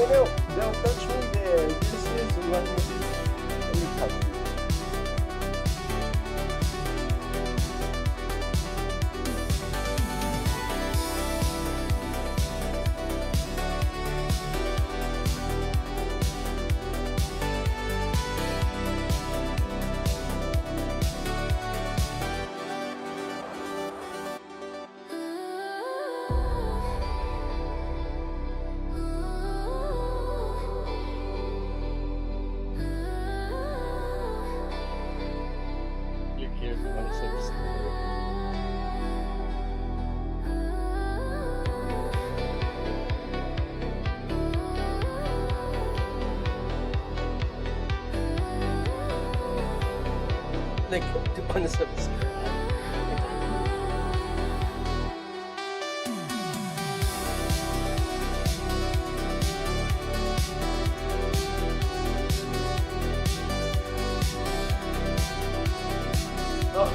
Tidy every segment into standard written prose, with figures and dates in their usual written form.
no, don't touch me there. This is one. Let me touch you. Click here if you want to subscribe. Click to unsubscribe. Oh.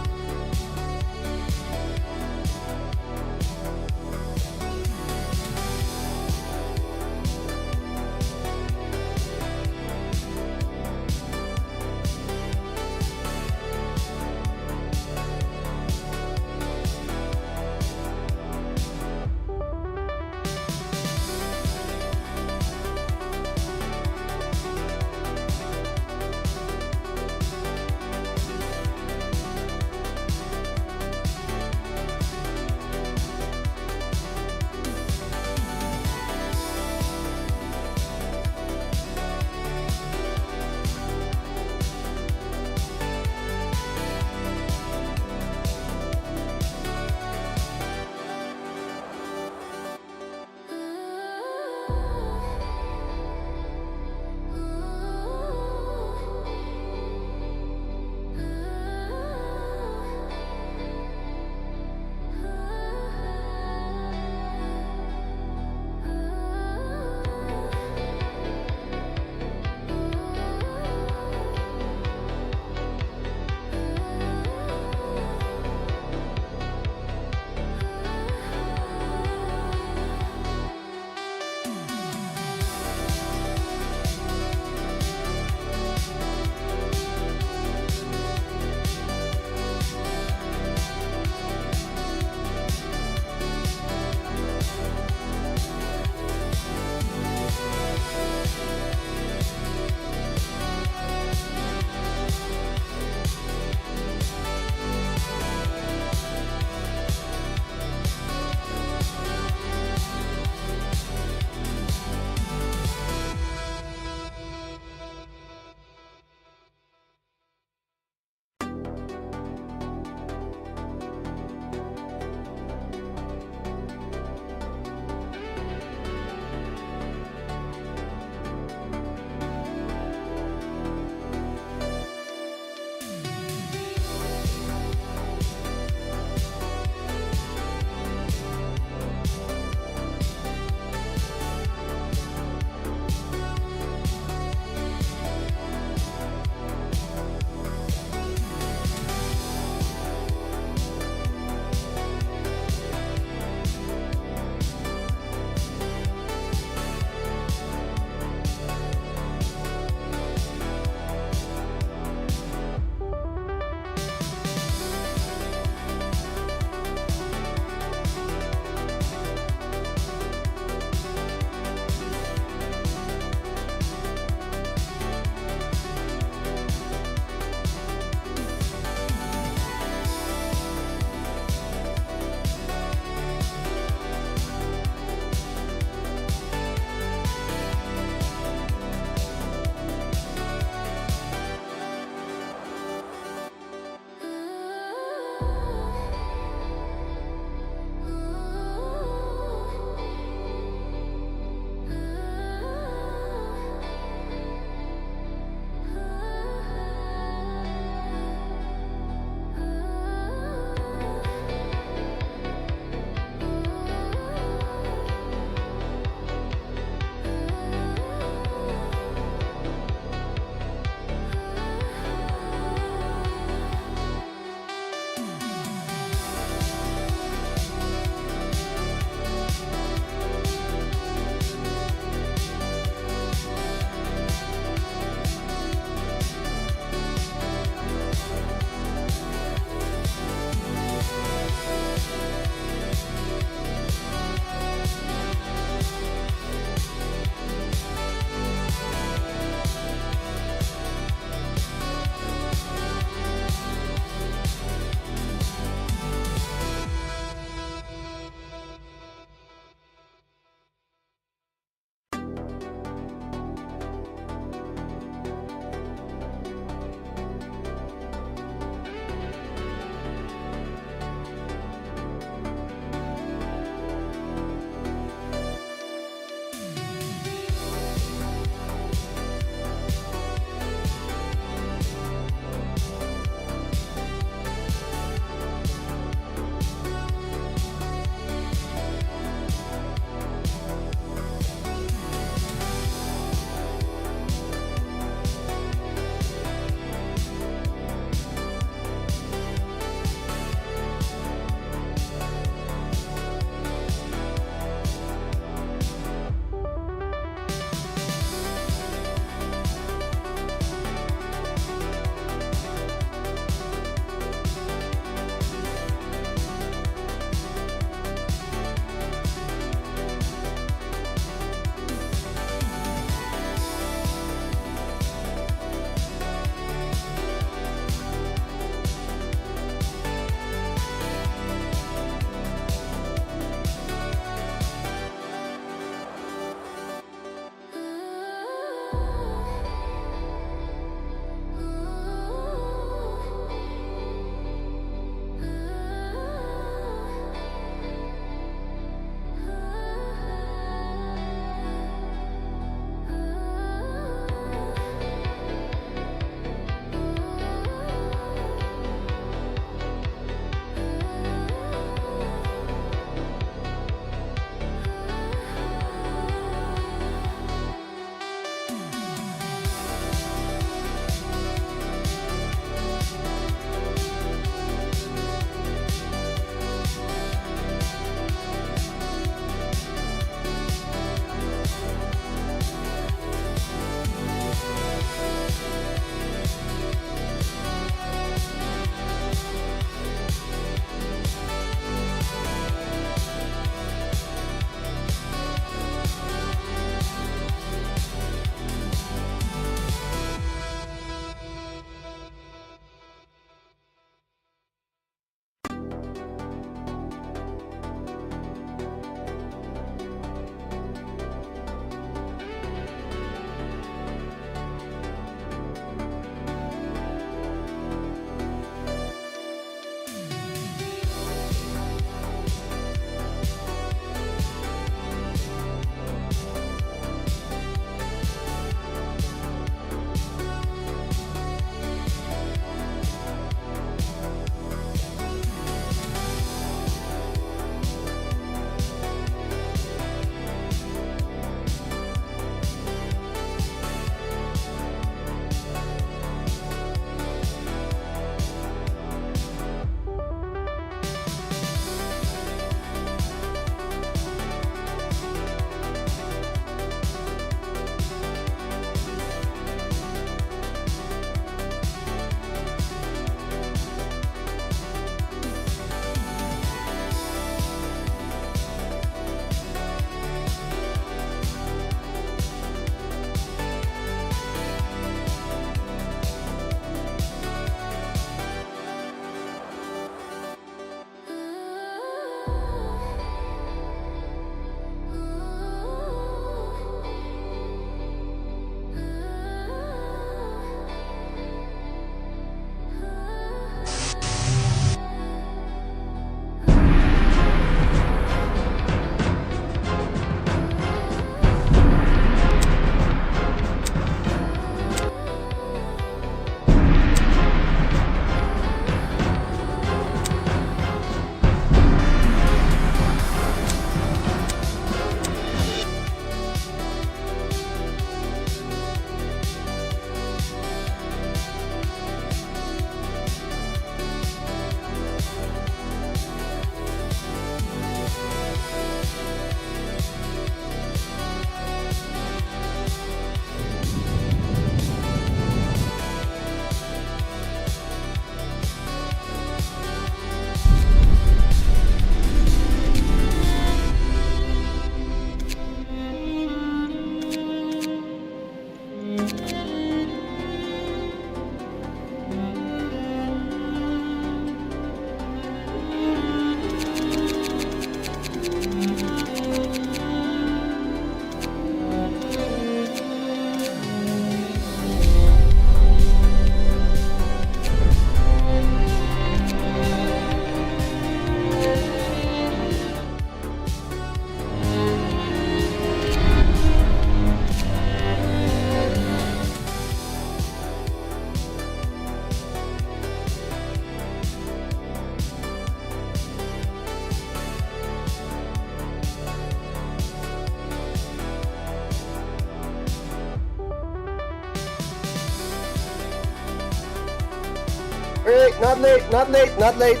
Alright, not late, not late, not late.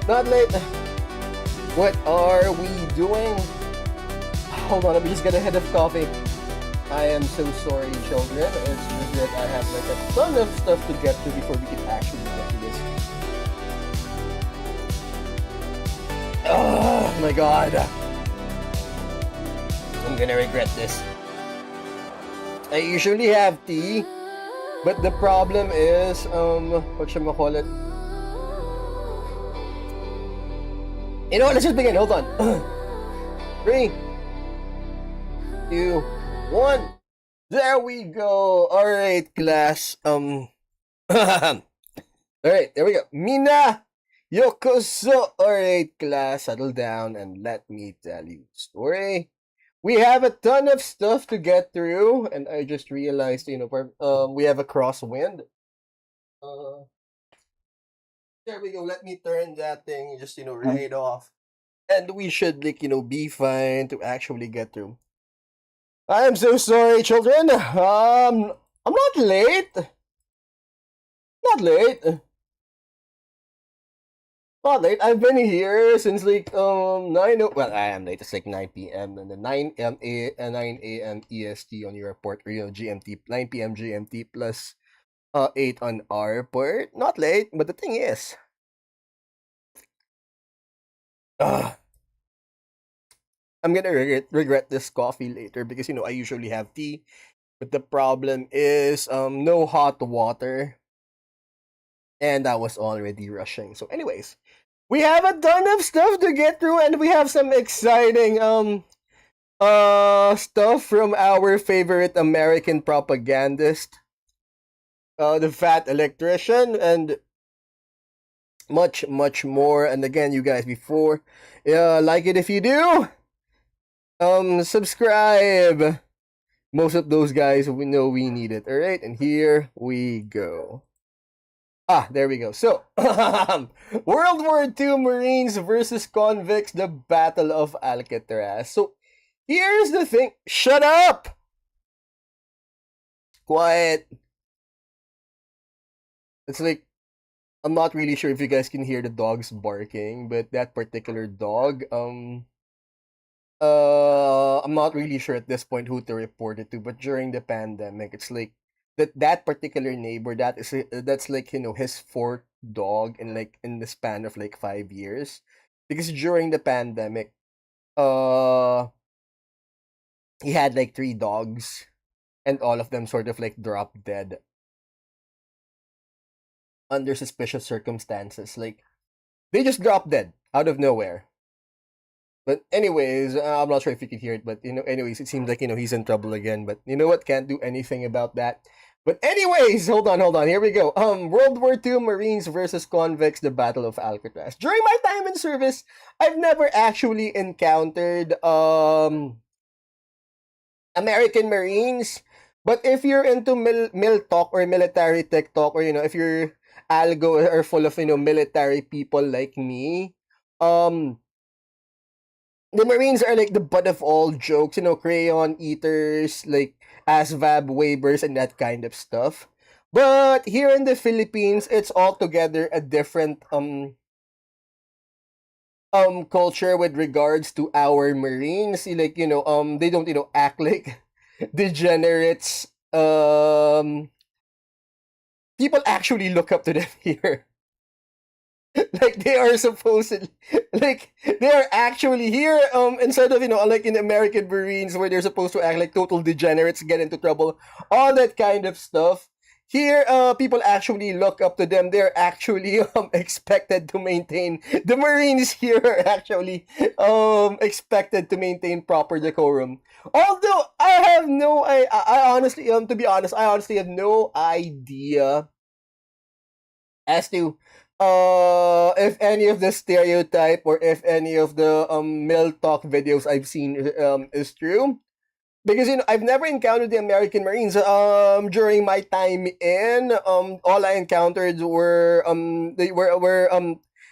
Not late. What are we doing? Hold on, I'm just gonna hit of coffee. I am so sorry, children. It's just that I have like a ton of stuff to get to before we can actually get to this. Oh my god. I'm gonna regret this. I usually have tea, but the problem is, whatchamacallit? You know what, let's just begin, hold on. 3, 2, 1. There we go. Alright, class. Alright, there we go. Mina Yokoso. Alright, class, settle down and let me tell you the story. We have a ton of stuff to get through, and I just realized, you know, we have a crosswind. There we go. Let me turn that thing just, you know, right off. And we should, like, you know, be fine to actually get through. I am so sorry, children. I'm not late. Not late. Not late. I've been here since like 9. Well, I am late. It's like 9 p.m. and then 9 a.m. EST on your report, or you know, GMT 9 p.m. GMT plus 8 on our report. Not late, but the thing is, I'm gonna regret this coffee later because you know I usually have tea, but the problem is no hot water, and I was already rushing. So, anyways, we have a ton of stuff to get through, and we have some exciting stuff from our favorite American propagandist, the fat electrician, and much more. And again, you guys, before like it if you do, subscribe. Most of those guys, we know we need it. All right, and here we go. There we go. So, World War II Marines versus Convicts, the Battle of Alcatraz. So, here's the thing. Shut up! Quiet. It's like, I'm not really sure if you guys can hear the dogs barking, but that particular dog, I'm not really sure at this point who to report it to, but during the pandemic, it's like, that particular neighbor, that's like, you know, his fourth dog in the span of like 5 years, because during the pandemic he had like 3 dogs, and all of them sort of like dropped dead under suspicious circumstances. Like, they just dropped dead out of nowhere. But anyways, I'm not sure if you could hear it, but you know, anyways, it seems like, you know, he's in trouble again, but you know what, can't do anything about that. But anyways, hold on, here we go. World War II Marines versus Convicts, the Battle of Alcatraz. During my time in service, I've never actually encountered American Marines, but if you're into mil talk or military tech talk, or you know, if you're algo or full of, you know, military people like me, the Marines are like the butt of all jokes, you know, crayon eaters, like ASVAB waivers and that kind of stuff. But here in the Philippines, it's altogether a different culture with regards to our Marines. Like, you know, they don't, you know, act like degenerates. People actually look up to them here. Like, they are supposedly, like, they are actually here, instead of, you know, like in American Marines where they're supposed to act like total degenerates, get into trouble, all that kind of stuff. Here, people actually look up to them. They're actually expected to maintain, the Marines here are actually expected to maintain proper decorum. Although I honestly, to be honest, I honestly have no idea as to if any of the stereotype or if any of the mil talk videos I've seen is true. Because, you know, I've never encountered the American Marines. During my time in, all I encountered were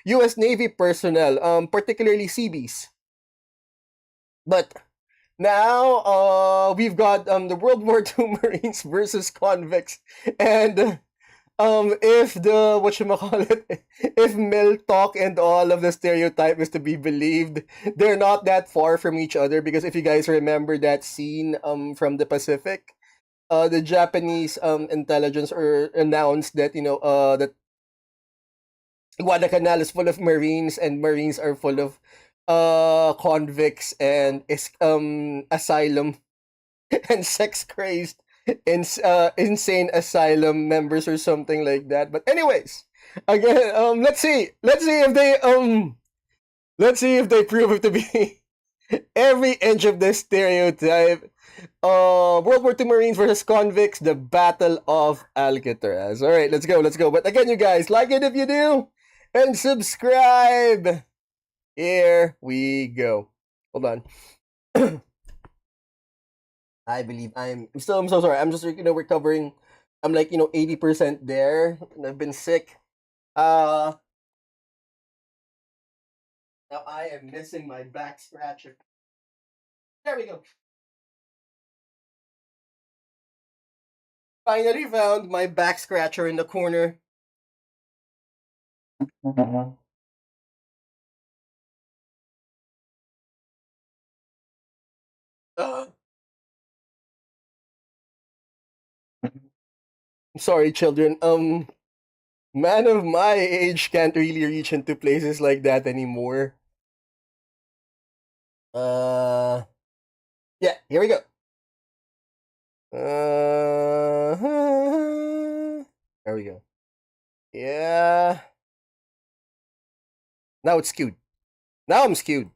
U.S. Navy personnel, particularly Seabees. But now, we've got the World War II Marines versus Convicts, and if the whatchamacallit, if male talk and all of the stereotype is to be believed, they're not that far from each other, because if you guys remember that scene from the Pacific, the Japanese intelligence announced that that Guadalcanal is full of Marines, and Marines are full of convicts and asylum and sex crazed insane asylum members or something like that. But anyways, again, let's see if they prove it to be every inch of the stereotype. World War II Marines versus convicts, the Battle of Alcatraz. All right, let's go. But again, you guys, like it if you do, and subscribe. Here we go. Hold on. I'm so sorry. I'm just recovering. I'm like 80% there, and I've been sick. Now I am missing my back scratcher. There we go. Finally found my back scratcher in the corner. Sorry, children. Man of my age can't really reach into places like that anymore. Yeah, here we go. There we go. Yeah. Now it's skewed. Now I'm skewed.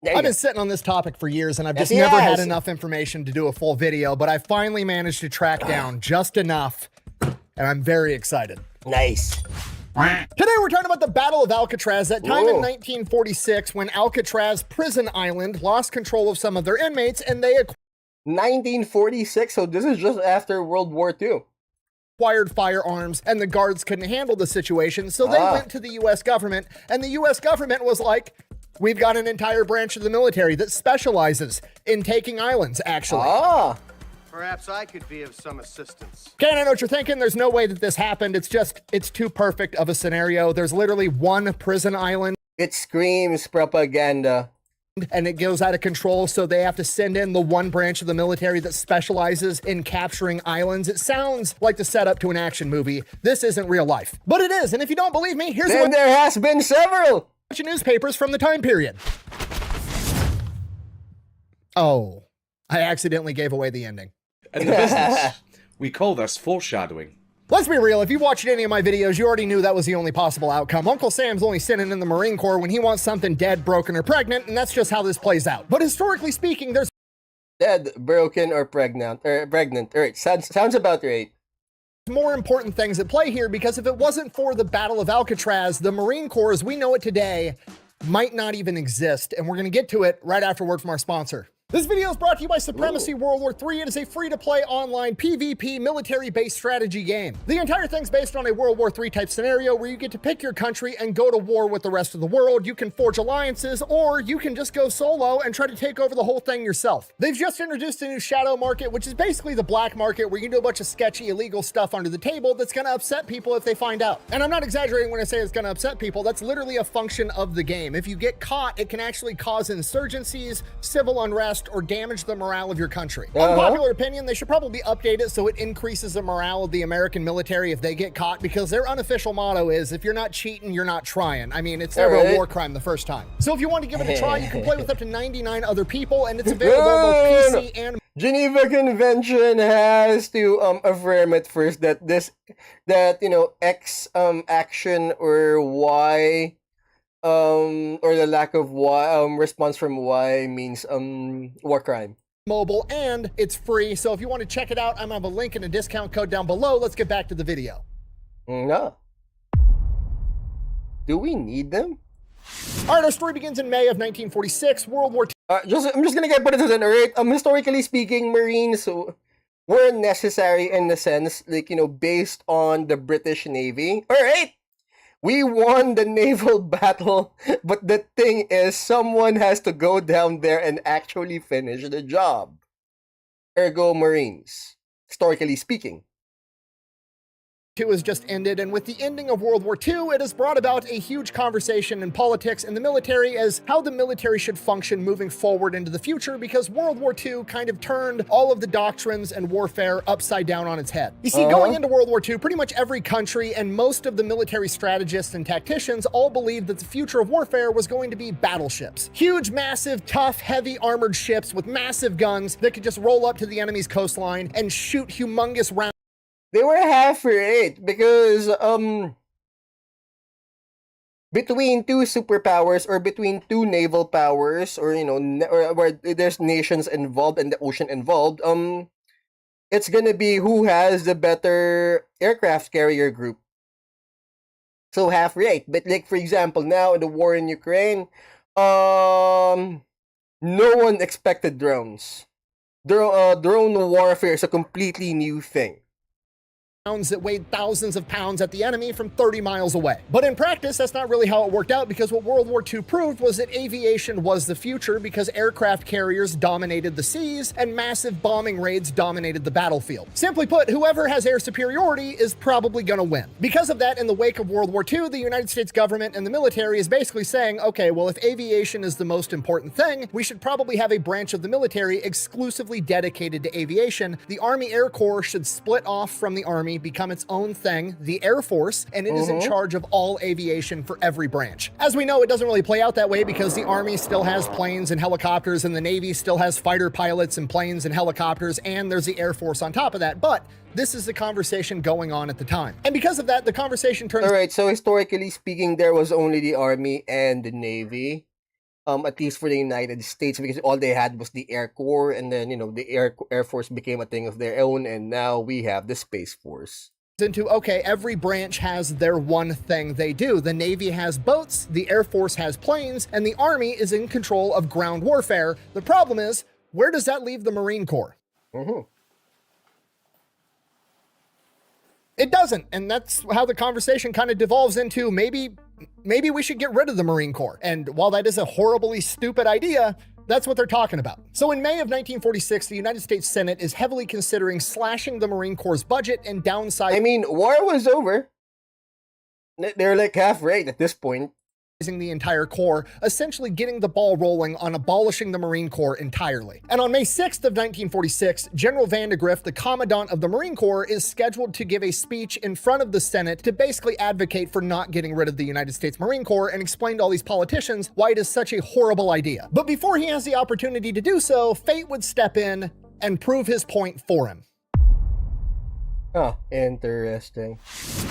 I've been sitting on this topic for years, and I've just never had enough information to do a full video, but I finally managed to track down just enough, and I'm very excited. Nice. Today we're talking about the Battle of Alcatraz, that time in 1946 when Alcatraz Prison Island lost control of some of their inmates, and they 1946, so this is just after World War II. Acquired firearms, and the guards couldn't handle the situation, so they went to the U.S. government, and the U.S. government was like, we've got an entire branch of the military that specializes in taking islands, actually. Perhaps I could be of some assistance. Okay, I know what you're thinking. There's no way that this happened. It's too perfect of a scenario. There's literally one prison island. It screams propaganda. And it goes out of control, so they have to send in the one branch of the military that specializes in capturing islands. It sounds like the setup to an action movie. This isn't real life. But it is, and if you don't believe me, here's what there has been several newspapers from the time period. Oh, I accidentally gave away the ending. In the business, we call this foreshadowing. Let's be real, if you watched any of my videos, you already knew that was the only possible outcome. Uncle Sam's only sitting in the Marine Corps when he wants something dead, broken, or pregnant, and that's just how this plays out. But historically speaking, there's dead, broken, or pregnant. All right, sounds about right. More important things at play here, because if it wasn't for the Battle of Alcatraz, the Marine Corps as we know it today might not even exist, and we're going to get to it right after word from our sponsor. This video is brought to you by Supremacy World War III. It is a free-to-play online PvP military-based strategy game. The entire thing's based on a World War III type scenario where you get to pick your country and go to war with the rest of the world. You can forge alliances, or you can just go solo and try to take over the whole thing yourself. They've just introduced a new shadow market, which is basically the black market where you can do a bunch of sketchy, illegal stuff under the table that's going to upset people if they find out. And I'm not exaggerating when I say it's going to upset people. That's literally a function of the game. If you get caught, it can actually cause insurgencies, civil unrest, or damage the morale of your country. Unpopular opinion, they should probably update it so it increases the morale of the American military if they get caught, because their unofficial motto is, if you're not cheating, you're not trying. I mean, it's never a war crime the first time. So if you want to give it a try, you can play with up to 99 other people, and it's available on both PC and... Geneva Convention has to affirm at first that X action or Y or the lack of response from Y means war crime. Mobile, and it's free, so if you want to check it out, I'm gonna have a link and a discount code down below. Let's get back to the video. No. Do we need them? All right, our story begins in May of 1946, World War II. I'm just gonna put this in, alright? Historically speaking, Marines were necessary in the sense, based on the British Navy. Alright! We won the naval battle, but the thing is, someone has to go down there and actually finish the job. Ergo Marines, historically speaking. II has just ended, and with the ending of World War II, it has brought about a huge conversation in politics and the military as how the military should function moving forward into the future, because World War II kind of turned all of the doctrines and warfare upside down on its head. You see, going into World War II, pretty much every country and most of the military strategists and tacticians all believed that the future of warfare was going to be battleships. Huge, massive, tough, heavy armored ships with massive guns that could just roll up to the enemy's coastline and shoot humongous rounds. They were half right because between two superpowers or between two naval powers, or or where there's nations involved and the ocean involved, it's gonna be who has the better aircraft carrier group. So half right. But like for example, now in the war in Ukraine, no one expected drones. Drone warfare is a completely new thing. That weighed thousands of pounds at the enemy from 30 miles away. But in practice, that's not really how it worked out, because what World War II proved was that aviation was the future, because aircraft carriers dominated the seas and massive bombing raids dominated the battlefield. Simply put, whoever has air superiority is probably going to win. Because of that, in the wake of World War II, the United States government and the military is basically saying, okay, well, if aviation is the most important thing, we should probably have a branch of the military exclusively dedicated to aviation. The Army Air Corps should split off from the Army, become its own thing, the Air Force, and it is in charge of all aviation for every branch. As we know, it doesn't really play out that way, because the Army still has planes and helicopters, and the Navy still has fighter pilots and planes and helicopters, and there's the Air Force on top of that. But this is the conversation going on at the time. And because of that, the conversation turns... Alright, so historically speaking, there was only the Army and the Navy. At least for the United States, because all they had was the Air Corps, and then, the Air Force became a thing of their own, and now we have the Space Force. Into, okay, every branch has their one thing they do. The Navy has boats, the Air Force has planes, and the Army is in control of ground warfare. The problem is, where does that leave the Marine Corps? It doesn't, and that's how the conversation kind of devolves into maybe we should get rid of the Marine Corps. And while that is a horribly stupid idea, that's what they're talking about. So in May of 1946, the United States Senate is heavily considering slashing the Marine Corps' budget and downsizing... I mean, war was over. They're like half right at this point. The entire Corps, essentially getting the ball rolling on abolishing the Marine Corps entirely. And on May 6th of 1946, General Vandegrift, the Commandant of the Marine Corps, is scheduled to give a speech in front of the Senate to basically advocate for not getting rid of the United States Marine Corps and explain to all these politicians why it is such a horrible idea. But before he has the opportunity to do so, fate would step in and prove his point for him. Oh, interesting.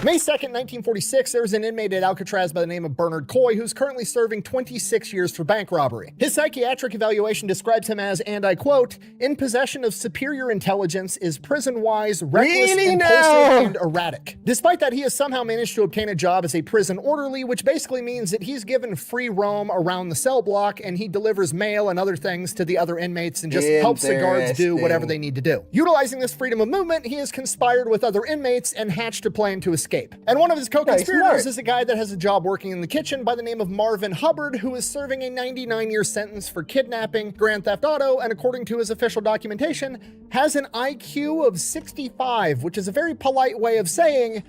May 2nd, 1946, there was an inmate at Alcatraz by the name of Bernard Coy, who's currently serving 26 years for bank robbery. His psychiatric evaluation describes him as, and I quote, in possession of superior intelligence, is prison-wise, reckless, impulsive, and erratic. Despite that, he has somehow managed to obtain a job as a prison orderly, which basically means that he's given free roam around the cell block, and he delivers mail and other things to the other inmates and just helps the guards do whatever they need to do. Utilizing this freedom of movement, he has conspired with other inmates and hatched a plan to escape. And one of his co-conspirators is a guy that has a job working in the kitchen by the name of Marvin Hubbard, who is serving a 99-year sentence for kidnapping, grand theft auto, and according to his official documentation, has an IQ of 65, which is a very polite way of saying...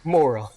moral.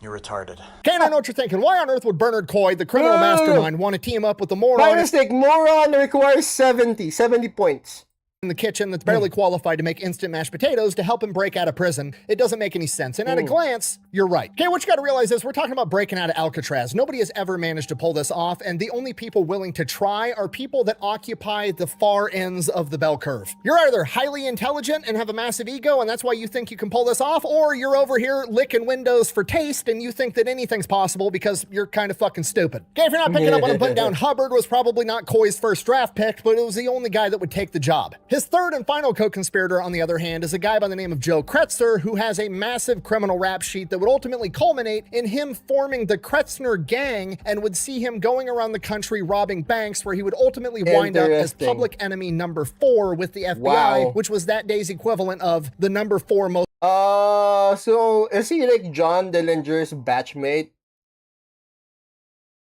You're retarded. Okay, I know what you're thinking. Why on earth would Bernard Coy, the criminal mastermind, want to team up with the moron? My mistake, moron requires 70 points. In the kitchen that's barely qualified to make instant mashed potatoes to help him break out of prison. It doesn't make any sense. And at a glance, you're right. Okay, what you got to realize is we're talking about breaking out of Alcatraz. Nobody has ever managed to pull this off, and the only people willing to try are people that occupy the far ends of the bell curve. You're either highly intelligent and have a massive ego, and that's why you think you can pull this off, or you're over here licking windows for taste, and you think that anything's possible because you're kind of fucking stupid. Okay, if you're not picking up what I'm putting down, Hubbard was probably not Coy's first draft pick, but it was the only guy that would take the job. His third and final co-conspirator, on the other hand, is a guy by the name of Joe Kretzer, who has a massive criminal rap sheet that would ultimately culminate in him forming the Kretzner Gang and would see him going around the country robbing banks, where he would ultimately wind up as public enemy number 4 with the FBI, which was that day's equivalent of the number 4 most... So is he like John Dillinger's batchmate?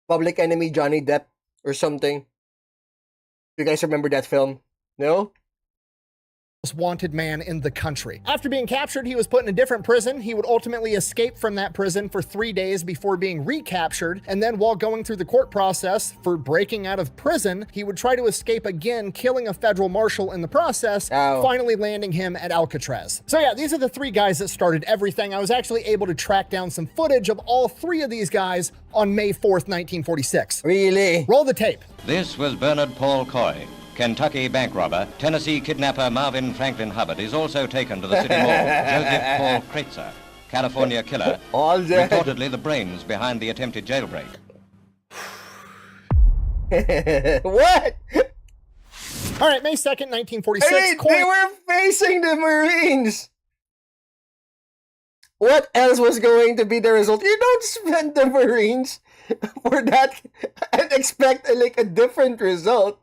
Public Enemy Johnny Depp or something? You guys remember that film? No? Most wanted man in the country. After being captured, he was put in a different prison. He would ultimately escape from that prison for 3 days before being recaptured. And then while going through the court process for breaking out of prison, he would try to escape again, killing a federal marshal in the process, finally landing him at Alcatraz. So yeah, these are the 3 guys that started everything. I was actually able to track down some footage of all 3 of these guys on May 4th, 1946. Really? Roll the tape. This was Bernard Paul Coy. Kentucky bank robber, Tennessee kidnapper Marvin Franklin Hubbard is also taken to the city morgue. Joseph Paul Kreitzer, California killer, reportedly the brains behind the attempted jailbreak. What? All right, May 2nd, 1946. Hey, they were facing the Marines. What else was going to be the result? You don't spend the Marines for that and expect like a different result.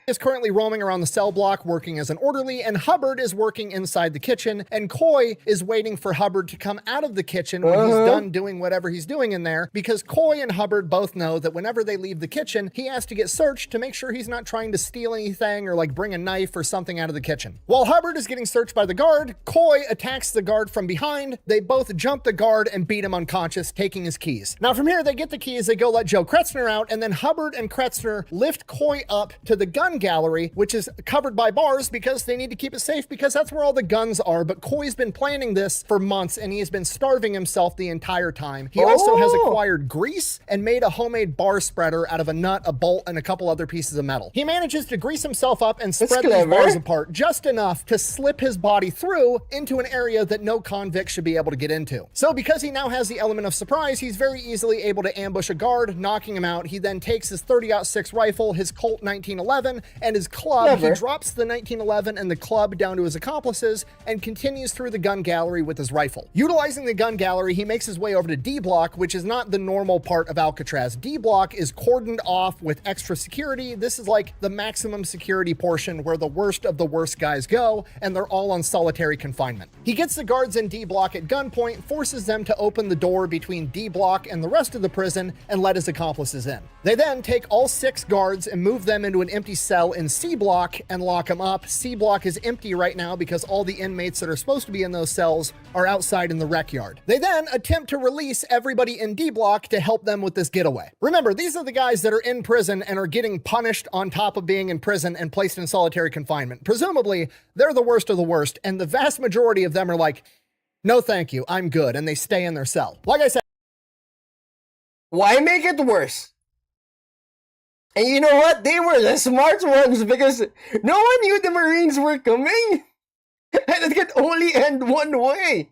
Is currently roaming around the cell block working as an orderly, and Hubbard is working inside the kitchen, and Coy is waiting for Hubbard to come out of the kitchen when he's done doing whatever he's doing in there, because Coy and Hubbard both know that whenever they leave the kitchen, he has to get searched to make sure he's not trying to steal anything or like bring a knife or something out of the kitchen. While Hubbard is getting searched by the guard, Coy attacks the guard from behind. They both jump the guard and beat him unconscious, taking his keys. Now from here, they get the keys, they go let Joe Kretzner out, and then Hubbard and Kretzner lift Coy up to the gun gallery, which is covered by bars because they need to keep it safe because that's where all the guns are. But Coy's been planning this for months and he has been starving himself the entire time. He also has acquired grease and made a homemade bar spreader out of a nut, a bolt, and a couple other pieces of metal. He manages to grease himself up and spread these bars apart just enough to slip his body through into an area that no convict should be able to get into. So because he now has the element of surprise, he's very easily able to ambush a guard, knocking him out. He then takes his 30-06 rifle, his Colt 1911, and his club. He drops the 1911 and the club down to his accomplices and continues through the gun gallery with his rifle. Utilizing the gun gallery, he makes his way over to D Block, which is not the normal part of Alcatraz. D Block is cordoned off with extra security. This is like the maximum security portion where the worst of the worst guys go, and they're all on solitary confinement. He gets the guards in D Block at gunpoint, forces them to open the door between D Block and the rest of the prison and let his accomplices in. They then take all 6 guards and move them into an empty cell in C Block and lock them up. C Block is empty right now because all the inmates that are supposed to be in those cells are outside in the rec yard. They then attempt to release everybody in D Block to help them with this getaway. Remember, these are the guys that are in prison and are getting punished on top of being in prison and placed in solitary confinement. Presumably, they're the worst of the worst, and the vast majority of them are like, no thank you, I'm good, and they stay in their cell. Like I said, why make it worse? And you know what? They were the smart ones because no one knew the Marines were coming. And it could only end one way.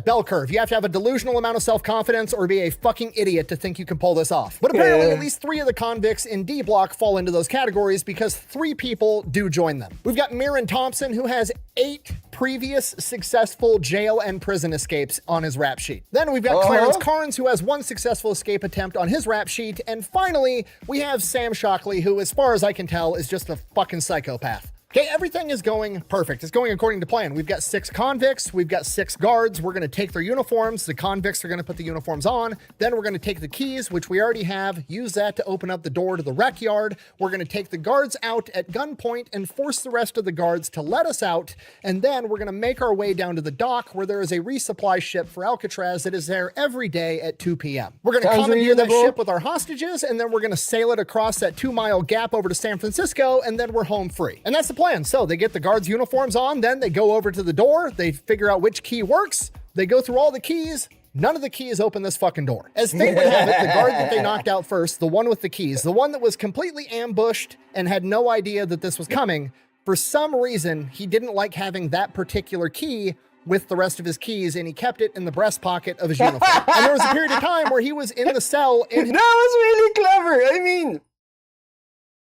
Bell curve. You have to have a delusional amount of self-confidence or be a fucking idiot to think you can pull this off. But apparently at least 3 of the convicts in D Block fall into those categories because 3 people do join them. We've got Mirren Thompson, who has 8 previous successful jail and prison escapes on his rap sheet. Then we've got Clarence Carnes, who has 1 successful escape attempt on his rap sheet. And finally, we have Sam Shockley, who, as far as I can tell, is just a fucking psychopath. Okay, everything is going perfect. It's going according to plan. We've got 6 convicts. We've got 6 guards. We're going to take their uniforms. The convicts are going to put the uniforms on. Then we're going to take the keys, which we already have, use that to open up the door to the rec yard. We're going to take the guards out at gunpoint and force the rest of the guards to let us out. And then we're going to make our way down to the dock where there is a resupply ship for Alcatraz that is there every day at 2 p.m. We're going to commandeer that ship with our hostages, and then we're going to sail it across that 2-mile gap over to San Francisco, and then we're home free. And that's the plan. So they get the guards' uniforms on, then they go over to the door, they figure out which key works, they go through all the keys, none of the keys open this fucking door. As fate would have it, the guard that they knocked out first, the one with the keys, the one that was completely ambushed and had no idea that this was coming, for some reason, he didn't like having that particular key with the rest of his keys, and he kept it in the breast pocket of his uniform. And there was a period of time where he was in the cell. That was really clever. I mean,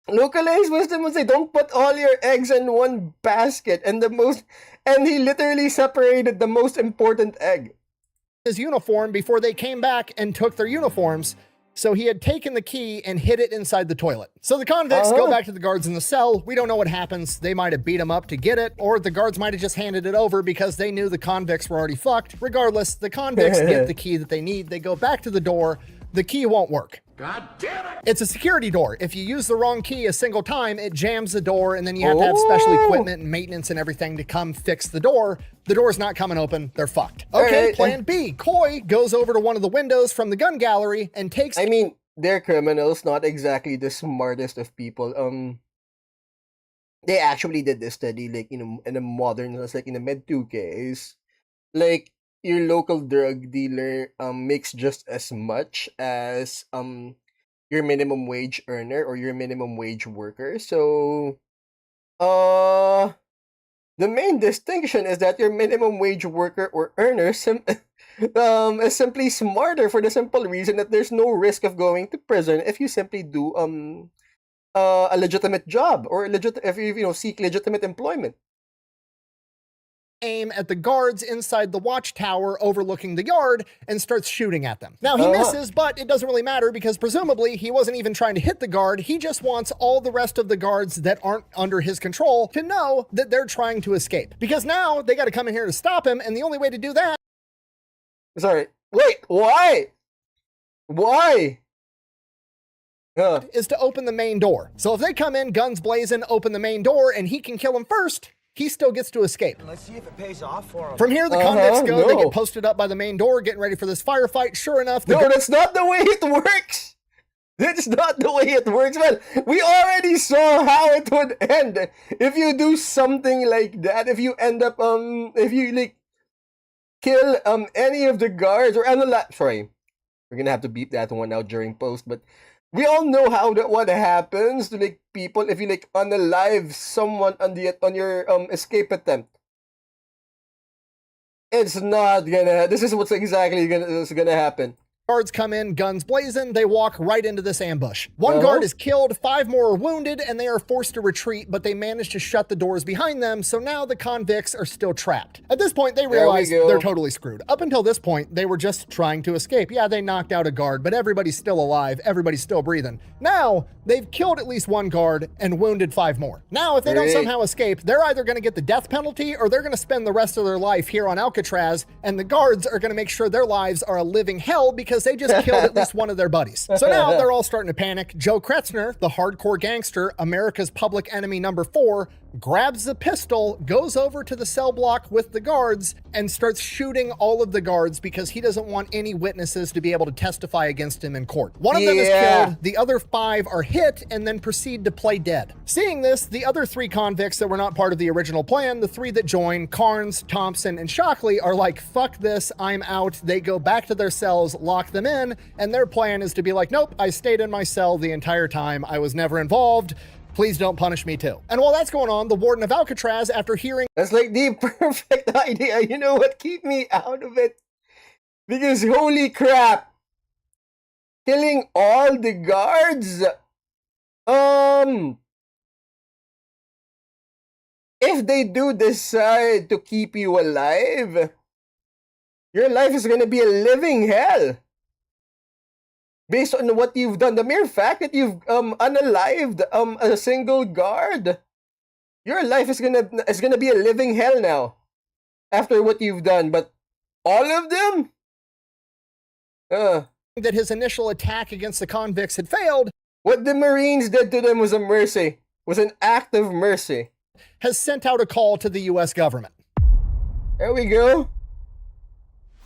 localized wisdom would say, don't put all your eggs in one basket, and he literally separated the most important egg. His uniform before they came back and took their uniforms. so he had taken the key and hid it inside the toilet. So the convicts go back to the guards in the cell. We don't know what happens. They might have beat him up to get it, or the guards might have just handed it over because they knew the convicts were already fucked. Regardless, the convicts get the key that they need. They go back to the door. The key won't work. God damn it! It's a security door. If you use the wrong key a single time, it jams the door, and then you have to have special equipment and maintenance and everything to come fix the door. The door's not coming open. They're fucked. Okay, plan B. Coy goes over to one of the windows from the gun gallery and takes... I mean, they're criminals, not exactly the smartest of people. They actually did this study, like, you know, in a modern, like in a Med2 case. Like, your local drug dealer makes just as much as your minimum wage earner or your minimum wage worker. So the main distinction is that your minimum wage worker or earner is simply smarter for the simple reason that there's no risk of going to prison if you simply do a legitimate job or if you seek legitimate employment. Aim at the guards inside the watchtower overlooking the yard and starts shooting at them. Now he misses, but it doesn't really matter because presumably he wasn't even trying to hit the guard. He just wants all the rest of the guards that aren't under his control to know that they're trying to escape. Because now they got to come in here to stop him, and the only way to do that... Sorry. Wait, why? Why? ...is to open the main door. So if they come in guns blazing, open the main door, and he can kill them first, he still gets to escape. Let's see if it pays off for him. From here, the convicts go. They get posted up by the main door, getting ready for this firefight. Sure enough, that's not the way it works. That's not the way it works, man. We already saw how it would end if you do something like that. If you end up if you like kill any of the guards or sorry, we're gonna have to beep that one out during post, but. We all know what happens to like people if you like unalive someone on your escape attempt. It's not gonna. This is what's exactly gonna happen. Guards come in, guns blazing. They walk right into this ambush. One guard is killed, 5 more are wounded, and they are forced to retreat, but they manage to shut the doors behind them, so now the convicts are still trapped. At this point, they realize they're totally screwed. Up until this point, they were just trying to escape. Yeah, they knocked out a guard, but everybody's still alive. Everybody's still breathing. Now, they've killed at least 1 guard and wounded 5 more. Now, if they don't somehow escape, they're either going to get the death penalty or they're going to spend the rest of their life here on Alcatraz, and the guards are going to make sure their lives are a living hell because they just killed at least one of their buddies. So now they're all starting to panic. Joe Kretzner, the hardcore gangster, America's public enemy number 4, grabs the pistol, goes over to the cell block with the guards, and starts shooting all of the guards because he doesn't want any witnesses to be able to testify against him in court. One of them is killed, the other 5 are hit, and then proceed to play dead. Seeing this, the other 3 convicts that were not part of the original plan, the 3 that join, Carnes, Thompson, and Shockley, are like, fuck this, I'm out. They go back to their cells, lock them in, and their plan is to be like, nope, I stayed in my cell the entire time. I was never involved. Please don't punish me too. And while that's going on, the warden of Alcatraz, after hearing... That's like the perfect idea. You know what? Keep me out of it. Because holy crap. Killing all the guards? If they do decide to keep you alive, your life is gonna be a living hell. Based on what you've done, the mere fact that you've unalived a single guard, your life is gonna be a living hell now. After what you've done, but all of them, that his initial attack against the convicts had failed. What the Marines did to them was a mercy, was an act of mercy. Has sent out a call to the U.S. government. There we go.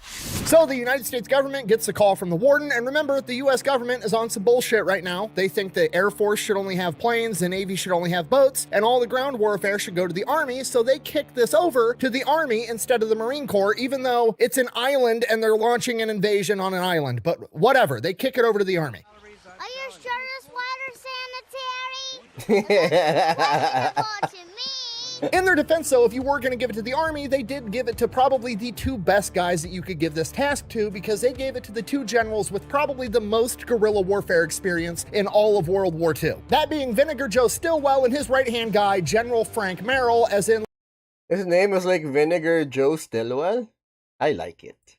So the United States government gets a call from the warden, and remember, the US government is on some bullshit right now. They think the Air Force should only have planes, the Navy should only have boats, and all the ground warfare should go to the Army, so they kick this over to the Army instead of the Marine Corps, even though it's an island and they're launching an invasion on an island. But whatever, they kick it over to the Army. Are you sure this water's sanitary? To me. In their defense, though, if you were going to give it to the Army, they did give it to probably the 2 best guys that you could give this task to, because they gave it to the 2 generals with probably the most guerrilla warfare experience in all of World War II. That being Vinegar Joe Stillwell and his right-hand guy, General Frank Merrill, as in... His name is like Vinegar Joe Stillwell? I like it.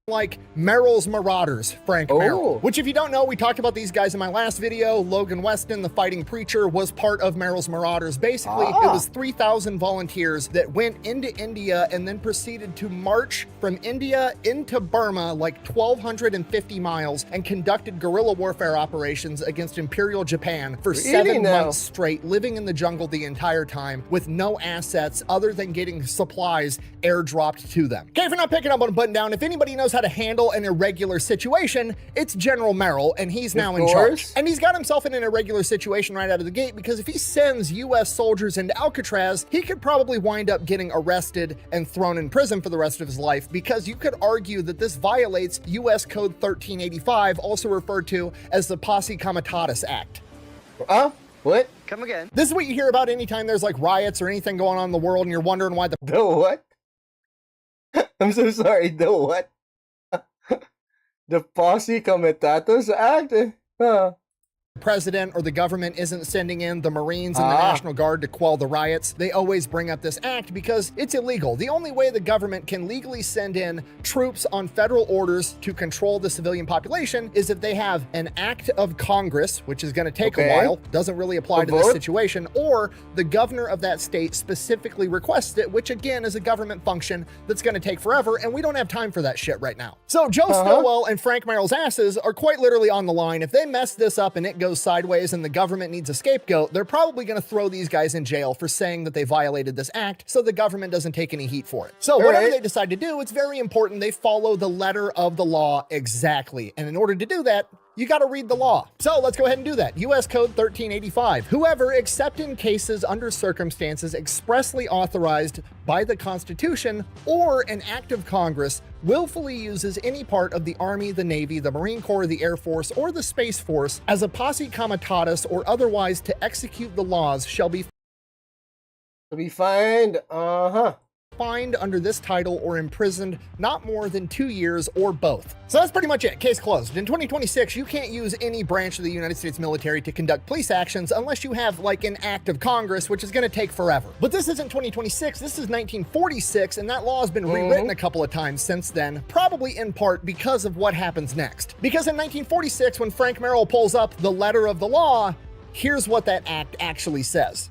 like Merrill's Marauders, Frank Merrill. Oh. Which, if you don't know, we talked about these guys in my last video. Logan Weston, the fighting preacher, was part of Merrill's Marauders. Basically, it was 3,000 volunteers that went into India and then proceeded to march from India into Burma, like 1,250 miles, and conducted guerrilla warfare operations against Imperial Japan for 7 months straight, living in the jungle the entire time with no assets other than getting supplies airdropped to them. Okay, if you're not picking up on a button down, if anybody knows how to handle an irregular situation, it's General Merrill, and he's now in charge. And he's got himself in an irregular situation right out of the gate, because if he sends US soldiers into Alcatraz, he could probably wind up getting arrested and thrown in prison for the rest of his life, because you could argue that this violates US Code 1385, also referred to as the Posse Comitatus Act. What? Come again. This is what you hear about anytime there's like riots or anything going on in the world and you're wondering why the what? I'm so sorry, the what? The Posse Comitatus Act? president or the government isn't sending in the Marines and the National Guard to quell the riots. They always bring up this act because it's illegal. The only way the government can legally send in troops on federal orders to control the civilian population is if they have an act of Congress, which is going to take a while, doesn't really apply to this situation, or the governor of that state specifically requests it, which again is a government function that's going to take forever, and we don't have time for that shit right now. So Joe Stillwell and Frank Merrill's asses are quite literally on the line. If they mess this up and it goes sideways and the government needs a scapegoat, they're probably going to throw these guys in jail for saying that they violated this act so the government doesn't take any heat for it. So whatever they decide to do, it's very important they follow the letter of the law exactly. And in order to do that, you got to read the law. So let's go ahead and do that. U.S. Code 1385. Whoever, except in cases under circumstances expressly authorized by the Constitution or an act of Congress, willfully uses any part of the Army, the Navy, the Marine Corps, the Air Force, or the Space Force as a posse comitatus or otherwise to execute the laws shall be fined. Fined under this title or imprisoned not more than 2 years or both. So that's pretty much it. Case closed. In 2026, you can't use any branch of the United States military to conduct police actions unless you have like an act of Congress, which is going to take forever. But this isn't 2026, this is 1946, and that law has been rewritten a couple of times since then, probably in part because of what happens next. Because in 1946, when Frank Merrill pulls up the letter of the law, here's what that act actually says.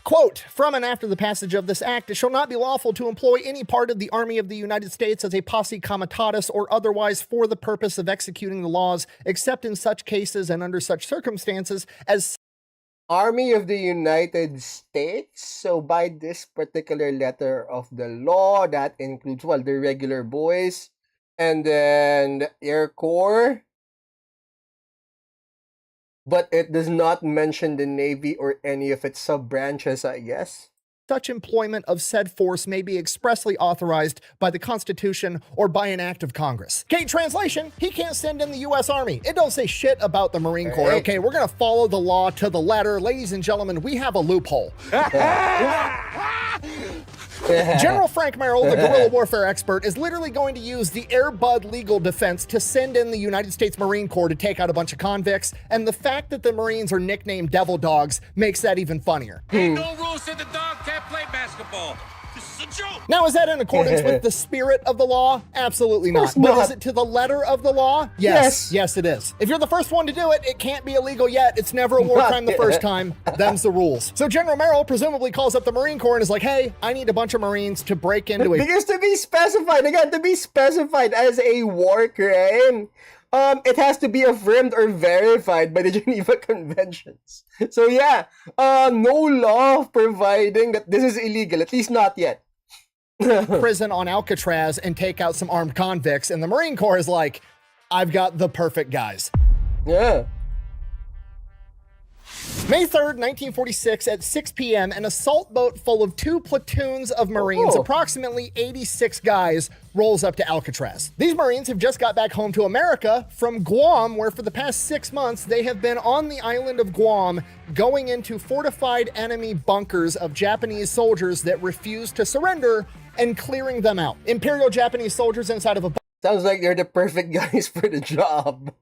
Quote, from and after the passage of this act, it shall not be lawful to employ any part of the Army of the United States as a posse comitatus or otherwise for the purpose of executing the laws, except in such cases and under such circumstances as Army of the United States. So by this particular letter of the law, that includes, well, the regular boys, and then the Air Corps. But it does not mention the Navy or any of its sub-branches, I guess. Such employment of said force may be expressly authorized by the Constitution or by an act of Congress. Okay, translation, he can't send in the U.S. Army. It don't say shit about the Marine Corps. Okay, we're gonna follow the law to the letter. Ladies and gentlemen, we have a loophole. General Frank Merrill, the guerrilla warfare expert, is literally going to use the Air Bud legal defense to send in the United States Marine Corps to take out a bunch of convicts, and the fact that the Marines are nicknamed devil dogs makes that even funnier. Ain't no rules that the dog can't play basketball. This is a joke. Now, is that in accordance with the spirit of the law? Absolutely not. But is it to the letter of the law? Yes. Yes, it is. If you're the first one to do it, it can't be illegal yet. It's never a war crime the first time. Them's the rules. So General Merrill presumably calls up the Marine Corps and is like, hey, I need a bunch of Marines to break into a... Because to be specified, again, to be specified as a war crime, it has to be affirmed or verified by the Geneva Conventions. So yeah, no law providing that this is illegal, at least not yet. Prison on Alcatraz and take out some armed convicts, and the Marine Corps is like, I've got the perfect guys. Yeah. May 3rd, 1946 at 6 p.m., an assault boat full of 2 platoons of Marines, approximately 86 guys, rolls up to Alcatraz. These Marines have just got back home to America from Guam, where for the past 6 months, they have been on the island of Guam, going into fortified enemy bunkers of Japanese soldiers that refuse to surrender and clearing them out. Imperial Japanese soldiers inside of a... Sounds like you're the perfect guys for the job.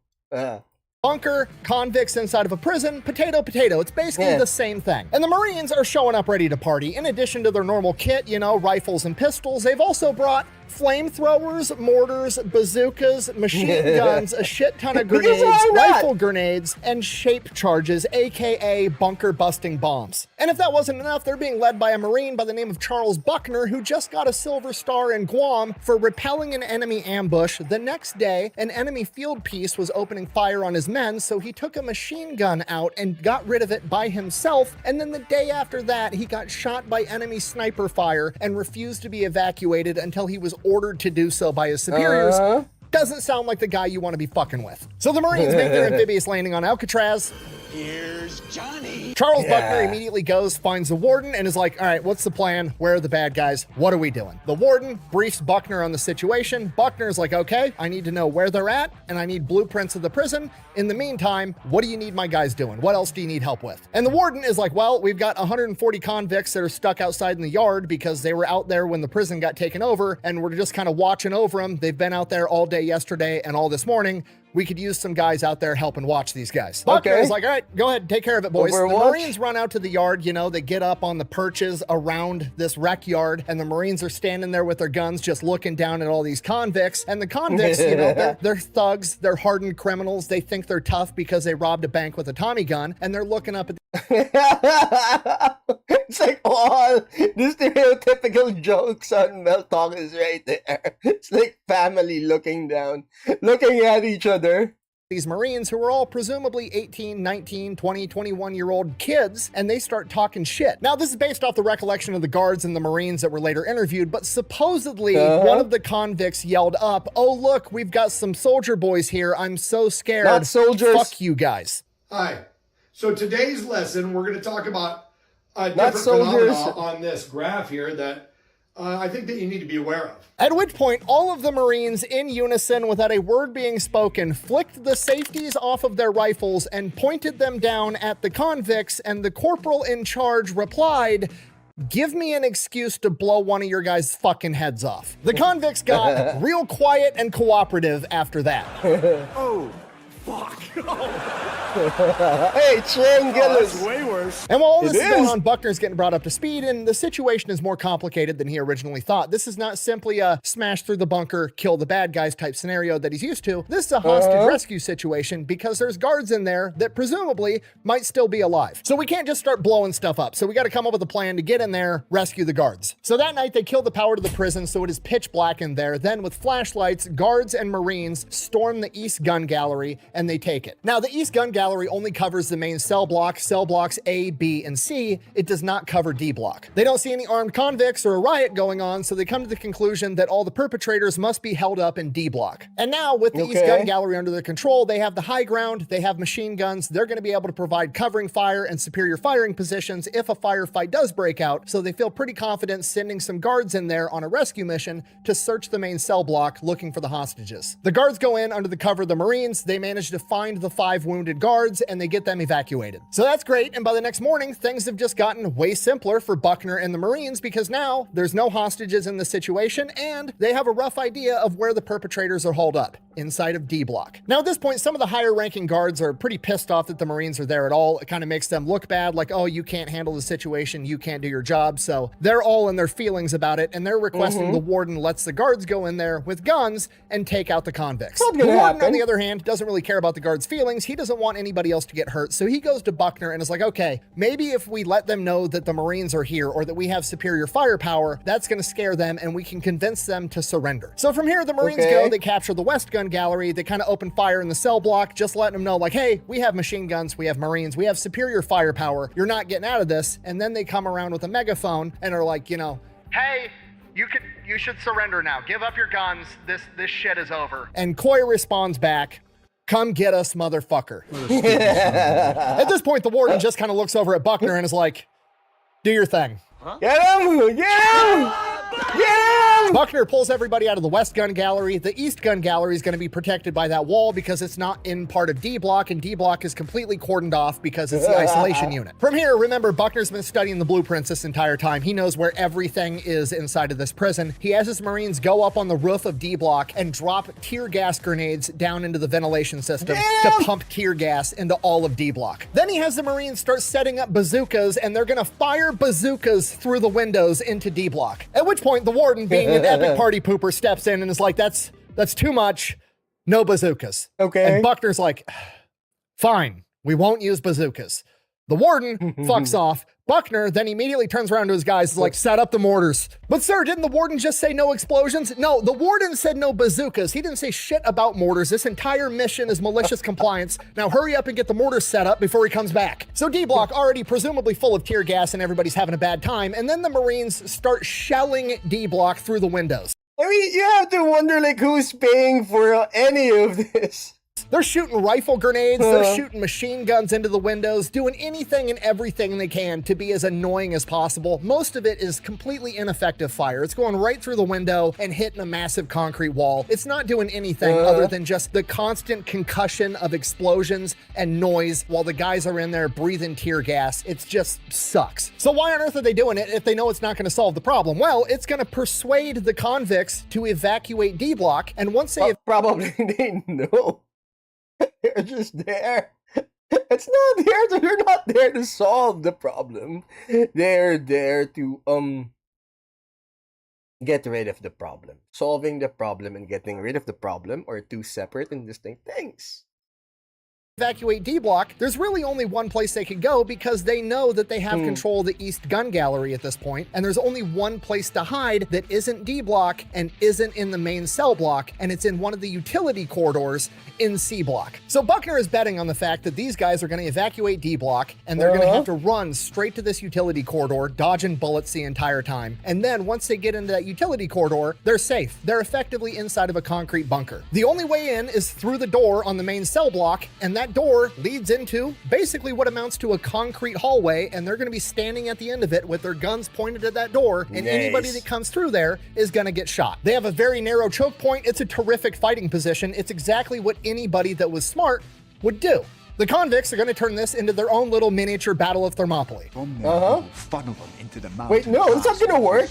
Bunker, convicts inside of a prison, potato, potato. It's basically the same thing. And the Marines are showing up ready to party. In addition to their normal kit, you know, rifles and pistols, they've also brought flamethrowers, mortars, bazookas, machine guns, a shit ton of grenades, rifle grenades, and shape charges, aka bunker busting bombs. And if that wasn't enough, they're being led by a Marine by the name of Charles Buckner, who just got a Silver Star in Guam for repelling an enemy ambush. The next day, an enemy field piece was opening fire on his men, so he took a machine gun out and got rid of it by himself. And then the day after that, he got shot by enemy sniper fire and refused to be evacuated until he was ordered to do so by his superiors. Doesn't sound like the guy you want to be fucking with. So the Marines make their amphibious landing on Alcatraz. Here's Johnny. Charles Buckner immediately goes, finds the warden, and is like, all right, what's the plan? Where are the bad guys? What are we doing? The warden briefs Buckner on the situation. Buckner's like, okay, I need to know where they're at, and I need blueprints of the prison. In the meantime, what do you need my guys doing? What else do you need help with? And the warden is like, well, we've got 140 convicts that are stuck outside in the yard because they were out there when the prison got taken over, and we're just kind of watching over them. They've been out there all day yesterday and all this morning. We could use some guys out there helping watch these guys. Buckner is like, all right, go ahead, take care of it, boys. The Marines run out to the yard, you know, they get up on the perches around this wreck yard, and the Marines are standing there with their guns just looking down at all these convicts. And the convicts, you know, they're thugs, they're hardened criminals. They think they're tough because they robbed a bank with a Tommy gun, and they're looking up at It's like all the stereotypical jokes on Mel Talk is right there. It's like family looking down, looking at each other. These Marines who are all presumably 18, 19, 20, 21-year-old kids, and they start talking shit. Now, this is based off the recollection of the guards and the Marines that were later interviewed, but supposedly one of the convicts yelled up, oh, look, we've got some soldier boys here. I'm so scared. Not soldiers. Fuck you guys. Hi. So today's lesson, we're going to talk about a different phenomena on this graph here that I think that you need to be aware of. At which point, all of the Marines, in unison, without a word being spoken, flicked the safeties off of their rifles and pointed them down at the convicts, and the corporal in charge replied, give me an excuse to blow one of your guys' fucking heads off. The convicts got real quiet and cooperative after that. Oh, fuck. Hey, that's way worse. And while all this is going on, Buckner's getting brought up to speed, and the situation is more complicated than he originally thought. This is not simply a smash through the bunker, kill the bad guys type scenario that he's used to. This is a hostage rescue situation because there's guards in there that presumably might still be alive. So we can't just start blowing stuff up. So we got to come up with a plan to get in there, rescue the guards. So that night they kill the power to the prison, so it is pitch black in there. Then with flashlights, guards and Marines storm the East Gun Gallery and they take it. Now the East Gun Gallery only covers the main cell blocks A, B, and C. It does not cover D block. They don't see any armed convicts or a riot going on, so they come to the conclusion that all the perpetrators must be held up in D block. And now with the East Gun Gallery under their control, they have the high ground, they have machine guns, they're going to be able to provide covering fire and superior firing positions if a firefight does break out, so they feel pretty confident sending some guards in there on a rescue mission to search the main cell block looking for the hostages. The guards go in under the cover of the Marines, they manage to find the 5 wounded guards, and they get them evacuated. So that's great, and by the next morning, things have just gotten way simpler for Buckner and the Marines because now there's no hostages in the situation, and they have a rough idea of where the perpetrators are holed up, inside of D block. Now at this point, some of the higher ranking guards are pretty pissed off that the Marines are there at all. It kind of makes them look bad, like, oh, you can't handle the situation, you can't do your job, so they're all in their feelings about it, and they're requesting the warden lets the guards go in there with guns and take out the convicts. The warden, on the other hand, doesn't really care about the guards' feelings. He doesn't want anybody else to get hurt, so he goes to Buckner and is like, okay, maybe if we let them know that the Marines are here or that we have superior firepower, that's going to scare them and we can convince them to surrender. So from here, the Marines go, they capture the West Gun Gallery, they kind of open fire in the cell block, just letting them know, like, hey, we have machine guns, we have Marines, we have superior firepower, you're not getting out of this. And then they come around with a megaphone and are like, you know, hey, you should surrender now. Give up your guns. This shit is over. And Coy responds back, come get us, motherfucker. At this point, the warden just kind of looks over at Buckner and is like, do your thing. Get him! Get him! Yeah! Buckner pulls everybody out of the west gun gallery. The east gun gallery is going to be protected by that wall because it's not in part of D block, and D block is completely cordoned off because it's the isolation unit. From here, remember, Buckner's been studying the blueprints this entire time. He knows where everything is inside of this prison. He has his Marines go up on the roof of D block and drop tear gas grenades down into the ventilation system to pump tear gas into all of D block. Then he has the Marines start setting up bazookas, and they're going to fire bazookas through the windows into D block. At which point, the warden, being an epic party pooper, steps in and is like, that's too much. No bazookas. Okay. And Buckner's like, fine, we won't use bazookas. The warden fucks off. Buckner then immediately turns around to his guys, is like, set up the mortars. But sir, didn't the warden just say no explosions? No, the warden said no bazookas. He didn't say shit about mortars. This entire mission is malicious compliance. Now hurry up and get the mortars set up before he comes back. So D block already presumably full of tear gas and everybody's having a bad time. And then the Marines start shelling D block through the windows. I mean, you have to wonder, like, who's paying for any of this? They're shooting rifle grenades, they're shooting machine guns into the windows, doing anything and everything they can to be as annoying as possible. Most of it is completely ineffective fire. It's going right through the window and hitting a massive concrete wall. It's not doing anything other than just the constant concussion of explosions and noise while the guys are in there breathing tear gas. It just sucks. So why on earth are they doing it if they know it's not going to solve the problem? Well, it's going to persuade the convicts to evacuate D block, and once they probably they know. They're just there. It's not there. They're not there to solve the problem. They're there to get rid of the problem. Solving the problem and getting rid of the problem are two separate and distinct things. Evacuate D block, there's really only one place they could go because they know that they have control of the east gun gallery at this point, and there's only one place to hide that isn't D block and isn't in the main cell block, and it's in one of the utility corridors in C block. So Buckner is betting on the fact that these guys are going to evacuate D block, and they're going to have to run straight to this utility corridor, dodging bullets the entire time. And then once they get into that utility corridor, they're safe. They're effectively inside of a concrete bunker. The only way in is through the door on the main cell block, and that door leads into basically what amounts to a concrete hallway, and they're going to be standing at the end of it with their guns pointed at that door, and anybody that comes through there is going to get shot. They have a very narrow choke point. It's a terrific fighting position. It's exactly what anybody that was smart would do. The convicts are going to turn this into their own little miniature battle of Thermopylae. Funnel them into the mountain. Wait, no, it's not going to work.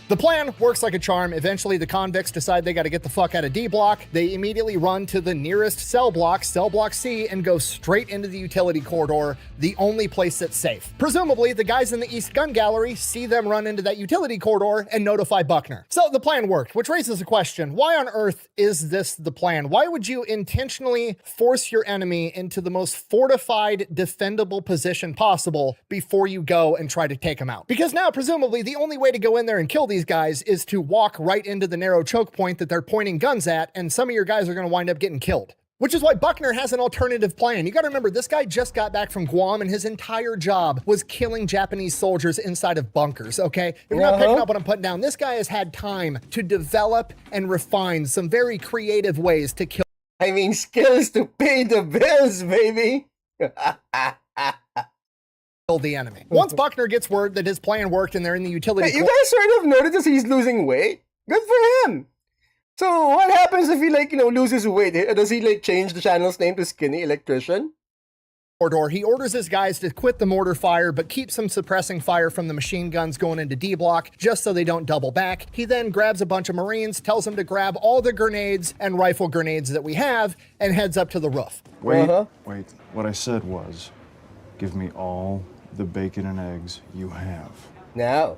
The plan works like a charm. Eventually, the convicts decide they got to get the fuck out of D block. They immediately run to the nearest cell block C, and go straight into the utility corridor, the only place that's safe. Presumably, the guys in the east gun gallery see them run into that utility corridor and notify Buckner. So the plan worked, which raises a question. Why on earth is this the plan? Why would you intentionally force your enemy into the most fortified, defendable position possible before you go and try to take them out? Because now, presumably, the only way to go in there and kill these guys is to walk right into the narrow choke point that they're pointing guns at, and some of your guys are going to wind up getting killed. Which is why Buckner has an alternative plan. You got to remember, this guy just got back from Guam, and his entire job was killing Japanese soldiers inside of bunkers, okay? If you're not picking up what I'm putting down, this guy has had time to develop and refine some very creative ways to kill. I mean, skills to pay the bills, baby. The enemy. Once Buckner gets word that his plan worked and they're in the utility. Wait, you guys sort of noticed he's losing weight? Good for him. So what happens if he, like, loses weight? Does he, like, change the channel's name to Skinny Electrician? Corridor. He orders his guys to quit the mortar fire, but keep some suppressing fire from the machine guns going into D block, just so they don't double back. He then grabs a bunch of Marines, tells them to grab all the grenades and rifle grenades that we have, and heads up to the roof. Wait. What I said was, give me all the bacon and eggs you have. Now,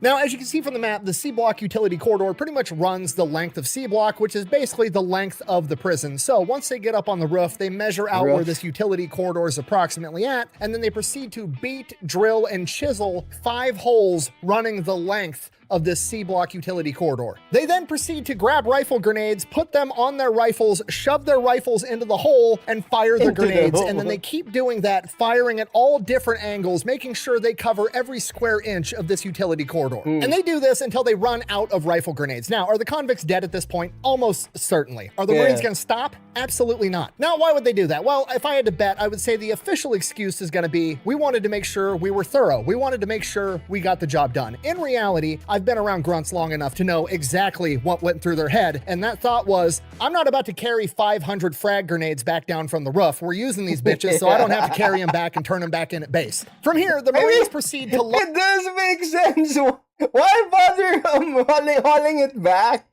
as you can see from the map, the C block utility corridor pretty much runs the length of C block, which is basically the length of the prison. So once they get up on the roof, they measure out where this utility corridor is approximately at, and then they proceed to beat, drill, and chisel 5 holes running the length of this C-block utility corridor. They then proceed to grab rifle grenades, put them on their rifles, shove their rifles into the hole, and fire the grenades. And then they keep doing that, firing at all different angles, making sure they cover every square inch of this utility corridor. And they do this until they run out of rifle grenades. Now, are the convicts dead at this point? Almost certainly. Are the Marines going to stop? Absolutely not. Now, why would they do that? Well, if I had to bet, I would say the official excuse is going to be, we wanted to make sure we were thorough. We wanted to make sure we got the job done. In reality, I've been around grunts long enough to know exactly what went through their head, and that thought was, I'm not about to carry 500 frag grenades back down from the roof. We're using these bitches, so I don't have to carry them back and turn them back in at base. From here, the Marines proceed to... It does make sense. Why bother hauling it back?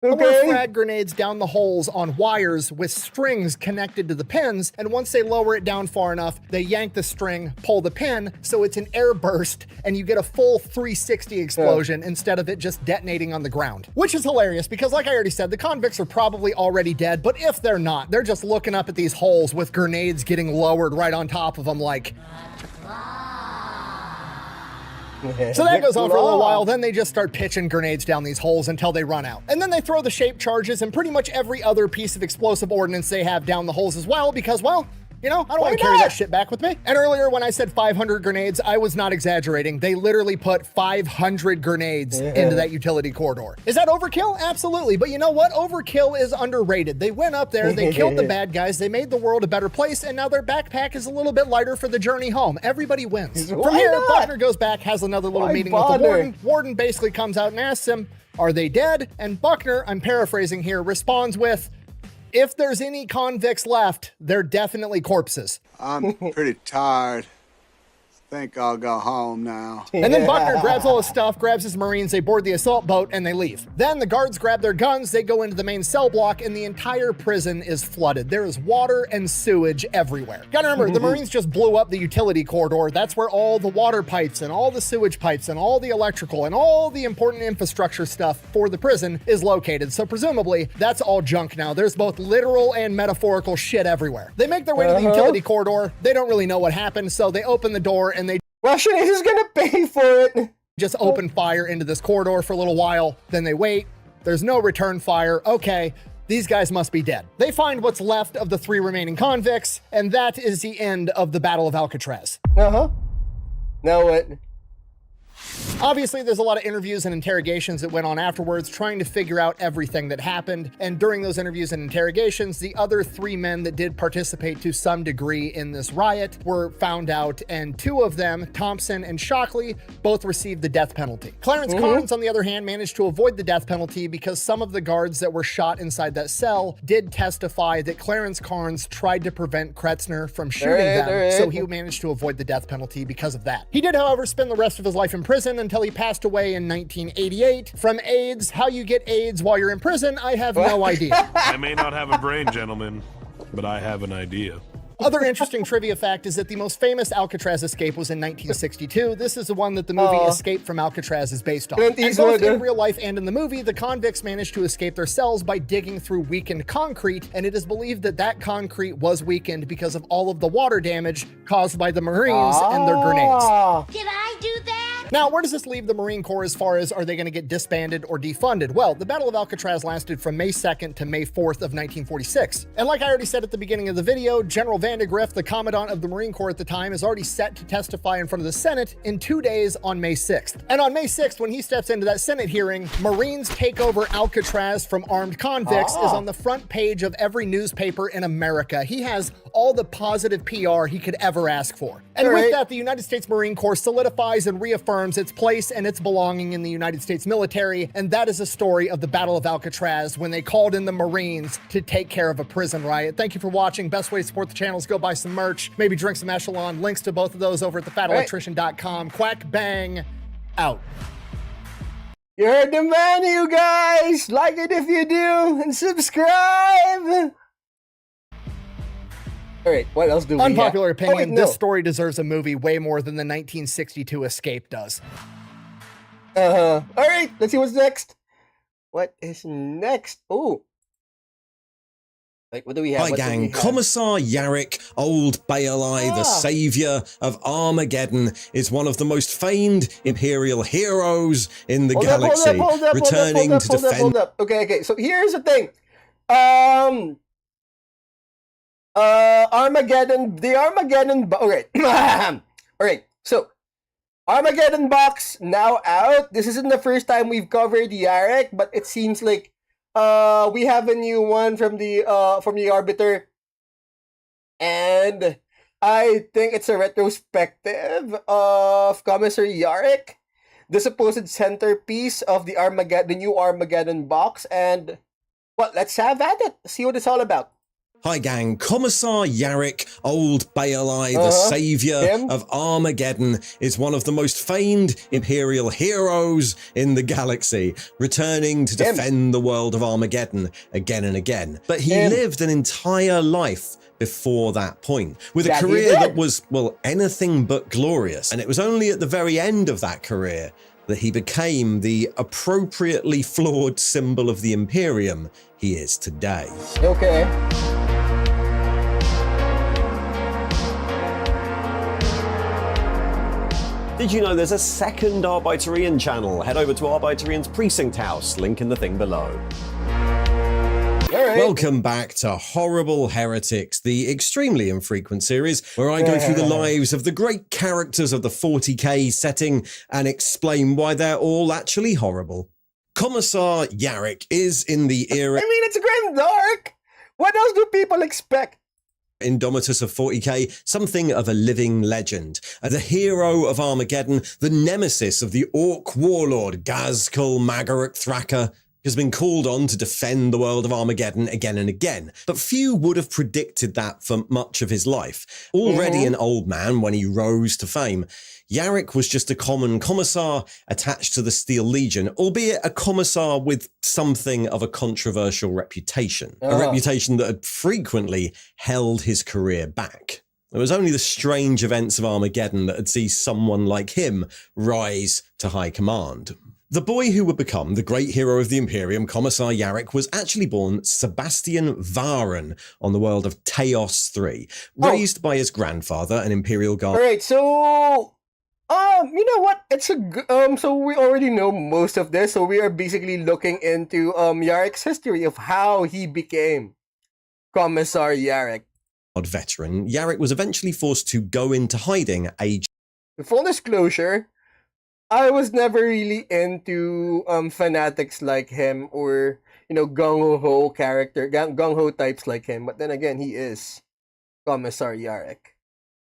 Lower frag grenades down the holes on wires with strings connected to the pins, and once they lower it down far enough, they yank the string, pull the pin, so it's an air burst, and you get a full 360 explosion instead of it just detonating on the ground. Which is hilarious, because like I already said, the convicts are probably already dead, but if they're not, they're just looking up at these holes with grenades getting lowered right on top of them like... So that goes on for a little while, then they just start pitching grenades down these holes until they run out. And then they throw the shape charges and pretty much every other piece of explosive ordnance they have down the holes as well, because, well, you know, I don't want to carry that shit back with me. And earlier when I said 500 grenades, I was not exaggerating. They literally put 500 grenades into that utility corridor. Is that overkill? Absolutely. But you know what? Overkill is underrated. They went up there, they killed the bad guys, they made the world a better place, and now their backpack is a little bit lighter for the journey home. Everybody wins. From here, Buckner goes back, has another little meeting with the warden. Warden basically comes out and asks him, are they dead? And Buckner, I'm paraphrasing here, responds with, if there's any convicts left, they're definitely corpses. I'm pretty tired. Think I'll go home now. And then Buckner grabs all his stuff, grabs his Marines, they board the assault boat, and they leave. Then the guards grab their guns, they go into the main cell block, and the entire prison is flooded. There is water and sewage everywhere. Gotta remember, the Marines just blew up the utility corridor. That's where all the water pipes and all the sewage pipes and all the electrical and all the important infrastructure stuff for the prison is located. So presumably, that's all junk now. There's both literal and metaphorical shit everywhere. They make their way to the utility corridor. They don't really know what happened, so they open the door and they Russian is gonna pay for it. Just open fire into this corridor for a little while. Then they wait. There's no return fire. Okay, these guys must be dead. They find what's left of the 3 remaining convicts, and that is the end of the Battle of Alcatraz. Now what? Obviously, there's a lot of interviews and interrogations that went on afterwards, trying to figure out everything that happened. And during those interviews and interrogations, the other 3 men that did participate to some degree in this riot were found out, and 2 of them, Thompson and Shockley, both received the death penalty. Clarence Carnes, on the other hand, managed to avoid the death penalty because some of the guards that were shot inside that cell did testify that Clarence Carnes tried to prevent Kretzner from shooting them, so he managed to avoid the death penalty because of that. He did, however, spend the rest of his life in prison until he passed away in 1988 from AIDS. How you get AIDS while you're in prison, I have no idea. I may not have a brain, gentlemen, but I have an idea. Other interesting trivia fact is that the most famous Alcatraz escape was in 1962. This is the one that the movie Escape from Alcatraz is based on. And both in real life and in the movie, the convicts managed to escape their cells by digging through weakened concrete, and it is believed that that concrete was weakened because of all of the water damage caused by the Marines and their grenades. Did I do that? Now, where does this leave the Marine Corps as far as are they going to get disbanded or defunded? Well, the Battle of Alcatraz lasted from May 2nd to May 4th of 1946. And like I already said at the beginning of the video, General Vandegrift, the Commandant of the Marine Corps at the time, is already set to testify in front of the Senate in 2 days on May 6th. And on May 6th, when he steps into that Senate hearing, Marines take over Alcatraz from armed convicts is on the front page of every newspaper in America. He has all the positive PR he could ever ask for. And with that, the United States Marine Corps solidifies and reaffirms its place and its belonging in the United States military, and that is a story of the Battle of Alcatraz when they called in the Marines to take care of a prison riot. Thank you for watching. Best way to support the channel is go buy some merch, maybe drink some Echelon. Links to both of those over at thefatelectrician.com. Quack bang out. You heard the man, you guys. Like it if you do, and subscribe. All right, what else do we have? Unpopular opinion, this story deserves a movie way more than the 1962 Escape does. All right, let's see what's next. What is next? Oh. Like, what do we have? Hi gang, Commissar Yarrick, old Baelai, the savior of Armageddon, is one of the most famed Imperial heroes in the galaxy, returning to defend... Hold up. Okay, so here's the thing. Armageddon, the Armageddon... Okay. Alright, so, Armageddon box now out. This isn't the first time we've covered Yarrick, but it seems like we have a new one from the Arbiter, and I think it's a retrospective of Commissar Yarrick, the supposed centerpiece of the new Armageddon box. And well, let's have at it. See what it's all about. Hi gang, Commissar Yarrick, old Baelai, the savior of Armageddon, is one of the most famed Imperial heroes in the galaxy, returning to defend the world of Armageddon again and again. But he lived an entire life before that point, with a career that was, well, anything but glorious. And it was only at the very end of that career that he became the appropriately flawed symbol of the Imperium he is today. Okay. Did you know there's a second Arbeiterian channel? Head over to Arbeiterian's Precinct House, link in the thing below. Welcome back to Horrible Heretics, the extremely infrequent series where I go through the lives of the great characters of the 40k setting and explain why they're all actually horrible. Commissar Yarrick is in the era... I mean, it's grim dark! What else do people expect? Indomitus of 40k, something of a living legend. The hero of Armageddon, the nemesis of the Orc warlord Ghazghkull Magaruk Thraka, has been called on to defend the world of Armageddon again and again. But few would have predicted that for much of his life. Already an old man when he rose to fame, Yarrick was just a common commissar attached to the Steel Legion, albeit a commissar with something of a controversial reputation. A reputation that had frequently held his career back. It was only the strange events of Armageddon that had seen someone like him rise to high command. The boy who would become the great hero of the Imperium, Commissar Yarrick, was actually born Sebastian Varen on the world of Taos 3, raised by his grandfather, an Imperial guard. Alright, so... you know what? It's a so we already know most of this, so we are basically looking into Yarrick's history of how he became Commissar Yarrick. Veteran, Yarrick was eventually forced to go into hiding at age... Full disclosure, I was never really into fanatics like him, or, you know, gung-ho types like him, but then again, he is Commissar Yarrick.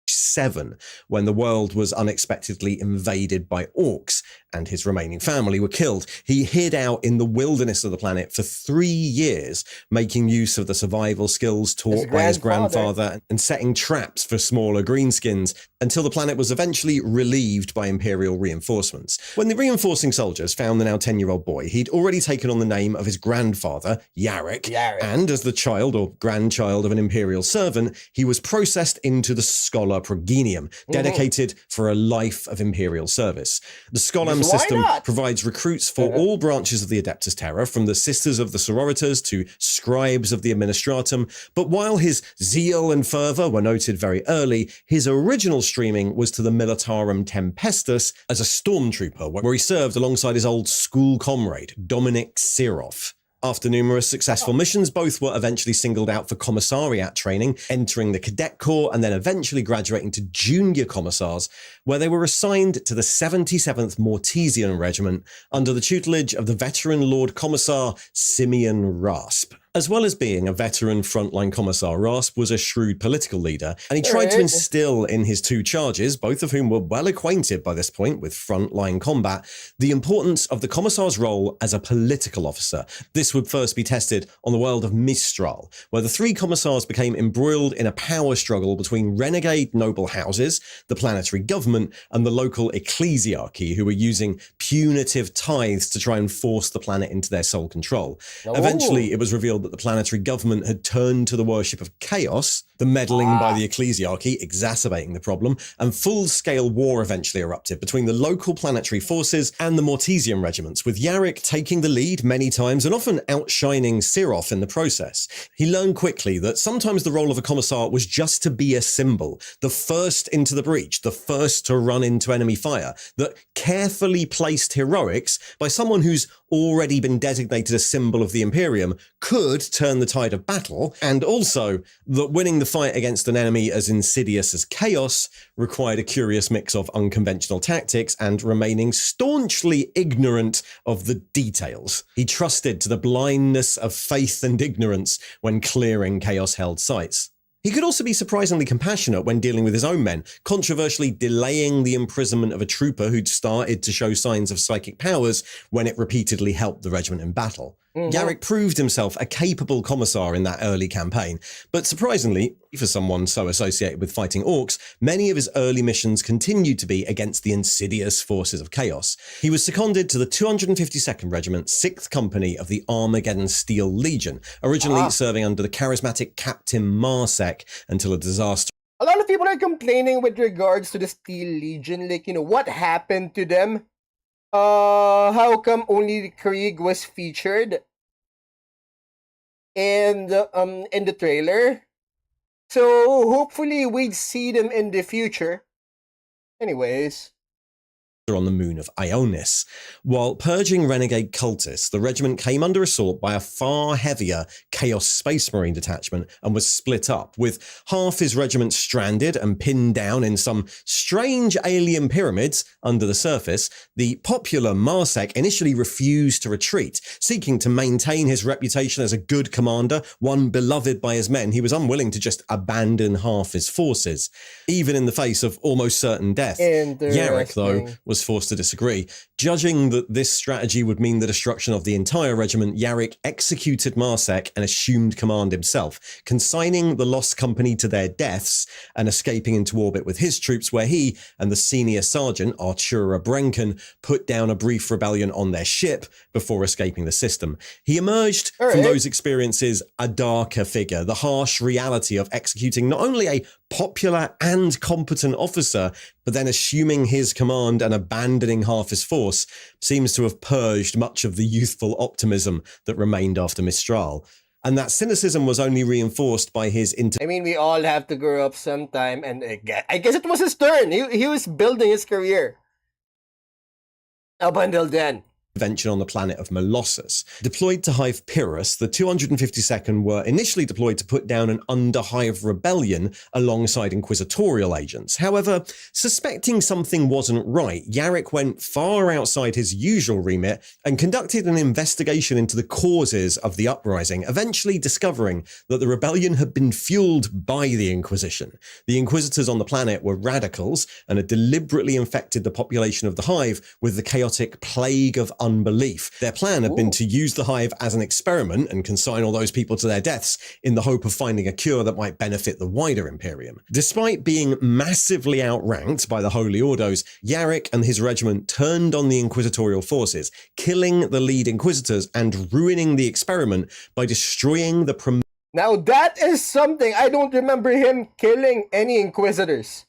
7, when the world was unexpectedly invaded by orcs and his remaining family were killed. He hid out in the wilderness of the planet for 3 years, making use of the survival skills taught by his grandfather and setting traps for smaller greenskins until the planet was eventually relieved by Imperial reinforcements. When the reinforcing soldiers found the now 10-year-old boy, he'd already taken on the name of his grandfather, Yarrick, and as the child or grandchild of an Imperial servant, he was processed into the Scholar Progenium, dedicated for a life of Imperial service. The Scholar system provides recruits for all branches of the Adeptus Terra, from the Sisters of the Sororitas to Scribes of the Administratum, but while his zeal and fervour were noted very early, his original streaming was to the Militarum Tempestus as a stormtrooper, where he served alongside his old school comrade, Dominic Siroff. After numerous successful missions, both were eventually singled out for commissariat training, entering the Cadet Corps and then eventually graduating to junior commissars, where they were assigned to the 77th Mortesian Regiment under the tutelage of the veteran Lord Commissar Simeon Rasp. As well as being a veteran frontline commissar, Rasp was a shrewd political leader, and he tried to instill in his two charges, both of whom were well acquainted by this point with frontline combat, the importance of the commissar's role as a political officer. This would first be tested on the world of Mistral, where the three commissars became embroiled in a power struggle between renegade noble houses, the planetary government, and the local ecclesiarchy, who were using punitive tithes to try and force the planet into their sole control. Eventually, it was revealed that the planetary government had turned to the worship of chaos, the meddling by the ecclesiarchy exacerbating the problem, and full-scale war eventually erupted between the local planetary forces and the Mortesian regiments, with Yarrick taking the lead many times and often outshining Siroth in the process. He learned quickly that sometimes the role of a commissar was just to be a symbol, the first into the breach, the first to run into enemy fire, that carefully placed heroics by someone who's already been designated a symbol of the Imperium could turn the tide of battle, and also that winning the fight against an enemy as insidious as chaos required a curious mix of unconventional tactics and remaining staunchly ignorant of the details. He trusted to the blindness of faith and ignorance when clearing chaos-held sites. He could also be surprisingly compassionate when dealing with his own men, controversially delaying the imprisonment of a trooper who'd started to show signs of psychic powers when it repeatedly helped the regiment in battle. Yarrick proved himself a capable commissar in that early campaign, but surprisingly, for someone so associated with fighting orcs, many of his early missions continued to be against the insidious forces of chaos. He was seconded to the 252nd Regiment, 6th Company of the Armageddon Steel Legion, originally serving under the charismatic Captain Marsek until a disaster. A lot of people are complaining with regards to the Steel Legion, like, you know, what happened to them? How come only Krieg was featured in the trailer? So hopefully we'd see them in the future. Anyways. On the moon of Ionis. While purging renegade cultists, the regiment came under assault by a far heavier Chaos Space Marine detachment and was split up, with half his regiment stranded and pinned down in some strange alien pyramids under the surface. The popular Marsek initially refused to retreat, seeking to maintain his reputation as a good commander, one beloved by his men. He was unwilling to just abandon half his forces, even in the face of almost certain death. Yarrick, though, was forced to disagree. Judging that this strategy would mean the destruction of the entire regiment, Yarrick executed Marsek and assumed command himself, consigning the lost company to their deaths and escaping into orbit with his troops, where he and the senior sergeant, Artura Brenken, put down a brief rebellion on their ship before escaping the system. He emerged from those experiences a darker figure, the harsh reality of executing not only a popular and competent officer, but then assuming his command and abandoning half his force seems to have purged much of the youthful optimism that remained after Mistral. And that cynicism was only reinforced by his I mean, we all have to grow up sometime, and I guess it was his turn. He was building his career. Up until then. Intervention on the planet of Molossus. Deployed to Hive Pyrrhus, the 252nd were initially deployed to put down an under-Hive rebellion alongside inquisitorial agents. However, suspecting something wasn't right, Yarrick went far outside his usual remit and conducted an investigation into the causes of the uprising, eventually discovering that the rebellion had been fueled by the Inquisition. The Inquisitors on the planet were radicals and had deliberately infected the population of the Hive with the chaotic plague of unbelief. Their plan had been to use the Hive as an experiment and consign all those people to their deaths in the hope of finding a cure that might benefit the wider Imperium. Despite being massively outranked by the Holy Ordos, Yarrick and his regiment turned on the inquisitorial forces, killing the lead Inquisitors and ruining the experiment by destroying the Now that is something. I don't remember him killing any Inquisitors.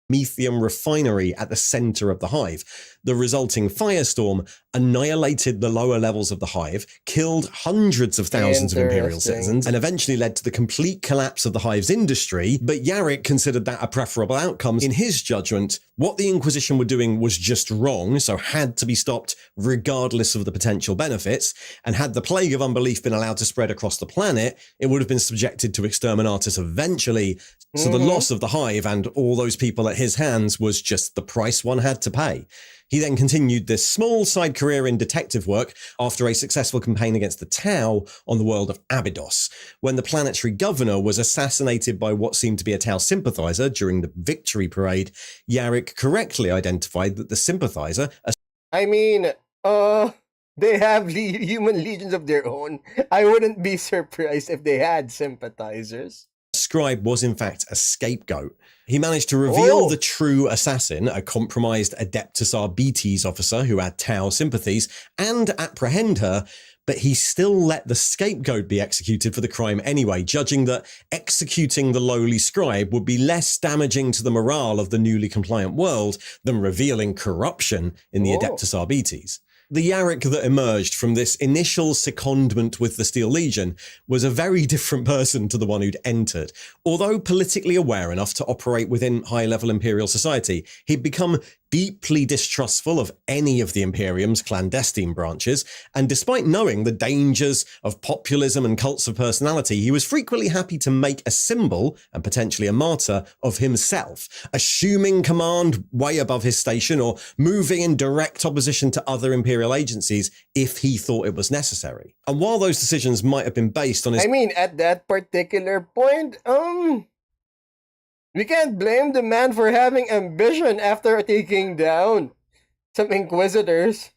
Promethium refinery at the center of the Hive. The resulting firestorm annihilated the lower levels of the Hive, killed hundreds of thousands of Imperial citizens, and eventually led to the complete collapse of the Hive's industry. But Yarrick considered that a preferable outcome. In his judgment, what the Inquisition were doing was just wrong, so had to be stopped regardless of the potential benefits. And had the plague of unbelief been allowed to spread across the planet, it would have been subjected to exterminatus eventually. So the loss of the Hive and all those people at his hands was just the price one had to pay. He then continued this small side career in detective work after a successful campaign against the Tau on the world of Abydos. When the planetary governor was assassinated by what seemed to be a Tau sympathizer during the victory parade, Yarrick correctly identified that the sympathizer... I mean, they have human legions of their own. I wouldn't be surprised if they had sympathizers. Scribe was in fact a scapegoat. He managed to reveal the true assassin, a compromised Adeptus Arbites officer who had Tau sympathies, and apprehend her, but he still let the scapegoat be executed for the crime anyway, judging that executing the lowly scribe would be less damaging to the morale of the newly compliant world than revealing corruption in the Adeptus Arbites. The Yarrick that emerged from this initial secondment with the Steel Legion was a very different person to the one who'd entered. Although politically aware enough to operate within high-level Imperial society, he'd become deeply distrustful of any of the Imperium's clandestine branches, and despite knowing the dangers of populism and cults of personality, he was frequently happy to make a symbol, and potentially a martyr, of himself, assuming command way above his station or moving in direct opposition to other Imperial agencies if he thought it was necessary. And while those decisions might have been based on his... I mean, at that particular point, we can't blame the man for having ambition after taking down some Inquisitors.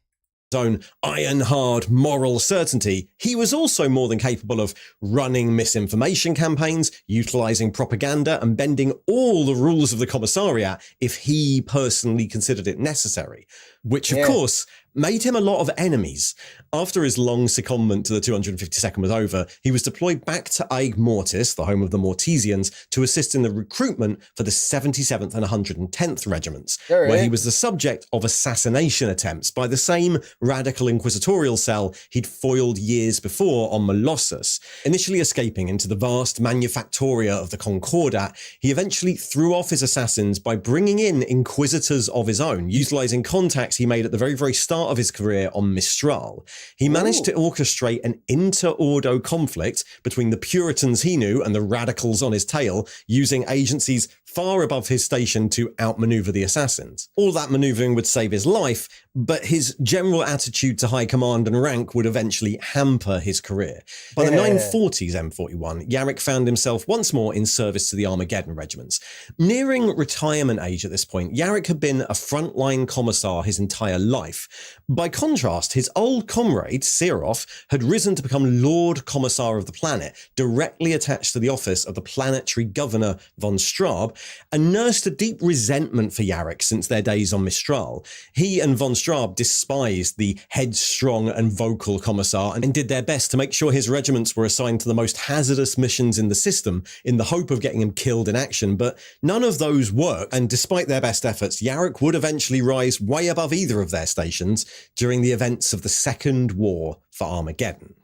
Own iron-hard moral certainty, he was also more than capable of running misinformation campaigns, utilising propaganda, and bending all the rules of the Commissariat if he personally considered it necessary. Which, of course, made him a lot of enemies. After his long secondment to the 252nd was over, he was deployed back to Aigues Mortis, the home of the Mortesians, to assist in the recruitment for the 77th and 110th Regiments, where he was the subject of assassination attempts by the same radical inquisitorial cell he'd foiled years before on Molossus. Initially escaping into the vast manufactoria of the Concordat, he eventually threw off his assassins by bringing in inquisitors of his own, utilising contacts he made at the very, very start of his career on Mistral. He managed to orchestrate an inter-ordo conflict between the Puritans he knew and the radicals on his tail, using agencies far above his station to outmaneuver the assassins. All that manoeuvring would save his life, but his general attitude to high command and rank would eventually hamper his career. By the 940s M41, Yarrick found himself once more in service to the Armageddon regiments. Nearing retirement age at this point, Yarrick had been a frontline commissar his entire life. By contrast, his old comrade, Seraph, had risen to become Lord Commissar of the planet, directly attached to the office of the planetary governor von Straub, and nursed a deep resentment for Yarrick since their days on Mistral. He and von Straub despised the headstrong and vocal commissar and did their best to make sure his regiments were assigned to the most hazardous missions in the system in the hope of getting him killed in action, but none of those worked, and despite their best efforts, Yarrick would eventually rise way above either of their stations during the events of the Second War for Armageddon,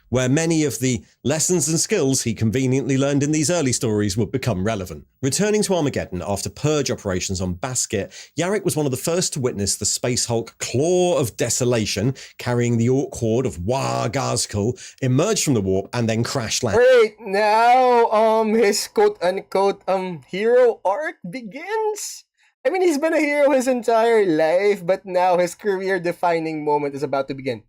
where many of the lessons and skills he conveniently learned in these early stories would become relevant. Returning to Armageddon after purge operations on Basket, Yarrick was one of the first to witness the Space Hulk Claw of Desolation, carrying the Orc horde of War Gazkul, emerge from the warp and then crash land. Wait, now, his quote-unquote, hero arc begins? I mean, he's been a hero his entire life, but now his career-defining moment is about to begin.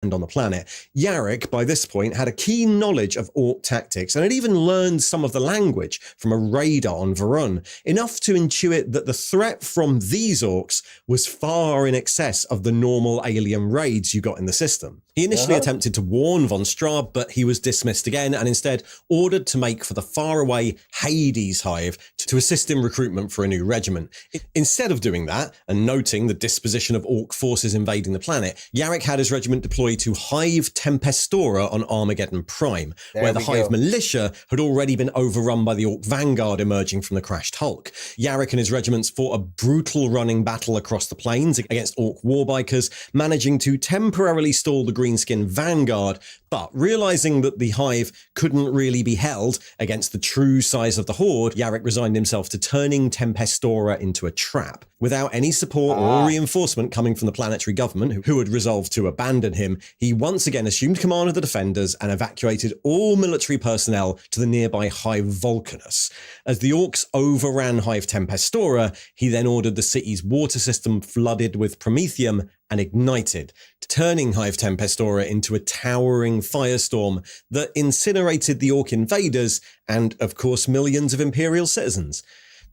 On the planet, Yarrick, by this point, had a keen knowledge of Orc tactics and had even learned some of the language from a radar on Varun, enough to intuit that the threat from these Orcs was far in excess of the normal alien raids you got in the system. He initially attempted to warn von Straub, but he was dismissed again and instead ordered to make for the faraway Hades Hive to assist in recruitment for a new regiment. Instead of doing that, and noting the disposition of Orc forces invading the planet, Yarrick had his regiment deployed to Hive Tempestora on Armageddon Prime, where the Hive militia had already been overrun by the Orc vanguard emerging from the crashed Hulk. Yarrick and his regiments fought a brutal running battle across the plains against Orc warbikers, managing to temporarily stall the Greenskin vanguard, but realizing that the Hive couldn't really be held against the true size of the horde, Yarrick resigned himself to turning Tempestora into a trap. Without any support or reinforcement coming from the planetary government, who had resolved to abandon him, he once again assumed command of the defenders and evacuated all military personnel to the nearby Hive Vulcanus. As the Orcs overran Hive Tempestora, he then ordered the city's water system flooded with promethium and ignited, turning Hive Tempestora into a towering firestorm that incinerated the Orc invaders and, of course, millions of Imperial citizens.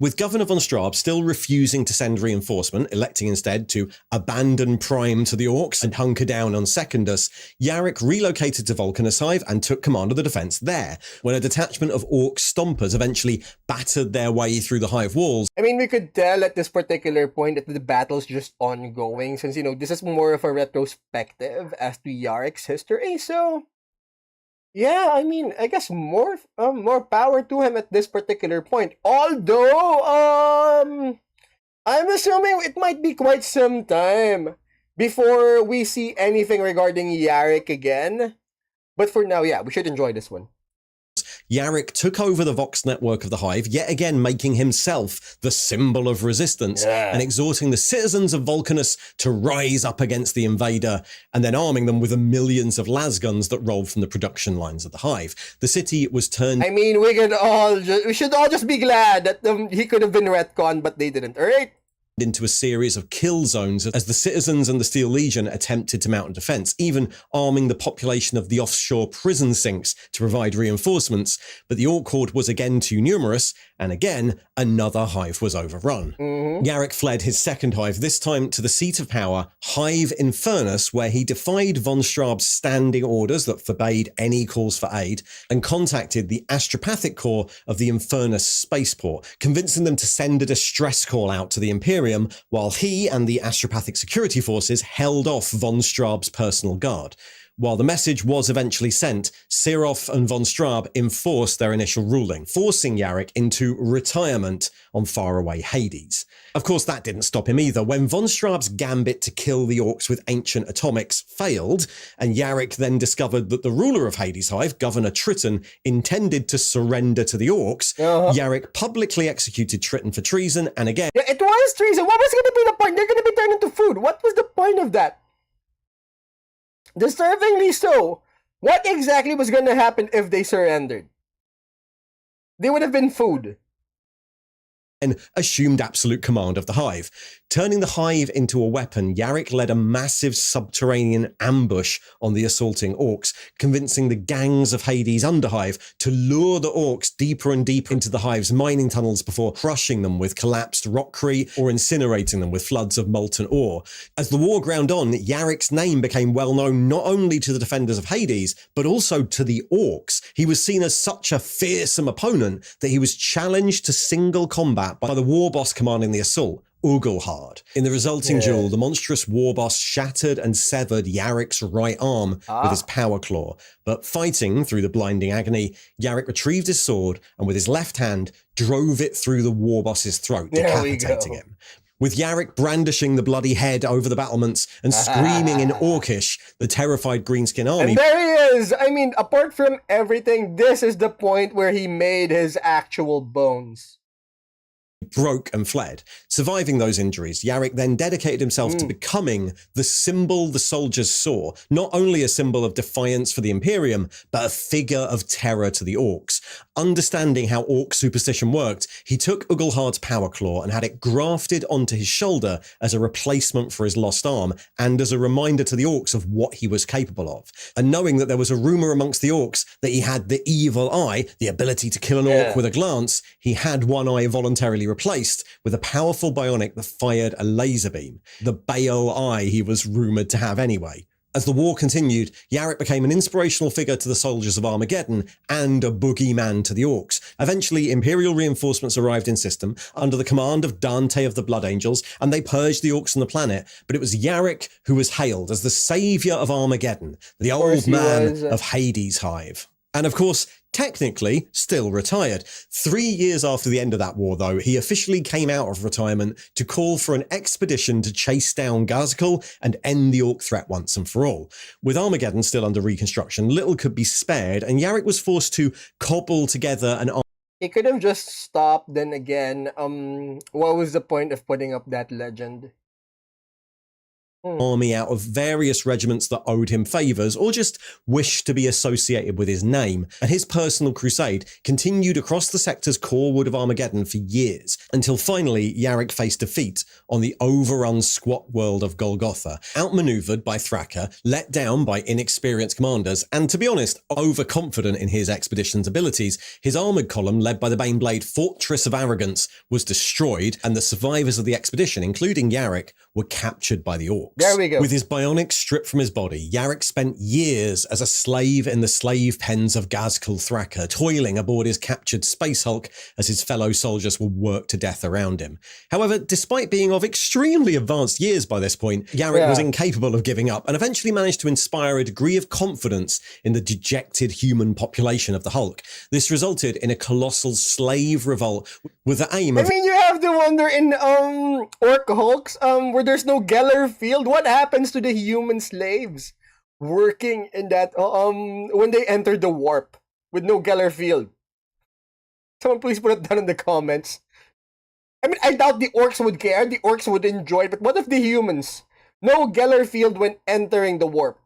With Governor von Straub still refusing to send reinforcement, electing instead to abandon Prime to the Orcs and hunker down on Secundus, Yarrick relocated to Vulcanus Hive and took command of the defense there, when a detachment of Orc stompers eventually battered their way through the Hive walls. I mean, we could tell at this particular point that the battle's just ongoing, since, you know, this is more of a retrospective as to Yarrick's history, so... yeah, I mean, I guess more power to him at this particular point. Although, I'm assuming it might be quite some time before we see anything regarding Yarrick again. But for now, yeah, we should enjoy this one. Yarrick took over the Vox network of the Hive, yet again making himself the symbol of resistance, and exhorting the citizens of Vulcanus to rise up against the invader, and then arming them with the millions of lasguns that rolled from the production lines of the Hive. The city was turned... I mean, we should all just be glad that he could have been retconned, but they didn't, alright? Into a series of kill zones as the citizens and the Steel Legion attempted to mount a defense, even arming the population of the offshore prison sinks to provide reinforcements. But the Orc horde was again too numerous, and again, another Hive was overrun. Yarrick fled his second Hive, this time to the seat of power, Hive Infernus, where he defied von Straub's standing orders that forbade any calls for aid, and contacted the Astropathic Corps of the Infernus spaceport, convincing them to send a distress call out to the Imperium, while he and the Astropathic security forces held off von Straub's personal guard. While the message was eventually sent, Seraph and von Straub enforced their initial ruling, forcing Yarrick into retirement on faraway Hades. Of course, that didn't stop him either. When von Straub's gambit to kill the Orcs with ancient atomics failed, and Yarrick then discovered that the ruler of Hades Hive, Governor Triton, intended to surrender to the Orcs, Yarrick publicly executed Triton for treason, and again... yeah, it was treason! What was going to be the point? They're going to be turned into food! What was the point of that? Disturbingly so. What exactly was going to happen if they surrendered? They would have been food. And assumed absolute command of the Hive. Turning the Hive into a weapon, Yarrick led a massive subterranean ambush on the assaulting Orcs, convincing the gangs of Hades Underhive to lure the Orcs deeper and deeper into the Hive's mining tunnels before crushing them with collapsed rockcrete or incinerating them with floods of molten ore. As the war ground on, Yarrick's name became well known not only to the defenders of Hades, but also to the Orcs. He was seen as such a fearsome opponent that he was challenged to single combat by the war boss commanding the assault, Ugelhard. In the resulting duel, the monstrous war boss shattered and severed Yarrick's right arm with his power claw. But fighting through the blinding agony, Yarrick retrieved his sword and with his left hand drove it through the war boss's throat, decapitating him. With Yarrick brandishing the bloody head over the battlements and screaming in Orcish, the terrified Greenskin army... and there he is! I mean, apart from everything, this is the point where he made his actual bones. Broke and fled. Surviving those injuries, Yarrick then dedicated himself to becoming the symbol the soldiers saw, not only a symbol of defiance for the Imperium, but a figure of terror to the Orcs. Understanding how Orc superstition worked, he took Ugelhard's power claw and had it grafted onto his shoulder as a replacement for his lost arm, and as a reminder to the Orcs of what he was capable of. And knowing that there was a rumour amongst the Orcs that he had the evil eye, the ability to kill an Orc with a glance, he had one eye voluntarily replaced with a powerful bionic that fired a laser beam, the Baal Eye he was rumoured to have anyway. As the war continued, Yarrick became an inspirational figure to the soldiers of Armageddon and a boogeyman to the Orcs. Eventually, Imperial reinforcements arrived in system under the command of Dante of the Blood Angels, and they purged the Orcs from the planet, but it was Yarrick who was hailed as the saviour of Armageddon, the old man of Hades Hive. And of course, technically still retired. 3 years after the end of that war, though, he officially came out of retirement to call for an expedition to chase down Ghazghkull and end the Orc threat once and for all. With Armageddon still under reconstruction, little could be spared, and Yarrick was forced to cobble together an army. He could have just stopped, then again, what was the point of putting up that legend? army out of various regiments that owed him favours or just wished to be associated with his name, and his personal crusade continued across the sector's core wood of Armageddon for years, until finally Yarrick faced defeat on the overrun squat world of Golgotha, outmaneuvered by Thraka, let down by inexperienced commanders, and to be honest, overconfident in his expedition's abilities. His armoured column, led by the Baneblade Fortress of Arrogance, was destroyed, and the survivors of the expedition, including Yarrick, were captured by the Orcs. There we go. With his bionics stripped from his body, Yarrick spent years as a slave in the slave pens of Ghazghkull Thraka, toiling aboard his captured Space Hulk as his fellow soldiers were worked to death around him. However, despite being of extremely advanced years by this point, Yarrick was incapable of giving up and eventually managed to inspire a degree of confidence in the dejected human population of the Hulk. This resulted in a colossal slave revolt with the aim of... I mean, you have to wonder in Orc Hulks, where there's no Geller field, what happens to the human slaves working in that when they enter the warp with no Geller field? Someone please put it down in the comments. I mean, I doubt the Orcs would care, the Orcs would enjoy, but what if the humans? No Geller field when entering the warp.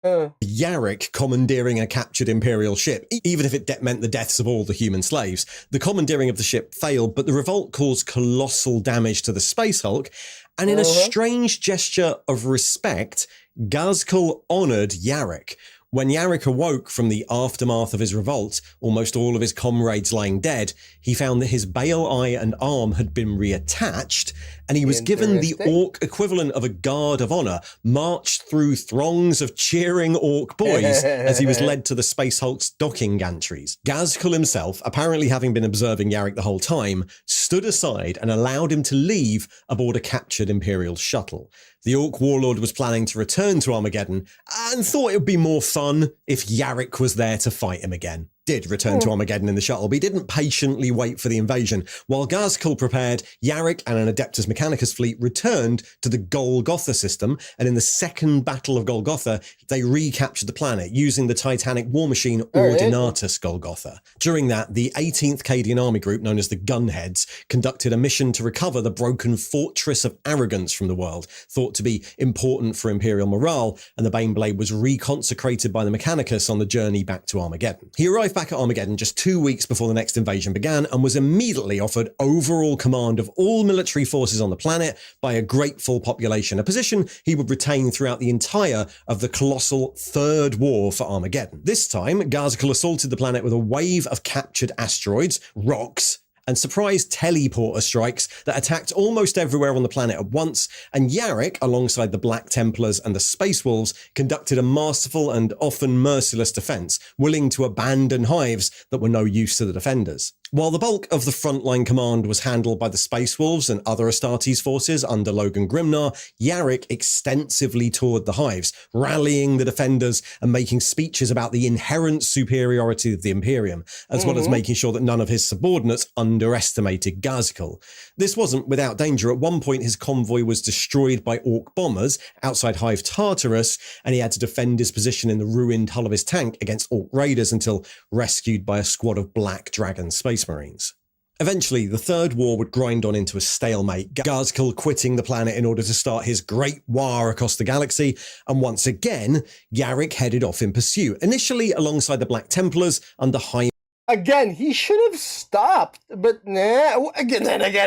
Yarrick commandeering a captured Imperial ship, even if it meant the deaths of all the human slaves. The commandeering of the ship failed, but the revolt caused colossal damage to the Space Hulk, and in a strange gesture of respect, Ghazghkull honoured Yarrick. When Yarrick awoke from the aftermath of his revolt, almost all of his comrades lying dead, he found that his bale eye and arm had been reattached, and he was given the Orc equivalent of a guard of honour, marched through throngs of cheering Orc boys as he was led to the Space Hulk's docking gantries. Ghazghkull himself, apparently having been observing Yarrick the whole time, stood aside and allowed him to leave aboard a captured Imperial shuttle. The Orc warlord was planning to return to Armageddon and thought it would be more fun if Yarrick was there to fight him again. Did return to Armageddon in the shuttle, but he didn't patiently wait for the invasion. While Ghazghkull prepared, Yarrick and an Adeptus Mechanicus fleet returned to the Golgotha system, and in the Second Battle of Golgotha, they recaptured the planet using the Titanic war machine Ordinatus Golgotha. During that, the 18th Cadian Army Group, known as the Gunheads, conducted a mission to recover the broken Fortress of Arrogance from the world, thought to be important for Imperial morale, and the Baneblade was reconsecrated by the Mechanicus on the journey back to Armageddon. He arrived back at Armageddon just 2 weeks before the next invasion began and was immediately offered overall command of all military forces on the planet by a grateful population, a position he would retain throughout the entire of the colossal Third War for Armageddon. This time, Ghazghkull assaulted the planet with a wave of captured asteroids, rocks, and surprise teleporter strikes that attacked almost everywhere on the planet at once, and Yarrick, alongside the Black Templars and the Space Wolves, conducted a masterful and often merciless defense, willing to abandon hives that were no use to the defenders. While the bulk of the frontline command was handled by the Space Wolves and other Astartes forces under Logan Grimnar, Yarrick extensively toured the hives, rallying the defenders and making speeches about the inherent superiority of the Imperium, as well as making sure that none of his subordinates underestimated Ghazghkull. This wasn't without danger. At one point, his convoy was destroyed by Orc bombers outside Hive Tartarus, and he had to defend his position in the ruined hull of his tank against Orc raiders until rescued by a squad of Black Dragon Space Marines. Eventually, the Third War would grind on into a stalemate, Ghazghkull quitting the planet in order to start his great war across the galaxy, and once again, Yarrick headed off in pursuit, initially alongside the Black Templars under High... Again, he should have stopped, but nah, again,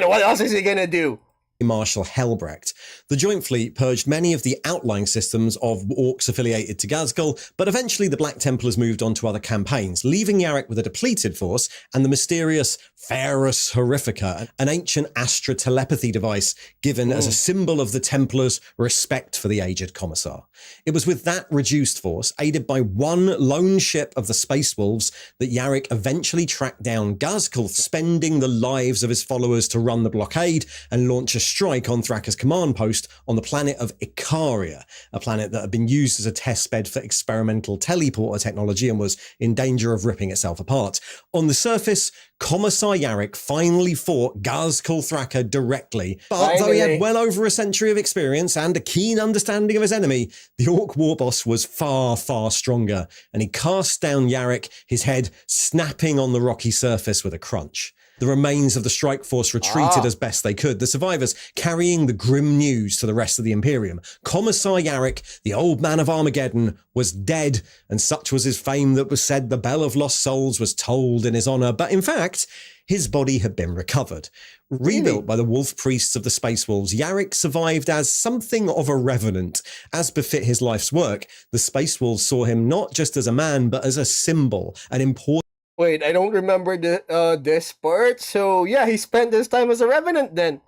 what else is he gonna do? Marshal Helbrecht. The Joint Fleet purged many of the outlying systems of Orcs affiliated to Ghazghkull, but eventually the Black Templars moved on to other campaigns, leaving Yarrick with a depleted force and the mysterious Ferus Horrifica, an ancient Astra telepathy device given as a symbol of the Templars' respect for the aged Commissar. It was with that reduced force, aided by one lone ship of the Space Wolves, that Yarrick eventually tracked down Ghazghkull, spending the lives of his followers to run the blockade and launch a strike on Thraka's command post on the planet of Icaria, a planet that had been used as a testbed for experimental teleporter technology and was in danger of ripping itself apart. On the surface, Commissar Yarrick finally fought Ghazghkull Thraka directly, but though he had well over a century of experience and a keen understanding of his enemy, the Orc war boss was far, far stronger, and he cast down Yarrick, his head snapping on the rocky surface with a crunch. The remains of the strike force retreated as best they could, the survivors carrying the grim news to the rest of the Imperium. Commissar Yarrick, the old man of Armageddon, was dead, and such was his fame that was said the bell of lost souls was tolled in his honor. But in fact, his body had been recovered. Rebuilt by the wolf priests of the Space Wolves, Yarrick survived as something of a revenant. As befit his life's work, the Space Wolves saw him not just as a man, but as a symbol, an important... Wait, I don't remember this part. So yeah, he spent his time as a revenant then.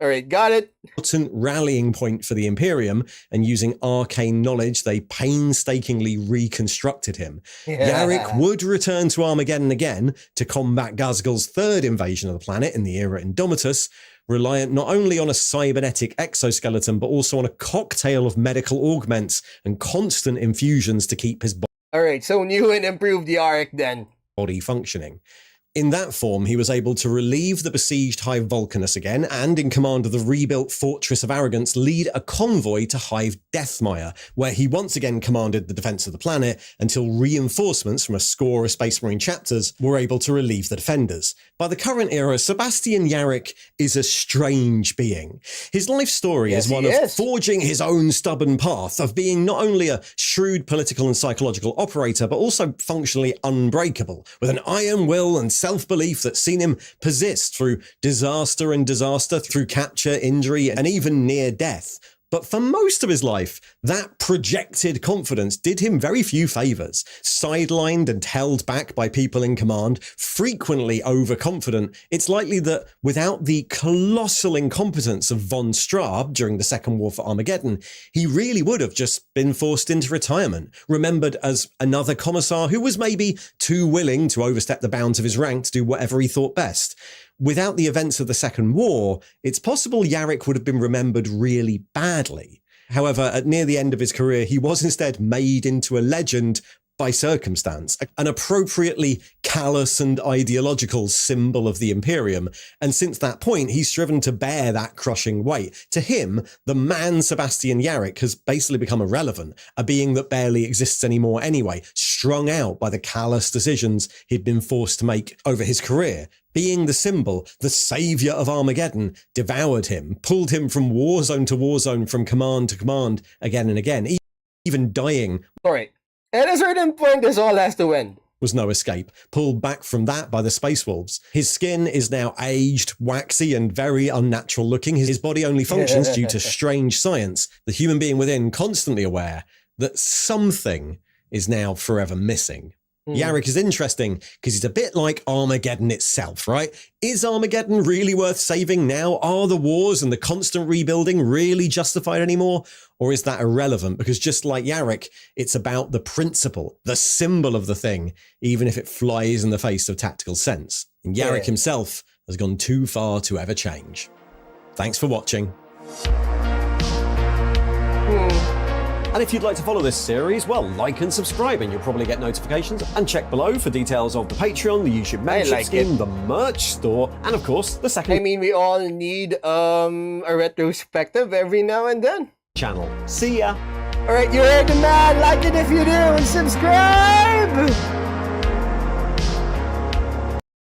All right, got it. Important rallying point for the Imperium, and using arcane knowledge, they painstakingly reconstructed him. Yarrick would return to Armageddon again to combat Ghazghkul's third invasion of the planet in the era Indomitus, reliant not only on a cybernetic exoskeleton, but also on a cocktail of medical augments and constant infusions to keep his body. All right, so new and improved Yarrick then. Body functioning. In that form, he was able to relieve the besieged Hive Vulcanus again, and in command of the rebuilt Fortress of Arrogance, lead a convoy to Hive Deathmire, where he once again commanded the defense of the planet until reinforcements from a score of Space Marine chapters were able to relieve the defenders. By the current era, Sebastian Yarrick is a strange being. His life story is one of forging his own stubborn path, of being not only a shrewd political and psychological operator, but also functionally unbreakable, with an iron will and self-belief that's seen him persist through disaster and disaster, through capture, injury, and even near death. But for most of his life, that projected confidence did him very few favours. Sidelined and held back by people in command, frequently overconfident, it's likely that without the colossal incompetence of von Straub during the Second War for Armageddon, he really would have just been forced into retirement, remembered as another commissar who was maybe too willing to overstep the bounds of his rank to do whatever he thought best. Without the events of the Second War, it's possible Yarrick would have been remembered really badly. However, at near the end of his career, he was instead made into a legend by circumstance, an appropriately callous and ideological symbol of the Imperium, and since that point, he's striven to bear that crushing weight. To him, the man Sebastian Yarrick has basically become irrelevant, a being that barely exists anymore anyway, strung out by the callous decisions he'd been forced to make over his career. Being the symbol, the saviour of Armageddon, devoured him, pulled him from war zone to war zone, from command to command, again and again, even dying. All right. At a certain point, this all has to end. Was no escape, pulled back from that by the Space Wolves. His skin is now aged, waxy, and very unnatural looking. His body only functions due to strange science, the human being within constantly aware that something is now forever missing. Yarrick is interesting because he's a bit like Armageddon itself, right? Is Armageddon really worth saving now? Are the wars and the constant rebuilding really justified anymore? Or is that irrelevant? Because just like Yarrick, it's about the principle, the symbol of the thing, even if it flies in the face of tactical sense. And Yarrick himself has gone too far to ever change. Thanks for watching. And if you'd like to follow this series, well, like and subscribe and you'll probably get notifications. And check below for details of the Patreon, the YouTube membership scheme, the merch store, and of course, the second... I mean, we all need a retrospective every now and then. ...channel. See ya! Alright, you heard the man, like it if you do, and subscribe!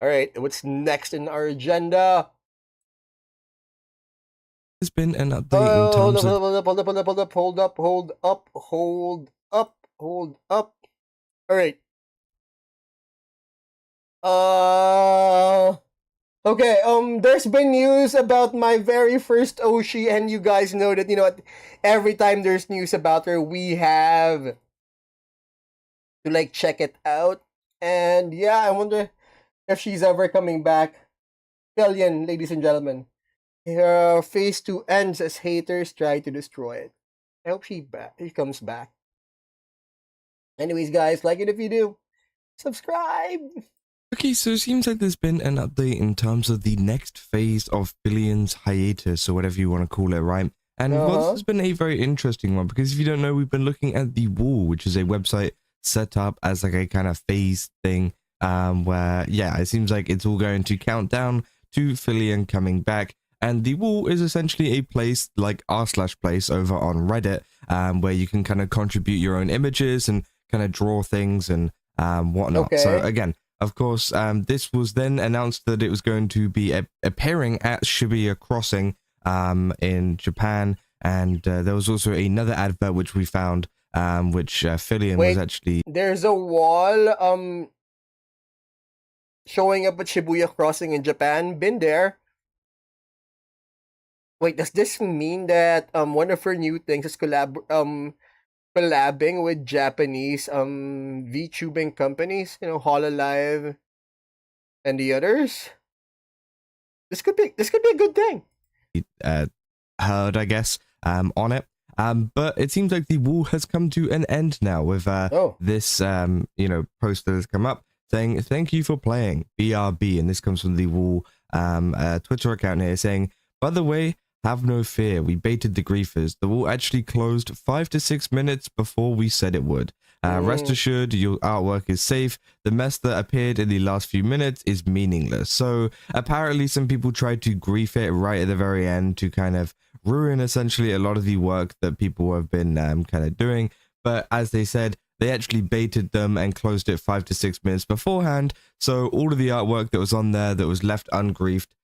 Alright, what's next in our agenda? There's been an update in terms of... Hold up. Alright. Okay, there's been news about my very first Oshi, and you guys know that, you know, every time there's news about her, we have to, like, check it out. And, yeah, I wonder if she's ever coming back. Filian, ladies and gentlemen. Phase 2 ends as haters try to destroy it. I hope she comes back. Anyways, guys, like it if you do. Subscribe! Okay, so it seems like there's been an update in terms of the next phase of Filian's hiatus, or whatever you want to call it, right? And well, this has been a very interesting one, because if you don't know, we've been looking at The Wall, which is a website set up as like a kind of phase thing, where, yeah, it seems like it's all going to count down to Filian coming back. And The Wall is essentially a place like r/place over on Reddit, where you can kind of contribute your own images and kind of draw things and whatnot. Okay. So again, of course, this was then announced that it was going to be appearing at Shibuya Crossing in Japan, and there was also another advert which we found, which Filian was actually... There's a wall showing up at Shibuya Crossing in Japan. Been there. Wait, does this mean that one of her new things is collabing with Japanese VTubing companies, you know, Hololive and the others? This could be a good thing. Heard, I guess, on it. But it seems like the wall has come to an end now with this you know, post that has come up saying thank you for playing BRB, and this comes from the wall Twitter account here saying, by the way, have no fear, we baited the griefers. The wall actually closed 5 to 6 minutes before we said it would. Rest assured, your artwork is safe. The mess that appeared in the last few minutes is meaningless. So apparently some people tried to grief it right at the very end to kind of ruin essentially a lot of the work that people have been kind of doing. But as they said, they actually baited them and closed it 5 to 6 minutes beforehand. So all of the artwork that was on there that was left ungriefed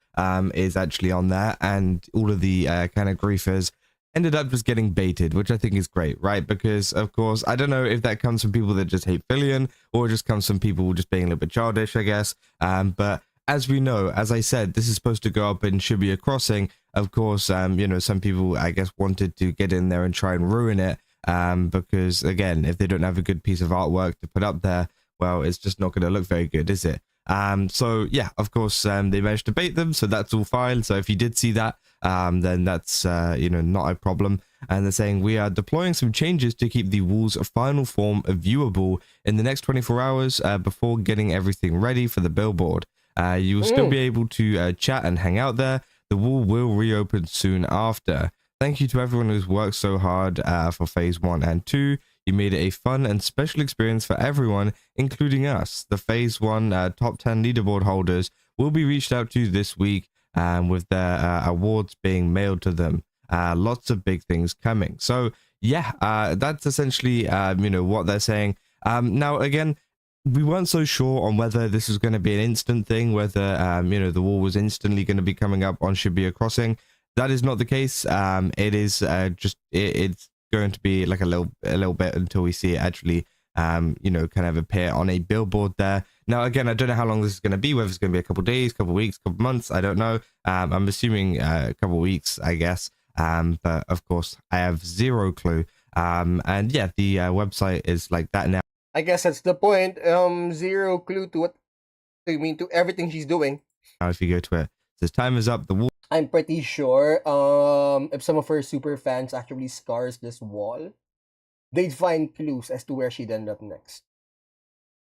is actually on there, and all of the kind of griefers ended up just getting baited, which I think is great, right? Because of course, I don't know if that comes from people that just hate Filian, or it just comes from people just being a little bit childish, I guess. But as we know, as I said, this is supposed to go up in Shibuya Crossing. Of course, you know, some people, I guess, wanted to get in there and try and ruin it, because again, if they don't have a good piece of artwork to put up there, well, it's just not going to look very good, is it? So yeah, of course, they managed to bait them, so that's all fine. So if you did see that, then that's you know, not a problem. And they're saying we are deploying some changes to keep the wall's final form viewable in the next 24 hours before getting everything ready for the billboard. You will still be able to chat and hang out there. The wall will reopen soon after. Thank you to everyone who's worked so hard for phase 1 and 2. You made it a fun and special experience for everyone, including us. The phase 1 top 10 leaderboard holders will be reached out to this week with their awards being mailed to them. Lots of big things coming. So yeah, that's essentially you know, what they're saying. Now again, we weren't so sure on whether this was going to be an instant thing, whether you know, the wall was instantly going to be coming up on Shibuya Crossing. That is not the case. It is just it's going to be like a little bit until we see it actually you know, kind of appear on a billboard there. Now again, I don't know how long this is going to be, whether it's going to be a couple days, couple weeks, couple months, I don't know. I'm assuming a couple weeks, I guess, but of course I have zero clue. And yeah, the website is like that now. I guess that's the point. Zero clue to what I mean, to everything she's doing. Now if you go to it, it says time is up, the wall. I'm pretty sure if some of her super fans actually scars this wall, they'd find clues as to where she'd end up next.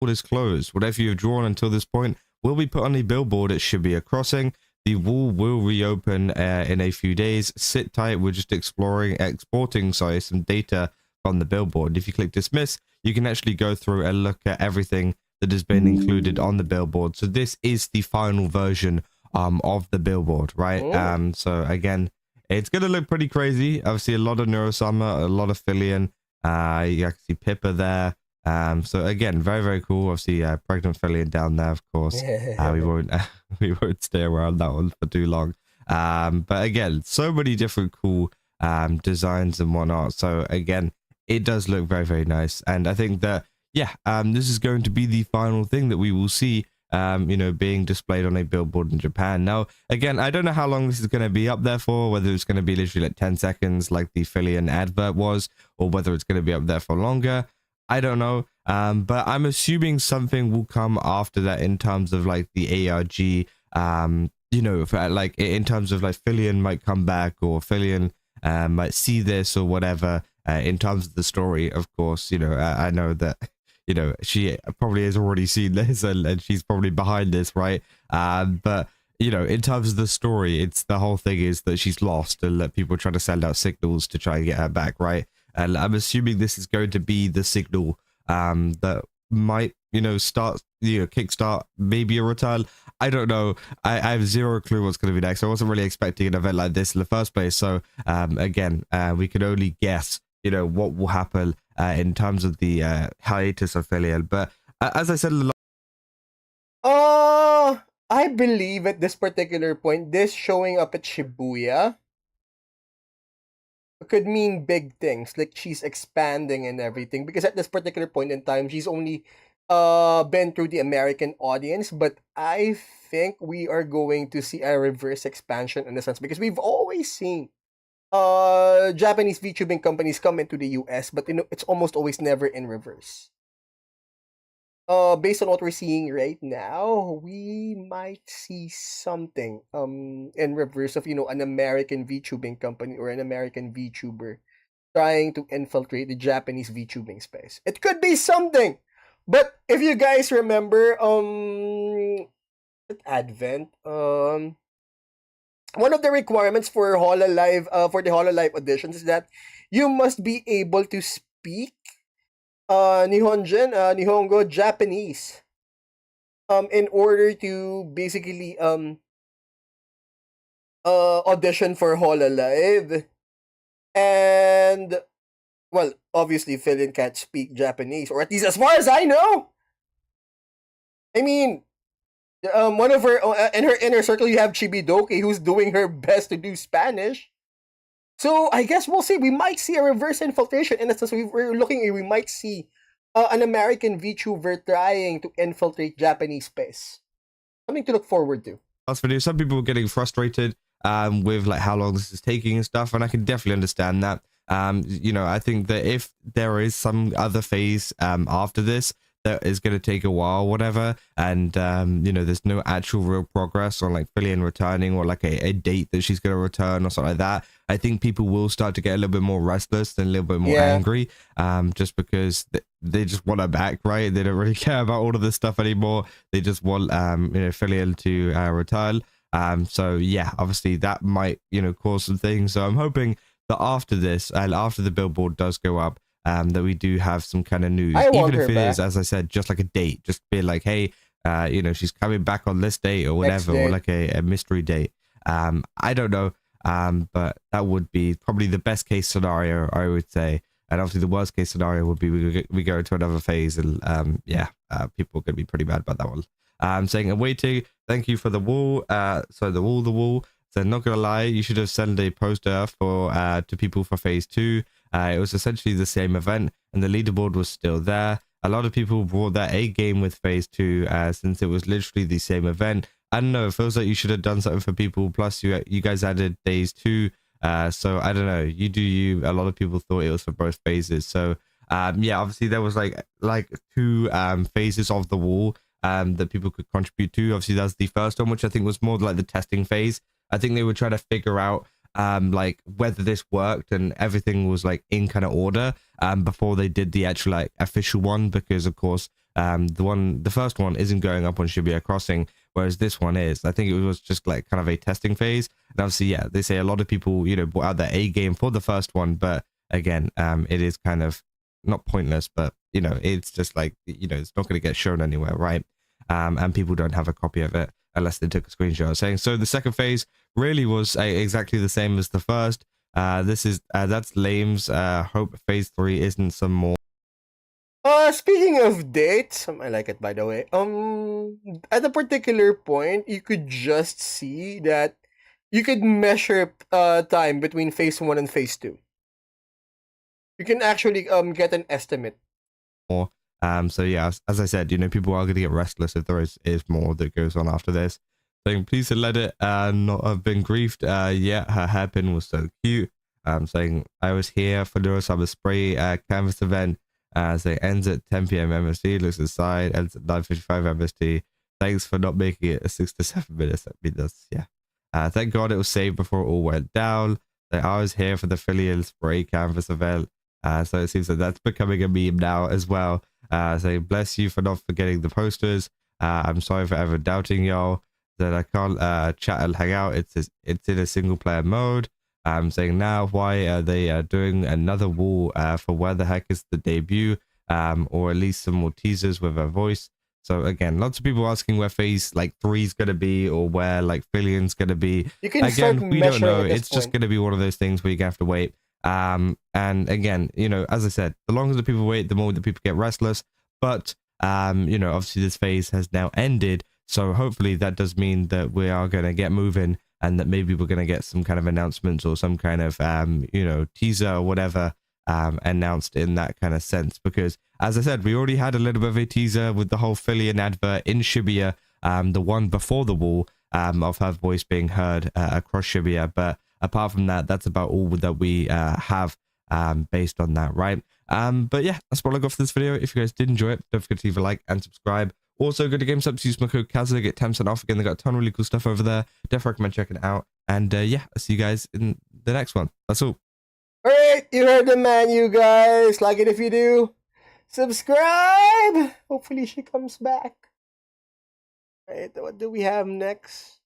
Wall is closed. Whatever you've drawn until this point will be put on a billboard at Shibuya Crossing. The wall will reopen in a few days. Sit tight, we're just exporting some data on the billboard. If you click dismiss, you can actually go through and look at everything that has been included on the billboard. So this is the final version of the billboard, right? So again, it's gonna look pretty crazy. Obviously a lot of Neurosama, a lot of Filian, you can see Pippa there. So again, very, very cool. Obviously pregnant Filian down there, of course. we won't stay around that one for too long. But again, so many different cool designs and whatnot. So again, it does look very, very nice. And I think that, yeah, this is going to be the final thing that we will see you know, being displayed on a billboard in Japan. Now, again, I don't know how long this is going to be up there for, whether it's going to be literally like 10 seconds like the Filian advert was, or whether it's going to be up there for longer. I don't know. But I'm assuming something will come after that in terms of like the ARG, you know, for, like in terms of like Filian might come back, or Filian might see this or whatever, in terms of the story, of course. You know, I know that, you know, she probably has already seen this and she's probably behind this, right? But, you know, in terms of the story, it's the whole thing is that she's lost and that people try to send out signals to try and get her back, right? And I'm assuming this is going to be the signal that might, you know, start, you know, kickstart maybe a return. I don't know. I have zero clue what's going to be next. I wasn't really expecting an event like this in the first place. So again, we can only guess, you know, what will happen in terms of the hiatus of Filian. But as I said I believe at this particular point, this showing up at Shibuya could mean big things, like she's expanding and everything, because at this particular point in time, she's only been through the American audience, but I think we are going to see a reverse expansion in a sense, because we've always seen Japanese VTubing companies come into the US, but it's almost always never in reverse. Based on what we're seeing right now, we might see something in reverse of an American VTubing company or an American VTuber trying to infiltrate the Japanese VTubing space. It could be something. But if you guys remember at Advent, one of the requirements for HoloLive for the HoloLive auditions is that you must be able to speak Nihongo Japanese in order to basically audition for HoloLive. And well, obviously Filian can't speak Japanese, or at least as far as I know. I mean, one of her in her inner circle you have Chibidoki, who's doing her best to do Spanish. So I guess we'll see. We might see a reverse infiltration. In a sense, we're looking. We might see an American VTuber trying to infiltrate Japanese space. Something to look forward to. Last video, some people were getting frustrated with like how long this is taking and stuff, and I can definitely understand that. I think that if there is some other phase after this that is going to take a while or whatever, and there's no actual real progress on like Filian returning, or like a date that she's going to return or something like that, I think people will start to get a little bit more restless and a little bit more angry, just because they just want her back, right? They don't really care about all of this stuff anymore. They just want Filian to return. So yeah, obviously that might cause some things. So I'm hoping that after this, and after the billboard does go up, that we do have some kind of news, even if it is, as I said, just like a date, just be like, hey, she's coming back on this date or whatever, or like a mystery date. I don't know, but that would be probably the best case scenario, I would say. And obviously the worst case scenario would be we go to another phase, and people are going to be pretty mad about that one. Saying, awaiting, thank you for the wall. So the wall. So not gonna lie, you should have sent a poster for to people for phase 2. It was essentially the same event, and the leaderboard was still there. A lot of people brought their A game with phase 2, since it was literally the same event. I don't know, it feels like you should have done something for people. Plus, you guys added days 2, so I don't know. You do you. A lot of people thought it was for both phases. So obviously there was like 2 phases of the wall that people could contribute to. Obviously that's the first one, which I think was more like the testing phase. I think they were trying to figure out like whether this worked and everything was like in kind of order before they did the actual like official one, because of course the first one isn't going up on Shibuya Crossing, whereas this one is. I think it was just like kind of a testing phase. And obviously they say a lot of people brought out their A game for the first one, but again it is kind of not pointless, but it's just like it's not going to get shown anywhere, right? And people don't have a copy of it unless they took a screenshot. Saying, so the second phase really was exactly the same as the first. That's lame's. Hope phase 3 isn't some more. Speaking of dates, I like it, by the way. At a particular point, you could just see that you could measure time between phase 1 and phase 2. You can actually get an estimate. More. So yeah, as I said, people are going to get restless if there is more that goes on after this. Saying, please let it not have been griefed. Yeah, her hairpin was so cute. Saying, I was here for the summer spray canvas event. Saying, ends at 10 p.m. MST, looks aside, ends at 9:55 MST. Thanks for not making it 6 to 7 minutes. I mean, that's, yeah. Thank God it was saved before it all went down. Saying, I was here for the Filian spray canvas event. So it seems like that's becoming a meme now as well. Saying, bless you for not forgetting the posters. I'm sorry for ever doubting y'all. That I can't chat and hang out. It's in a single player mode. Saying, now why are they doing another wall for where the heck is the debut, or at least some more teasers with her voice. So again, lots of people asking where phase 3 is going to be, or where Filian's going to be. You can again, we don't know. It's point. just going to be one of those things where you have to wait. And again, as I said, the longer the people wait, the more the people get restless. But obviously this phase has now ended, So hopefully that does mean that we are going to get moving, and that maybe we're going to get some kind of announcements or some kind of, you know, teaser or whatever announced in that kind of sense. Because as I said, we already had a little bit of a teaser with the whole Filian advert in Shibia, the one before the wall, of her voice being heard across Shibia. But apart from that, that's about all that we have based on that, right? But yeah, that's what I got for this video. If you guys did enjoy it, don't forget to leave a like and subscribe. Also, go to GameStop to use my code Kazza, get 10% off. Again, they got a ton of really cool stuff over there. Definitely recommend checking it out. And yeah, I'll see you guys in the next one. That's all. Alright, you heard the man, you guys. Like it if you do. Subscribe! Hopefully she comes back. Alright, what do we have next?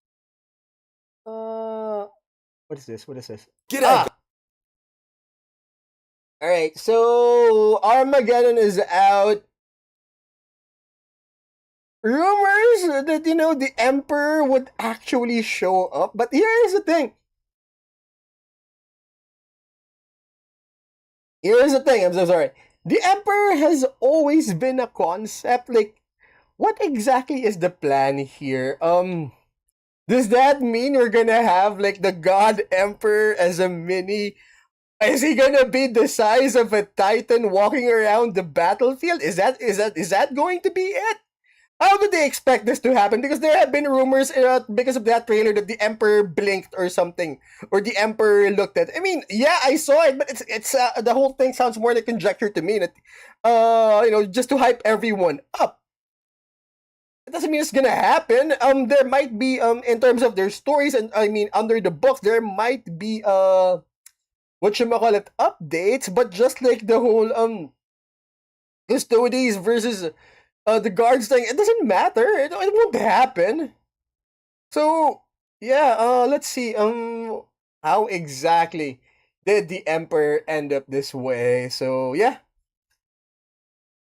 What is this? What is this? Get out! Alright, so Armageddon is out. Rumors that, you know, the Emperor would actually show up. But here's the thing. Here's the thing, I'm so sorry. The Emperor has always been a concept. Like, what exactly is the plan here? Does that mean we're gonna have, like, the God Emperor as a mini? Is he gonna be the size of a Titan walking around the battlefield? Is that going to be it? How do they expect this to happen? Because there have been rumors because of that trailer that the Emperor blinked or something, or the Emperor looked at. I mean, yeah, I saw it, but it's the whole thing sounds more like conjecture to me. That you know, just to hype everyone up. It doesn't mean it's gonna happen. There might be in terms of their stories, and I mean under the books, there might be whatchamacallit updates, but just like the whole Custodes versus the guards thing, it doesn't matter. It won't happen. So yeah, let's see. How exactly did the Emperor end up this way? So yeah.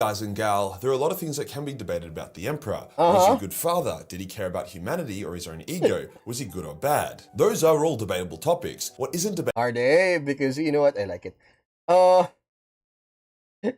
Guys and gal, there are a lot of things that can be debated about the Emperor. Was he a good father? Did he care about humanity or his own ego? Was he good or bad? Those are all debatable topics. What isn't debatable? Are they? Because you know what? I like it.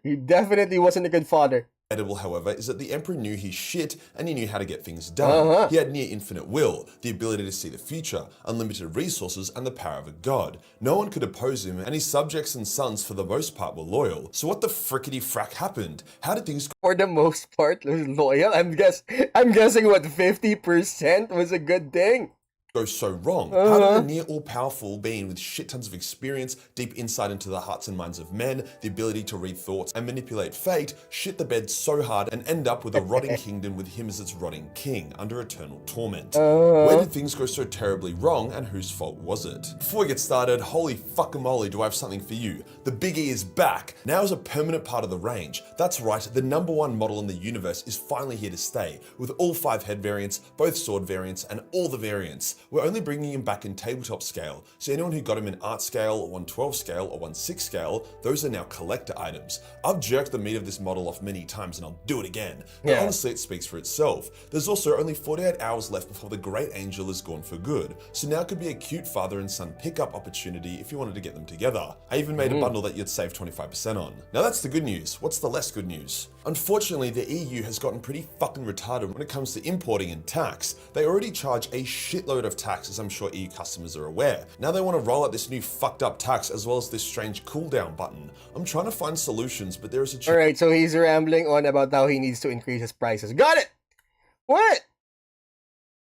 He definitely wasn't a good father. However, is that the Emperor knew his shit and he knew how to get things done. He had near infinite will, the ability to see the future, unlimited resources, and the power of a god. No one could oppose him, and his subjects and sons for the most part were loyal. So what the frickety frack happened? How did things for the most part was loyal? I'm guessing what 50% was a good thing. Go so wrong? How did a near all-powerful being with shit tons of experience, deep insight into the hearts and minds of men, the ability to read thoughts and manipulate fate, shit the bed so hard and end up with a rotting kingdom with him as its rotting king, under eternal torment? Where did things go so terribly wrong, and whose fault was it? Before we get started, holy fuckamoly, do I have something for you. The Big E is back, now as a permanent part of the range. That's right, the #1 model in the universe is finally here to stay, with all 5 head variants, both sword variants, and all the variants. We're only bringing him back in tabletop scale, so anyone who got him in art scale, 112 scale, or 16 scale, those are now collector items. I've jerked the meat of this model off many times and I'll do it again, but honestly it speaks for itself. There's also only 48 hours left before the Great Angel is gone for good, so now could be a cute father and son pickup opportunity if you wanted to get them together. I even made a bundle that you'd save 25% on. Now that's the good news. What's the less good news? Unfortunately, the EU has gotten pretty fucking retarded when it comes to importing and tax. They already charge a shitload of tax, as I'm sure EU customers are aware. Now they want to roll out this new fucked up tax as well as this strange cooldown button. I'm trying to find solutions, but there is a Alright, so he's rambling on about how he needs to increase his prices. Got it! What?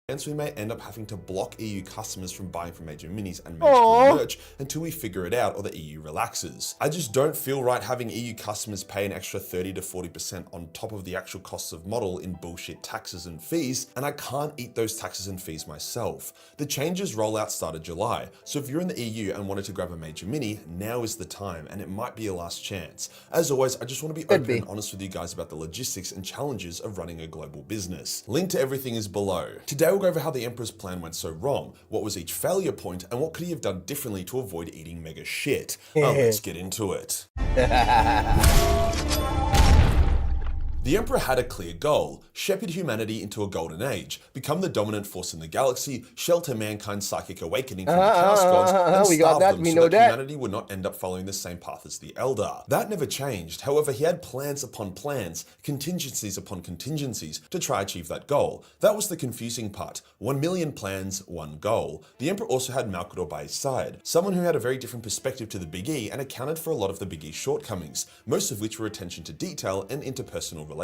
Hence we may end up having to block EU customers from buying from major minis and major merch until we figure it out or the EU relaxes. I just don't feel right having EU customers pay an extra 30 to 40% on top of the actual costs of model in bullshit taxes and fees, and I can't eat those taxes and fees myself. The changes rollout started July, so if you're in the EU and wanted to grab a major mini, now is the time, and it might be your last chance. As always, I just want to be open and honest with you guys about the logistics and challenges of running a global business. Link to everything is below. Today we'll go over how the Emperor's plan went so wrong, what was each failure point, and what could he have done differently to avoid eating mega shit. Let's get into it. The The Emperor had a clear goal: shepherd humanity into a golden age, become the dominant force in the galaxy, shelter mankind's psychic awakening from the Chaos Gods, and we got starve that. them We so know that that. humanity would not end up following the same path as the Elder. That never changed. However, he had plans upon plans, contingencies upon contingencies to try achieve that goal. That was the confusing part. 1 million plans, one goal. The Emperor also had Malcador by his side, someone who had a very different perspective to the Big E and accounted for a lot of the Big E's shortcomings, most of which were attention to detail and interpersonal relationships.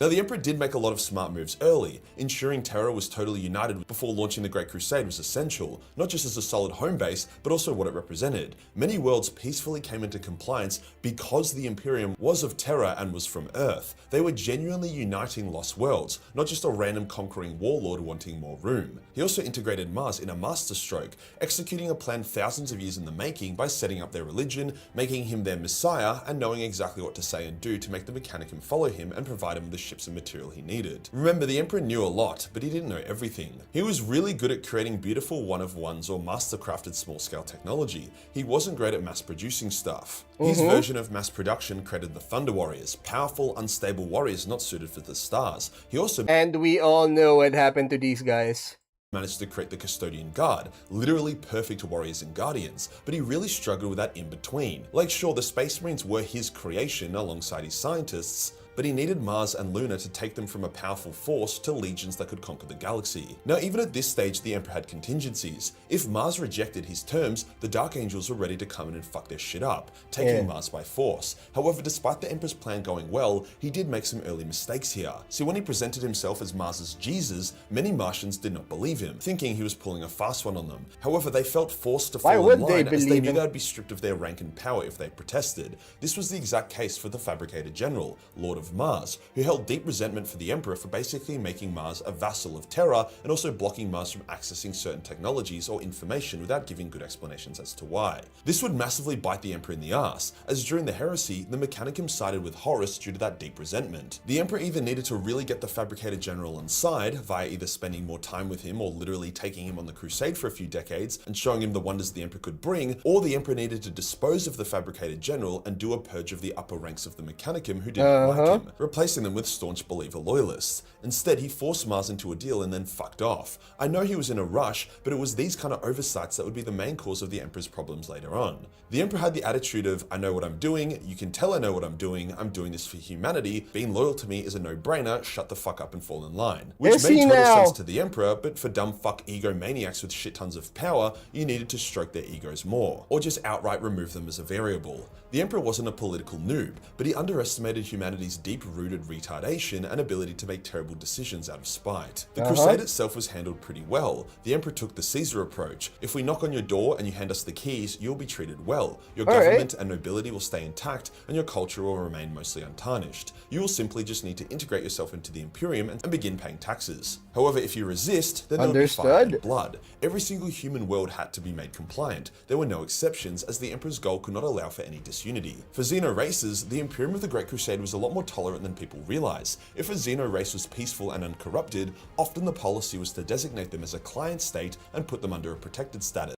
Now, the Emperor did make a lot of smart moves early. Ensuring Terra was totally united before launching the Great Crusade was essential, not just as a solid home base, but also what it represented. Many worlds peacefully came into compliance because the Imperium was of Terra and was from Earth. They were genuinely uniting lost worlds, not just a random conquering warlord wanting more room. He also integrated Mars in a masterstroke, executing a plan thousands of years in the making by setting up their religion, making him their messiah, and knowing exactly what to say and do to make the Mechanicum follow him and provide him with the ships and material he needed. Remember, the Emperor knew a lot, but he didn't know everything. He was really good at creating beautiful one-of-ones or master-crafted small-scale technology. He wasn't great at mass-producing stuff. His version of mass production created the Thunder Warriors, powerful, unstable warriors not suited for the stars. He also And we all know what happened to these guys. managed to create the Custodian Guard, literally perfect warriors and guardians, but he really struggled with that in-between. Like, sure, the Space Marines were his creation alongside his scientists, but he needed Mars and Luna to take them from a powerful force to legions that could conquer the galaxy. Now, even at this stage, the Emperor had contingencies. If Mars rejected his terms, the Dark Angels were ready to come in and fuck their shit up, taking Mars by force. However, despite the Emperor's plan going well, he did make some early mistakes here. See, when he presented himself as Mars's Jesus, many Martians did not believe him, thinking he was pulling a fast one on them. However, they felt forced to fall in line as they knew they'd be stripped of their rank and power if they protested. This was the exact case for the Fabricator General, Lord of Mars, who held deep resentment for the Emperor for basically making Mars a vassal of Terra and also blocking Mars from accessing certain technologies or information without giving good explanations as to why. This would massively bite the Emperor in the ass, as during the heresy, the Mechanicum sided with Horus due to that deep resentment. The Emperor either needed to really get the Fabricator General on side via either spending more time with him or literally taking him on the crusade for a few decades and showing him the wonders the Emperor could bring, or the Emperor needed to dispose of the Fabricator General and do a purge of the upper ranks of the Mechanicum who didn't like him, replacing them with staunch believer loyalists. Instead, he forced Mars into a deal and then fucked off. I know he was in a rush, but it was these kind of oversights that would be the main cause of the Emperor's problems later on. The Emperor had the attitude of, I know what I'm doing, you can tell I know what I'm doing this for humanity, being loyal to me is a no-brainer, shut the fuck up and fall in line. Which made total sense to the Emperor, but for dumb fuck egomaniacs with shit tons of power, you needed to stroke their egos more, or just outright remove them as a variable. The Emperor wasn't a political noob, but he underestimated humanity's deep-rooted retardation and ability to make terrible decisions out of spite. The crusade itself was handled pretty well. The Emperor took the Caesar approach. If we knock on your door and you hand us the keys, you'll be treated well. Your government and nobility will stay intact, and your culture will remain mostly untarnished. You will simply just need to integrate yourself into the Imperium and begin paying taxes. However, if you resist, then there will be fire and blood. Every single human world had to be made compliant. There were no exceptions, as the Emperor's goal could not allow for any disunity. For Xeno races, the Imperium of the Great Crusade was a lot more tolerant than people realize. If a Xeno race was peaceful and uncorrupted, often the policy was to designate them as a client state and put them under a protected status.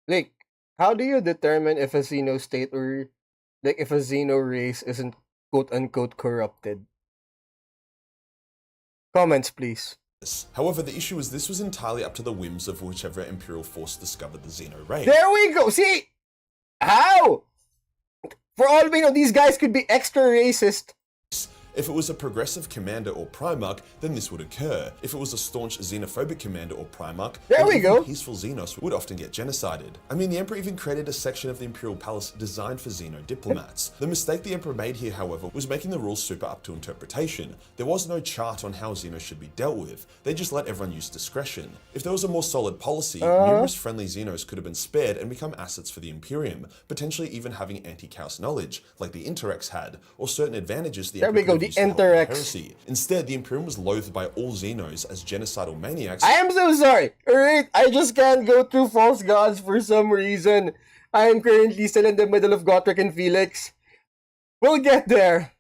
Like, how do you determine if a Xeno state or, like, if a Xeno race isn't quote-unquote corrupted? Comments, please. However, the issue is this was entirely up to the whims of whichever Imperial force discovered the Xeno race. There we go! See? How? For all we know, these guys could be extra racist. If it was a progressive commander or Primarch, then this would occur. If it was a staunch xenophobic commander or Primarch, then even peaceful Xenos would often get genocided. I mean, the Emperor even created a section of the Imperial Palace designed for Xeno diplomats. The mistake the Emperor made here, however, was making the rules super up to interpretation. There was no chart on how Xenos should be dealt with. They just let everyone use discretion. If there was a more solid policy, numerous friendly Xenos could have been spared and become assets for the Imperium, potentially even having anti-chaos knowledge, like the Interrex had, or certain advantages the Emperor could have used to help heresy. Instead, the Imperium was loathed by all Xenos as genocidal maniacs. I am so sorry. Alright, I just can't go through False Gods for some reason. I am currently still in the middle of Gotrek and Felix. We'll get there.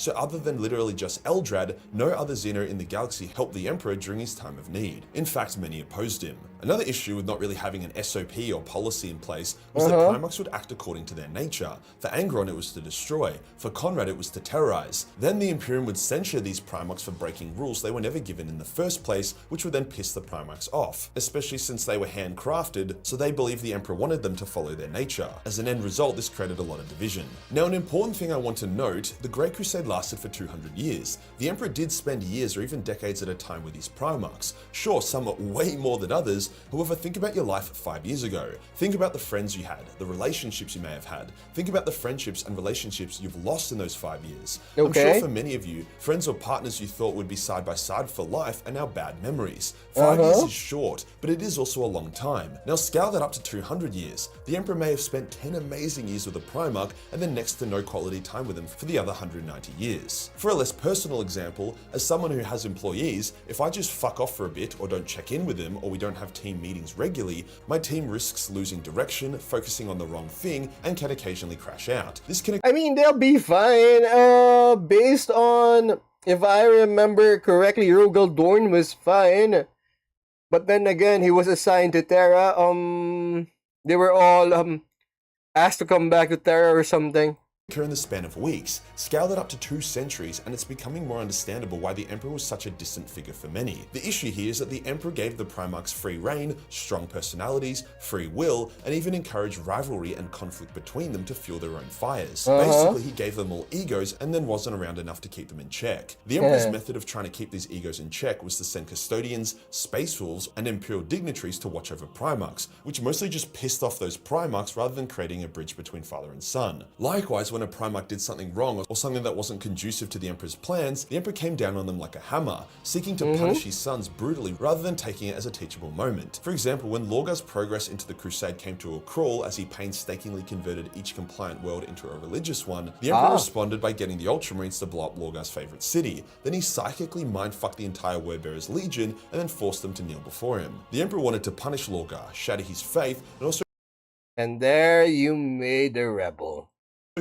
so other than literally just Eldrad, no other Xeno in the galaxy helped the Emperor during his time of need. In fact, many opposed him. Another issue with not really having an SOP or policy in place was that Primarchs would act according to their nature. For Angron, it was to destroy. For Conrad, it was to terrorize. Then the Imperium would censure these Primarchs for breaking rules they were never given in the first place, which would then piss the Primarchs off, especially since they were handcrafted, so they believed the Emperor wanted them to follow their nature. As an end result, this created a lot of division. Now, an important thing I want to note, the Great Crusade lasted for 200 years. The Emperor did spend years or even decades at a time with these Primarchs. Sure, some are way more than others. However, think about your life 5 years ago. Think about the friends you had, the relationships you may have had. Think about the friendships and relationships you've lost in those 5 years. I'm sure for many of you, friends or partners you thought would be side by side for life are now bad memories. 5 years is short, but it is also a long time. Now scale that up to 200 years. The Emperor may have spent 10 amazing years with a Primarch and then next to no quality time with him for the other 190 years. For a less personal example, as someone who has employees, if I just fuck off for a bit or don't check in with them or we don't have team meetings regularly, my team risks losing direction, focusing on the wrong thing, and can occasionally crash out. This can... I mean, they'll be fine. Based on, if I remember correctly, Rogel Dorn was fine. But then again, he was assigned to Terra. They were all asked to come back to Terra or something. In the span of weeks. Scale that up to 2 centuries and it's becoming more understandable why the Emperor was such a distant figure for many. The issue here is that the Emperor gave the Primarchs free reign, strong personalities, free will, and even encouraged rivalry and conflict between them to fuel their own fires. Basically, he gave them all egos and then wasn't around enough to keep them in check. The Emperor's method of trying to keep these egos in check was to send custodians, space wolves, and imperial dignitaries to watch over Primarchs, which mostly just pissed off those Primarchs rather than creating a bridge between father and son. Likewise, when a Primarch did something wrong or something that wasn't conducive to the Emperor's plans, the Emperor came down on them like a hammer, seeking to punish his sons brutally rather than taking it as a teachable moment. For example, when Lorgar's progress into the Crusade came to a crawl as he painstakingly converted each compliant world into a religious one, the Emperor responded by getting the Ultramarines to blow up Lorgar's favorite city. Then he psychically mindfucked the entire Wordbearer's Legion and then forced them to kneel before him. The Emperor wanted to punish Lorgar, shatter his faith, and also... And there you made a rebel.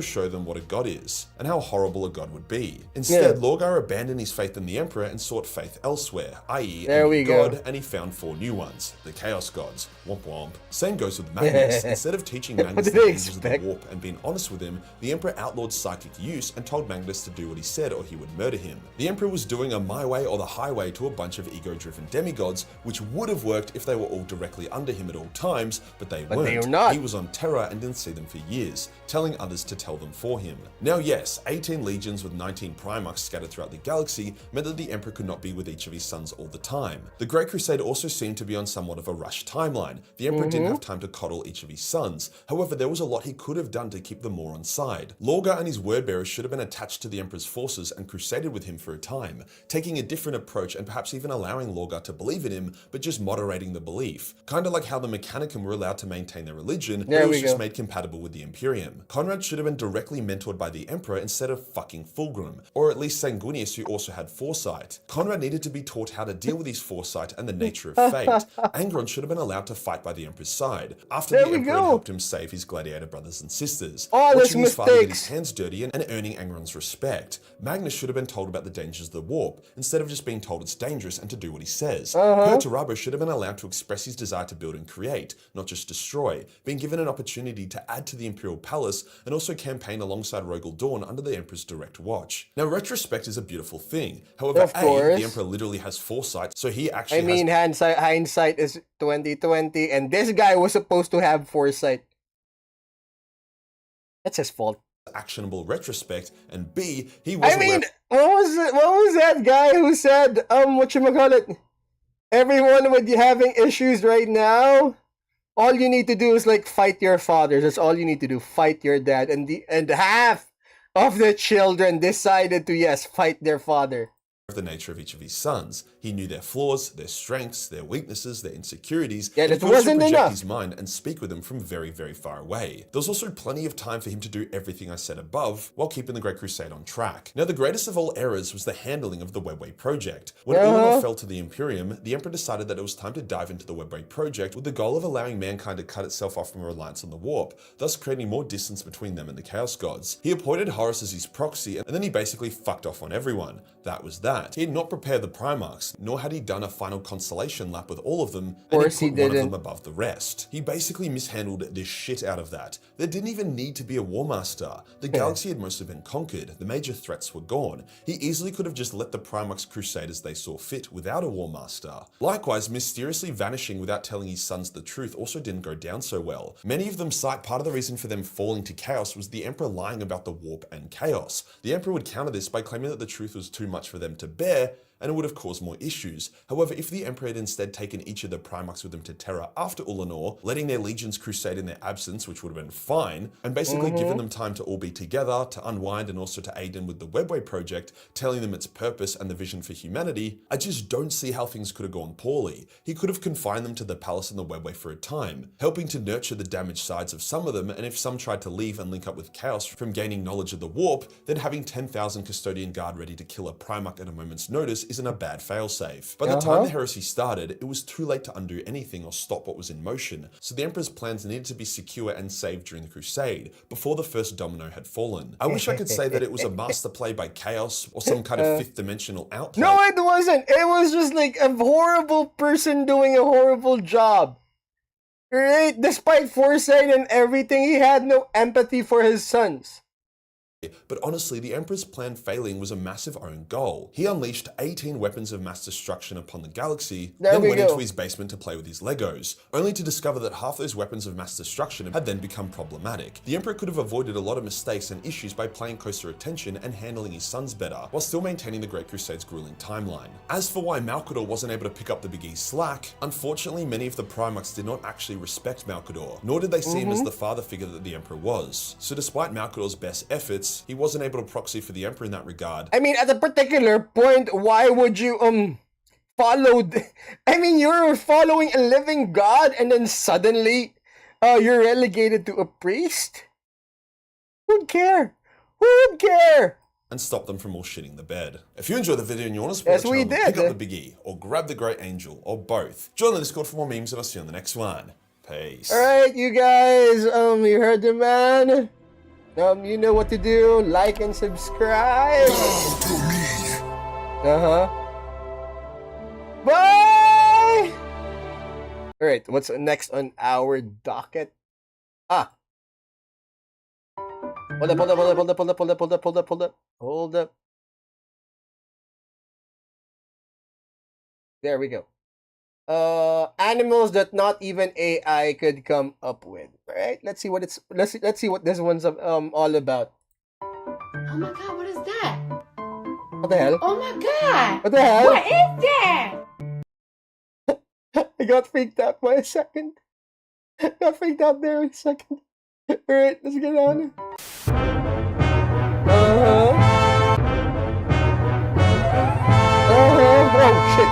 Show them what a god is, and how horrible a god would be. Instead, Lorgar abandoned his faith in the Emperor and sought faith elsewhere, i.e. a new god, and he found 4 new ones, the Chaos Gods. Womp womp. Same goes with Magnus. Instead of teaching Magnus the dangers of the warp and being honest with him, the Emperor outlawed psychic use and told Magnus to do what he said or he would murder him. The Emperor was doing a my way or the highway to a bunch of ego-driven demigods, which would have worked if they were all directly under him at all times, but they weren't. They are not. He was on Terra and didn't see them for years, telling others to tell them for him. Now yes, 18 legions with 19 Primarchs scattered throughout the galaxy meant that the Emperor could not be with each of his sons all the time. The Great Crusade also seemed to be on somewhat of a rushed timeline. The Emperor didn't have time to coddle each of his sons. However, there was a lot he could have done to keep them more on side. Lorgar and his wordbearers should have been attached to the Emperor's forces and crusaded with him for a time, taking a different approach and perhaps even allowing Lorgar to believe in him, but just moderating the belief. Kind of like how the Mechanicum were allowed to maintain their religion, but it was just made compatible with the Imperium. Conrad should have been directly mentored by the Emperor instead of fucking Fulgrim, or at least Sanguinius, who also had foresight. Conrad needed to be taught how to deal with his foresight and the nature of fate. Angron should have been allowed to fight by the Emperor's side, after the Emperor had helped him save his gladiator brothers and sisters, watching his father get his hands dirty and earning Angron's respect. Magnus should have been told about the dangers of the warp, instead of just being told it's dangerous and to do what he says. Perturabo should have been allowed to express his desire to build and create, not just destroy, being given an opportunity to add to the Imperial Palace and also campaign alongside Rogel Dawn under the Emperor's direct watch. Now, retrospect is a beautiful thing. However, the Emperor literally has foresight, so he actually hindsight is 2020, and this guy was supposed to have foresight. That's his fault. Actionable retrospect, and B, he was what was that guy who said, whatchamacallit, everyone with you having issues right now, all you need to do is like fight your fathers. That's all you need to do. Fight your dad. And half of the children decided to fight their father. the nature of each of his sons. He knew their flaws, their strengths, their weaknesses, their insecurities, yeah, and he that could also wasn't project enough. his mind and speak with them from very, very far away. There was also plenty of time for him to do everything I said above, while keeping the Great Crusade on track. Now, the greatest of all errors was the handling of the WWII project. When Ulanor fell to the Imperium, the Emperor decided that it was time to dive into the WWII project with the goal of allowing mankind to cut itself off from a reliance on the warp, thus creating more distance between them and the Chaos Gods. He appointed Horus as his proxy, and then he basically fucked off on everyone. That was that. He had not prepared the Primarchs, nor had he done a final constellation lap with all of them, and he put one of them above the rest. He basically mishandled the shit out of that. There didn't even need to be a War Master. The galaxy had mostly been conquered, the major threats were gone. He easily could have just let the Primarchs crusade as they saw fit without a War Master. Likewise, mysteriously vanishing without telling his sons the truth also didn't go down so well. Many of them cite part of the reason for them falling to chaos was the Emperor lying about the warp and chaos. The Emperor would counter this by claiming that the truth was too much for them to bear, and it would have caused more issues. However, if the Emperor had instead taken each of the Primarchs with them to Terra after Ulanor, letting their legions crusade in their absence, which would have been fine, and basically given them time to all be together, to unwind, and also to aid them with the WWII project, telling them its purpose and the vision for humanity, I just don't see how things could have gone poorly. He could have confined them to the palace and the WWII for a time, helping to nurture the damaged sides of some of them, and if some tried to leave and link up with Chaos from gaining knowledge of the warp, then having 10,000 custodian guard ready to kill a Primarch at a moment's notice isn't a bad failsafe. By the time the heresy started, it was too late to undo anything or stop what was in motion, so the Emperor's plans needed to be secure and saved during the Crusade, before the first domino had fallen. I wish I could say that it was a master play by Chaos, or some kind of fifth dimensional outplay. No, it wasn't. It was just like a horrible person doing a horrible job. Right? Despite foresight and everything, he had no empathy for his sons. But honestly, the Emperor's plan failing was a massive own goal. He unleashed 18 weapons of mass destruction upon the galaxy, then went into his basement to play with his Legos, only to discover that half those weapons of mass destruction had then become problematic. The Emperor could have avoided a lot of mistakes and issues by paying closer attention and handling his sons better, while still maintaining the Great Crusade's grueling timeline. As for why Malkador wasn't able to pick up the Big E's slack, unfortunately many of the Primarchs did not actually respect Malkador, nor did they see him as the father figure that the Emperor was. So despite Malkador's best efforts, he wasn't able to proxy for the Emperor in that regard. I mean, at a particular point, why would you, follow... I mean, you're following a living god and then suddenly, you're relegated to a priest? Who'd care? Who'd care? And stop them from all shitting the bed. If you enjoyed the video and you want to support the channel, pick up the Big E, or grab the Great Angel, or both. Join the Discord for more memes, and I'll see you on the next one. Peace. Alright, you guys, you heard the man. You know what to do. Like and subscribe. Bye! Alright, what's next on our docket? Hold up. There we go. Animals that not even AI could come up with. Right? Let's see what let's see what this one's all about. Oh my god, what is that? What the hell? Oh my god! What the hell? What is that? I got freaked out for a second. Got freaked out there a second. Alright, let's get on. Oh shit.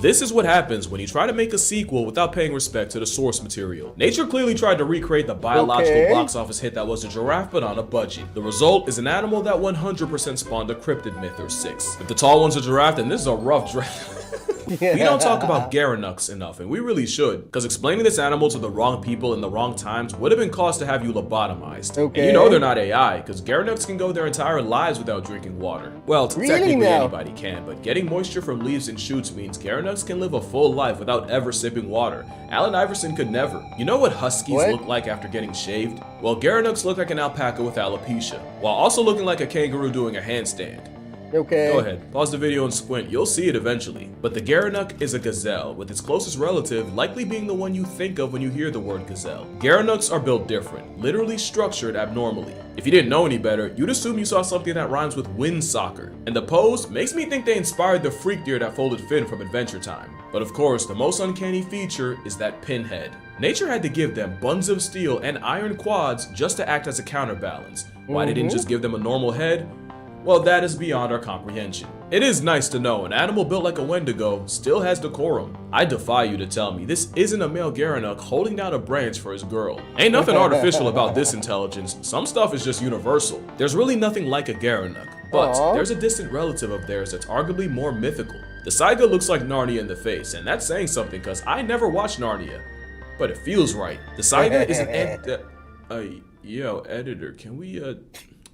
This is what happens when you try to make a sequel without paying respect to the source material. Nature clearly tried to recreate the biological box office hit that was a giraffe but on a budget. The result is an animal that 100% spawned a cryptid myth or 6. If the tall one's a giraffe, then this is a rough draft. We don't talk about Garranuks enough, and we really should, because explaining this animal to the wrong people in the wrong times would have been cost to have you lobotomized. And you know they're not AI, because Garranuks can go their entire lives without drinking water. Well, technically anybody can, but getting moisture from leaves and shoots means Garranuks can live a full life without ever sipping water. Allen Iverson could never. You know what huskies look like after getting shaved? Well, Garranuks look like an alpaca with alopecia, while also looking like a kangaroo doing a handstand. Go ahead, pause the video and squint, you'll see it eventually. But the Garranuk is a gazelle, with its closest relative likely being the one you think of when you hear the word gazelle. Garranuks are built different, literally structured abnormally. If you didn't know any better, you'd assume you saw something that rhymes with windsoccer. And the pose makes me think they inspired the freak deer that folded Finn from Adventure Time. But of course, the most uncanny feature is that pinhead. Nature had to give them buns of steel and iron quads just to act as a counterbalance. Why they didn't just give them a normal head? Well, that is beyond our comprehension. It is nice to know an animal built like a Wendigo still has decorum. I defy you to tell me this isn't a male Garanuk holding down a branch for his girl. Ain't nothing artificial about this intelligence. Some stuff is just universal. There's really nothing like a Garanuk, but there's a distant relative of theirs that's arguably more mythical. The Saiga looks like Narnia in the face, and that's saying something because I never watched Narnia. But it feels right. The Saiga is an yo, editor, can we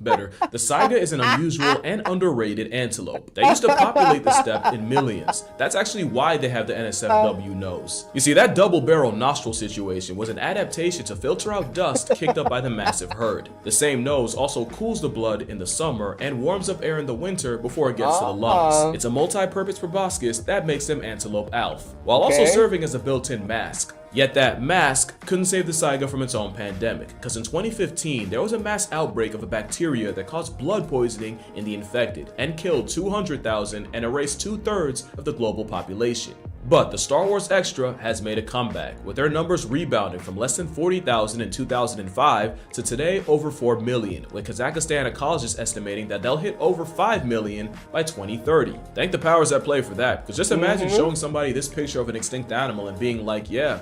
better. The Saiga is an unusual and underrated antelope. They used to populate the steppe in millions. That's actually why they have the NSFW nose. You see, that double barrel nostril situation was an adaptation to filter out dust kicked up by the massive herd. The same nose also cools the blood in the summer and warms up air in the winter before it gets to the lungs. It's a multi-purpose proboscis that makes them Antelope Alf, while also serving as a built-in mask. Yet that mask couldn't save the Saiga from its own pandemic, because in 2015 there was a mass outbreak of a bacteria that caused blood poisoning in the infected and killed 200,000 and erased 2/3 of the global population. But the Star Wars Extra has made a comeback, with their numbers rebounding from less than 40,000 in 2005 to today over 4 million, with Kazakhstan ecologists estimating that they'll hit over 5 million by 2030. Thank the powers that play for that, because just imagine showing somebody this picture of an extinct animal and being like, yeah,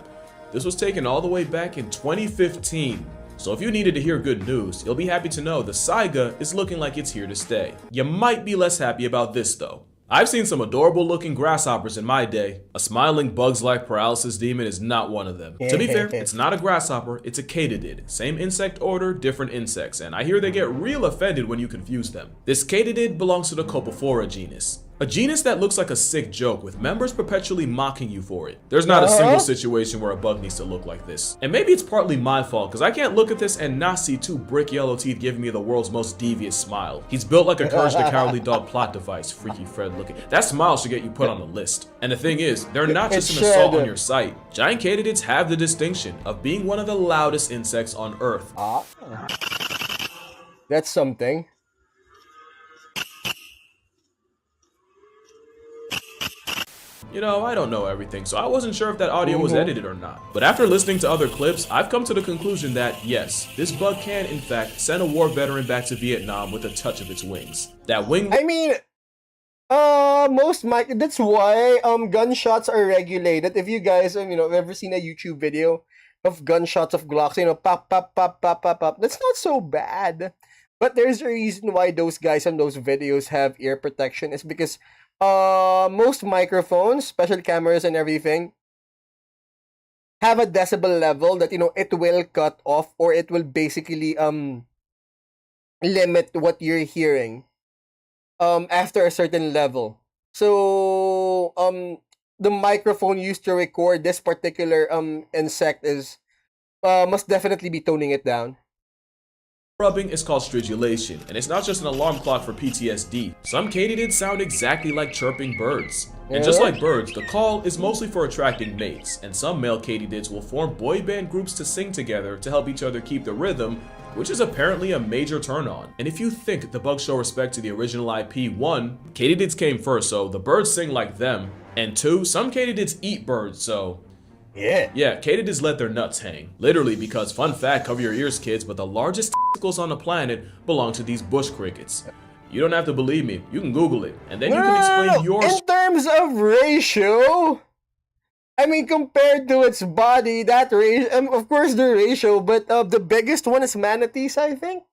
this was taken all the way back in 2015. So if you needed to hear good news, you'll be happy to know the Saiga is looking like it's here to stay. You might be less happy about this though. I've seen some adorable looking grasshoppers in my day. A smiling bugs-like paralysis demon is not one of them. To be fair, it's not a grasshopper, it's a katydid. Same insect order, different insects, and I hear they get real offended when you confuse them. This katydid belongs to the Copophora genus. A genus that looks like a sick joke with members perpetually mocking you for it. There's not a single situation where a bug needs to look like this. And maybe it's partly my fault, because I can't look at this and not see two brick yellow teeth giving me the world's most devious smile. He's built like a Courage the Cowardly Dog plot device, Freaky Fred looking. That smile should get you put on the list. And the thing is, they're not just an assault on your sight. Giant katydids have the distinction of being one of the loudest insects on Earth. That's something. You know, I don't know everything, so I wasn't sure if that audio was edited or not. But after listening to other clips, I've come to the conclusion that, yes, this bug can, in fact, send a war veteran back to Vietnam with a touch of its wings. That wing... I mean, that's why gunshots are regulated. If you guys, have ever seen a YouTube video of gunshots of Glocks, pop, pop, pop, pop, pop, pop, that's not so bad. But there's a reason why those guys on those videos have ear protection. It's because most microphones, special cameras and everything, have a decibel level that it will cut off, or it will basically limit what you're hearing after a certain level. So the microphone used to record this particular insect is must definitely be toning it down. Rubbing is called stridulation, and it's not just an alarm clock for PTSD. Some katydids sound exactly like chirping birds. And just like birds, the call is mostly for attracting mates, and some male katydids will form boy band groups to sing together to help each other keep the rhythm, which is apparently a major turn on. And if you think the bugs show respect to the original IP, 1, katydids came first, so the birds sing like them, and 2, some katydids eat birds, so... Yeah, katydids let their nuts hang. Literally, because, fun fact, cover your ears kids, but the largest testicles on the planet belong to these bush crickets. You don't have to believe me, you can Google it, and then you can explain yours. In terms of ratio, I mean, compared to its body, that ratio, of course the ratio, but the biggest one is manatees, I think?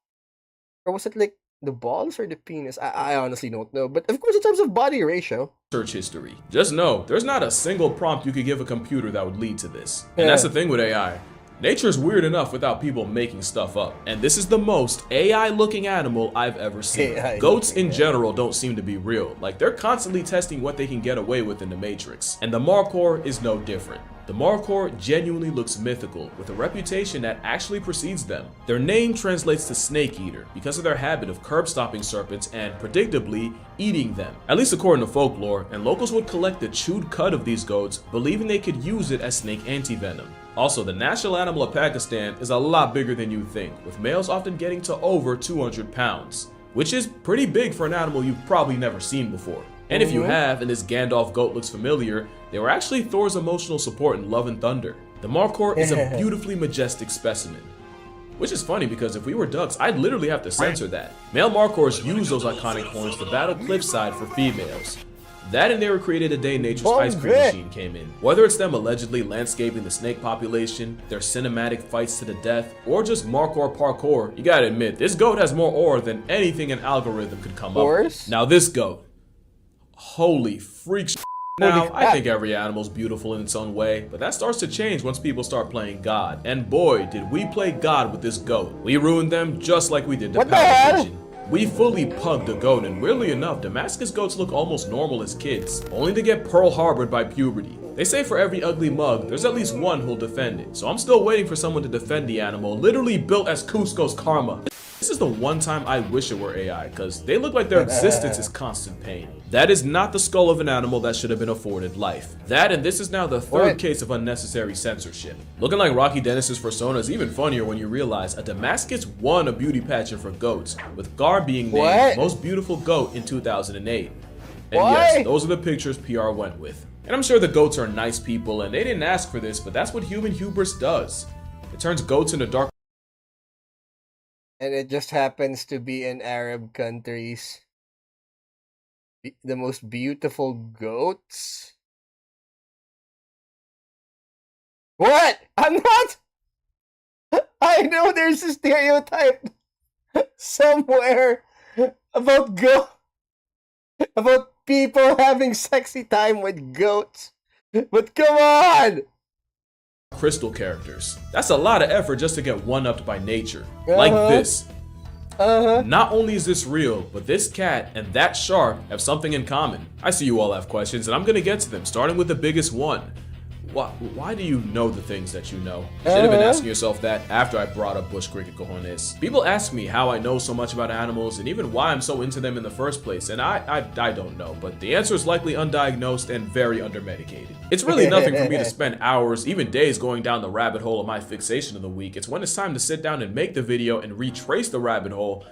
Or was it like the balls or the penis? I honestly don't know, but of course in terms of body ratio. Search history. Just know, there's not a single prompt you could give a computer that would lead to this. And that's the thing with AI. Nature's weird enough without people making stuff up. And this is the most AI-looking animal I've ever seen. Goats in general don't seem to be real. Like, they're constantly testing what they can get away with in the Matrix. And the Markhor is no different. The Markhor genuinely looks mythical, with a reputation that actually precedes them. Their name translates to snake eater because of their habit of curb-stopping serpents and, predictably, eating them. At least according to folklore, and locals would collect the chewed cud of these goats, believing they could use it as snake antivenom. Also, the national animal of Pakistan is a lot bigger than you think, with males often getting to over 200 pounds, which is pretty big for an animal you've probably never seen before. And if you have, and this Gandalf goat looks familiar, they were actually Thor's emotional support in Love and Thunder. The Markhor is a beautifully majestic specimen. Which is funny because if we were ducks, I'd literally have to censor that. Male Markhors use those iconic horns to battle cliffside for females. That and they were created a day Nature's ice cream machine came in. Whether it's them allegedly landscaping the snake population, their cinematic fights to the death, or just Markhor parkour, you gotta admit, this goat has more ore than anything an algorithm could come up with. Now this goat, holy freak sh**. Now, I think every animal's beautiful in its own way, but that starts to change once people start playing God. And boy, did we play God with this goat. We ruined them just like we did the Power Pigeon. We fully pugged a goat, and weirdly enough, Damascus goats look almost normal as kids, only to get Pearl Harbored by puberty. They say for every ugly mug, there's at least one who'll defend it, so I'm still waiting for someone to defend the animal, literally built as Cusco's karma. This is the one time I wish it were AI, cause they look like their existence is constant pain. That is not the skull of an animal that should have been afforded life. That and this is now the third case of unnecessary censorship. Looking like Rocky Dennis's persona is even funnier when you realize a Damascus won a beauty pageant for goats, with Gar being named most beautiful goat in 2008. And yes, those are the pictures PR went with. And I'm sure the goats are nice people and they didn't ask for this, but that's what human hubris does. It turns goats into dark. And it just happens to be in Arab countries. The most beautiful goats? What? I'm not! I know there's a stereotype somewhere about about people having sexy time with goats. But come on! Crystal characters. That's a lot of effort just to get one-upped by nature. Like this. Not only is this real, but this cat and that shark have something in common. I see you all have questions, and I'm gonna get to them, starting with the biggest one. Why do you know the things that you know? You should have been asking yourself that after I brought up bush cricket cojones. People ask me how I know so much about animals and even why I'm so into them in the first place, and I don't know, but the answer is likely undiagnosed and very undermedicated. It's really nothing for me to spend hours, even days, going down the rabbit hole of my fixation of the week. It's when it's time to sit down and make the video and retrace the rabbit hole.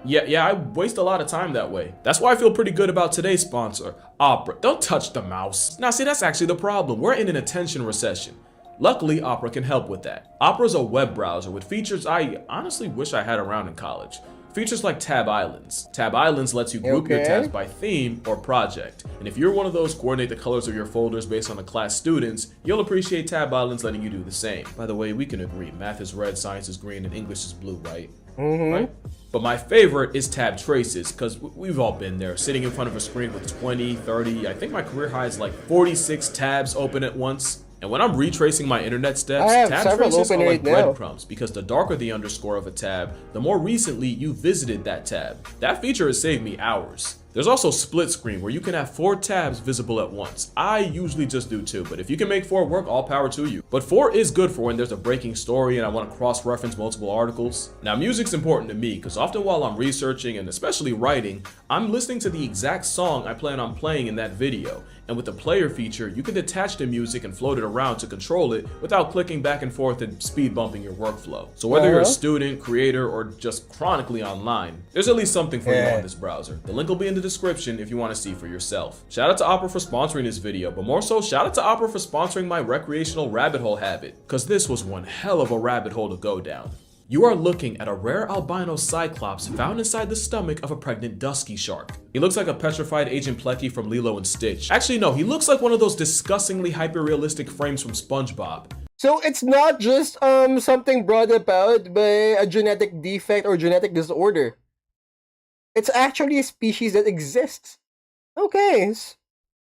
Yeah, I waste a lot of time that way. That's why I feel pretty good about today's sponsor, Opera. Don't touch the mouse. Now see, that's actually the problem. We're in an attention recession. Luckily, Opera can help with that. Opera's a web browser with features I honestly wish I had around in college. Features like Tab Islands. Tab Islands lets you group your tabs by theme or project. And if you're one of those coordinate the colors of your folders based on the class students, you'll appreciate Tab Islands letting you do the same. By the way, we can agree, math is red, science is green, and English is blue, right? Right? But my favorite is Tab Traces, because we've all been there, sitting in front of a screen with 20, 30, I think my career high is like 46 tabs open at once. And when I'm retracing my internet steps, tab traces are like breadcrumbs, because the darker the underscore of a tab, the more recently you visited that tab. That feature has saved me hours. There's also split screen where you can have 4 tabs visible at once. I usually just do 2, but if you can make 4 work, all power to you. But 4 is good for when there's a breaking story and I want to cross-reference multiple articles. Now, music's important to me because often while I'm researching and especially writing, I'm listening to the exact song I plan on playing in that video. And with the player feature, you can detach the music and float it around to control it without clicking back and forth and speed bumping your workflow. So whether you're a student, creator, or just chronically online, there's at least something for you on this browser. The link will be in the description if you want to see for yourself. Shout out to Opera for sponsoring this video, but more so, shout out to Opera for sponsoring my recreational rabbit hole habit, because this was one hell of a rabbit hole to go down. You are looking at a rare albino cyclops found inside the stomach of a pregnant dusky shark. He looks like a petrified Agent Plecky from Lilo and Stitch. Actually, no, he looks like one of those disgustingly hyper-realistic frames from SpongeBob. So it's not just something brought about by a genetic defect or genetic disorder. It's actually a species that exists. Okay,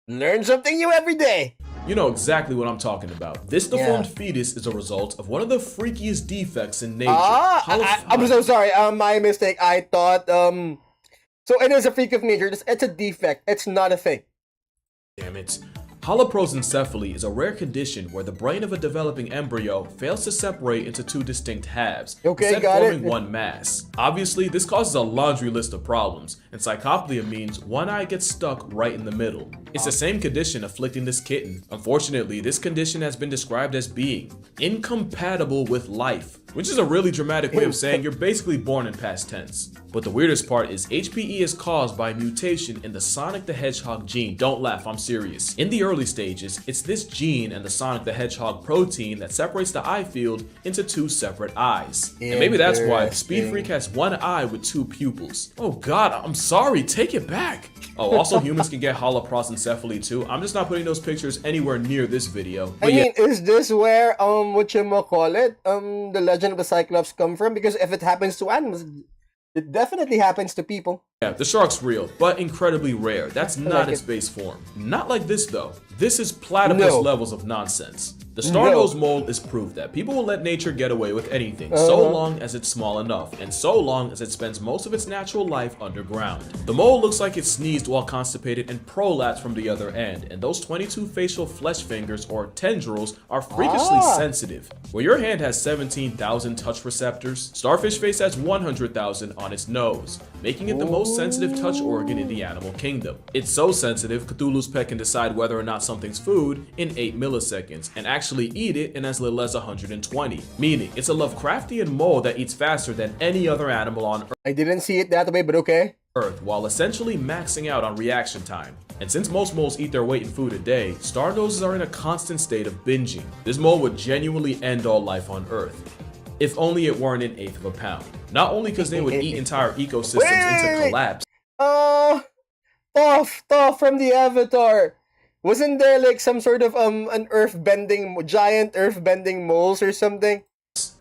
learn something new every day. You know exactly what I'm talking about. This deformed fetus is a result of one of the freakiest defects in nature. I'm so sorry. My mistake. I thought so it is a freak of nature. It's a defect. It's not a thing. Damn it. Holoprosencephaly is a rare condition where the brain of a developing embryo fails to separate into 2 distinct halves, instead forming one mass. Obviously, this causes a laundry list of problems, and psychoplia means one eye gets stuck right in the middle. It's the same condition afflicting this kitten. Unfortunately, this condition has been described as being incompatible with life, which is a really dramatic way of saying you're basically born in past tense. But the weirdest part is HPE is caused by a mutation in the Sonic the Hedgehog gene. Don't laugh, I'm serious. In the early stages, it's this gene and the Sonic the Hedgehog protein that separates the eye field into two separate eyes. And maybe that's why Speed Freak has one eye with two pupils. Oh god, I'm sorry, take it back. Oh, also humans can get holoprosencephaly too. I'm just not putting those pictures anywhere near this video. But I mean, is this where the Legend of the Cyclops come from? Because if it happens to animals, it definitely happens to people. Yeah, the shark's real, but incredibly rare. That's not its base form. Not like this though. This is platypus levels of nonsense. The star-nosed mole is proof that people will let nature get away with anything so long as it's small enough, and so long as it spends most of its natural life underground. The mole looks like it sneezed while constipated and prolapsed from the other end, and those 22 facial flesh fingers or tendrils are freakishly sensitive. Where your hand has 17,000 touch receptors, Starfish Face has 100,000 on its nose, making it the most sensitive touch organ in the animal kingdom. It's so sensitive, Cthulhu's pet can decide whether or not something's food in 8 milliseconds, and actually eat it in as little as 120, meaning it's a Lovecraftian mole that eats faster than any other animal on Earth. I didn't see it that way, but okay. While essentially maxing out on reaction time. And since most moles eat their weight in food a day, star noses are in a constant state of binging. This mole would genuinely end all life on Earth, if only it weren't an eighth of a pound. Not only because they would eat entire ecosystems into collapse. Toph from the Avatar. Wasn't there like some sort of giant earth-bending moles or something?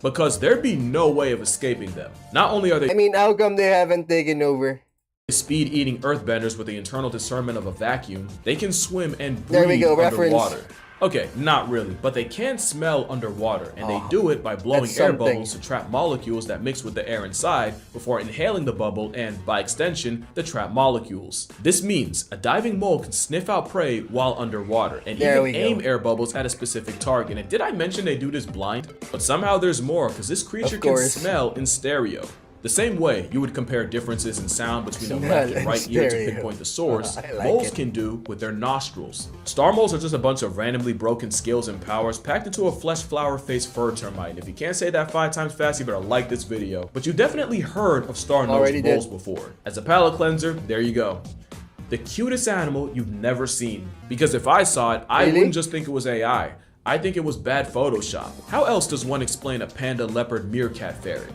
Because there'd be no way of escaping them. Not only are they— I mean, how come they haven't taken over? Speed-eating earthbenders with the internal discernment of a vacuum, they can swim and breathe underwater. Okay, not really, but they can smell underwater, and they do it by blowing air bubbles to trap molecules that mix with the air inside before inhaling the bubble and, by extension, the trapped molecules. This means a diving mole can sniff out prey while underwater, and even aim air bubbles at a specific target. And did I mention they do this blind? But somehow there's more, because this creature can smell in stereo. The same way you would compare differences in sound between a left and right ear to pinpoint the source, moles can do with their nostrils. Star moles are just a bunch of randomly broken skills and powers packed into a flesh flower faced fur termite. And if you can't say that 5 times fast, you better like this video. But you definitely heard of star-nosed moles before. As a palate cleanser, there you go. The cutest animal you've never seen. Because if I saw it, I wouldn't just think it was AI. I think it was bad Photoshop. How else does one explain a panda, leopard, meerkat ferret?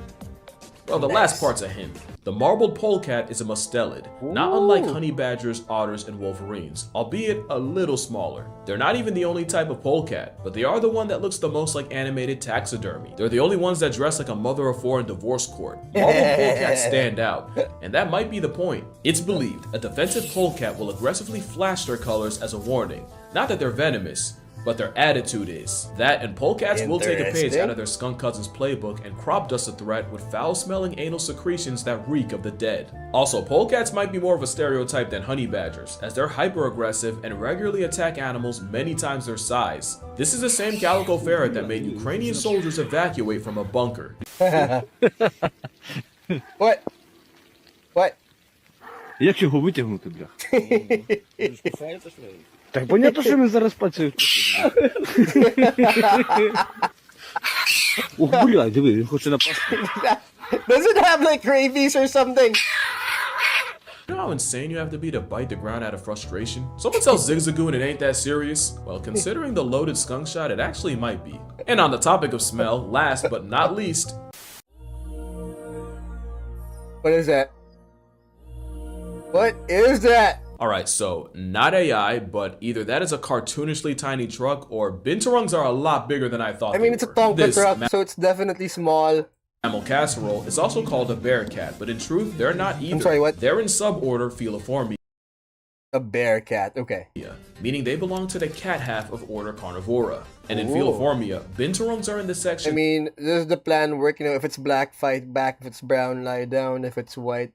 Well, the last part's a hint. The marbled polecat is a mustelid, not unlike honey badgers, otters, and wolverines, albeit a little smaller. They're not even the only type of polecat, but they are the one that looks the most like animated taxidermy. They're the only ones that dress like a mother of 4 in divorce court. Marbled polecats stand out, and that might be the point. It's believed a defensive polecat will aggressively flash their colors as a warning. Not that they're venomous, but their attitude is. That, and polecats will take a page out of their skunk cousin's playbook and crop dust a threat with foul-smelling anal secretions that reek of the dead. Also, polecats might be more of a stereotype than honey badgers, as they're hyper-aggressive and regularly attack animals many times their size. This is the same calico ferret that made Ukrainian soldiers evacuate from a bunker. What? What? Як його витягнути, бля? Так понятно, що він зараз працює. Ох, бля, диви, він хоче напасти. Does it have like rabies or something? You know how insane you have to be to bite the ground out of frustration? Someone tells Zigzagoon it ain't that serious? Well, considering the loaded skunk shot, it actually might be. And on the topic of smell, last but not least... What is that? What is that? Alright, so not AI, but either that is a cartoonishly tiny truck, or binturongs are a lot bigger than I thought. I mean, it's a Tonka truck, so it's definitely small. Mammal casserole is also called a bear cat, but in truth, they're not either. I'm sorry, what? They're in suborder Filiformia. A bear cat, okay. Meaning they belong to the cat half of order Carnivora. And in Filiformia, binturongs are in the section. I mean, this is the plan work, you know, if it's black, fight back, if it's brown, lie down, if it's white,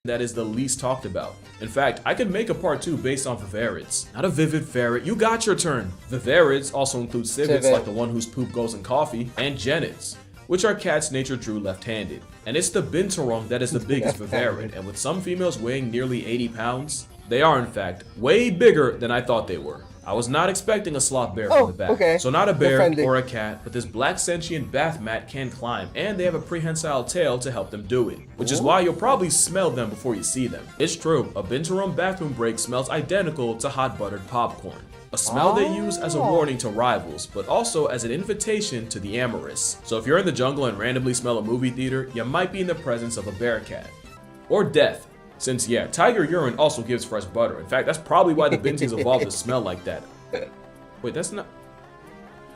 that is the least talked about. In fact, I could make a part 2 based on vivarids. Not a vivid ferret, you got your turn. Vivarids also include civets, like the one whose poop goes in coffee, and genets, which are cats nature drew left-handed. And it's the binturong that is the biggest vivarid, and with some females weighing nearly 80 pounds, They are, in fact, way bigger than I thought they were. I was not expecting a sloth bear from the back. Okay. So not a bear or a cat, but this black sentient bath mat can climb, and they have a prehensile tail to help them do it, which is why you'll probably smell them before you see them. It's true, a Binturong bathroom break smells identical to hot buttered popcorn. A smell they use as a warning to rivals, but also as an invitation to the amorous. So if you're in the jungle and randomly smell a movie theater, you might be in the presence of a bear cat. Or death. Since, yeah, tiger urine also gives fresh butter. In fact, that's probably why the Bintings evolved to smell like that. Wait, that's not...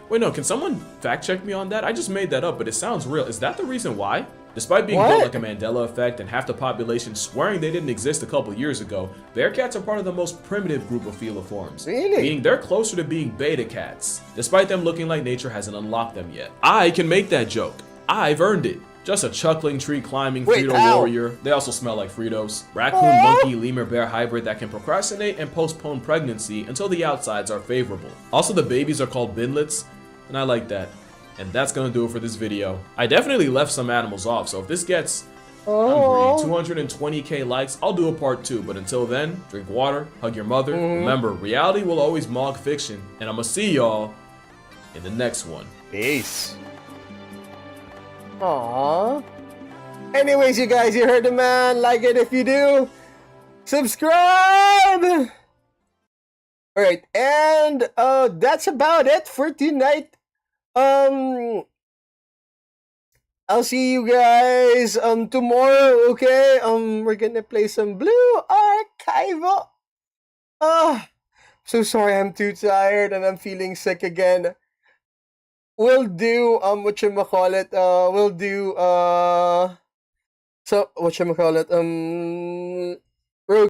Wait, no, can someone fact check me on that? I just made that up, but it sounds real. Is that the reason why? Despite being built like a Mandela effect and half the population swearing they didn't exist a couple years ago, bear cats are part of the most primitive group of feliforms. Really? Meaning they're closer to being beta cats, despite them looking like nature hasn't unlocked them yet. I can make that joke. I've earned it. Just a chuckling, tree-climbing Frito warrior. They also smell like Fritos. Raccoon, monkey, lemur, bear hybrid that can procrastinate and postpone pregnancy until the outsides are favorable. Also, the babies are called binlets, and I like that. And that's gonna do it for this video. I definitely left some animals off, so if this gets 220k likes, I'll do a part 2. But until then, drink water, hug your mother. Remember, reality will always mock fiction, and I'm gonna see y'all in the next one. Peace. Aww. Anyways, you guys, you heard the man. Like it if you do. Subscribe! Alright, and that's about it for tonight. I'll see you guys tomorrow, okay? We're gonna play some Blue Archive. So sorry, I'm too tired and I'm feeling sick again. We'll do whatchamacallit, we'll do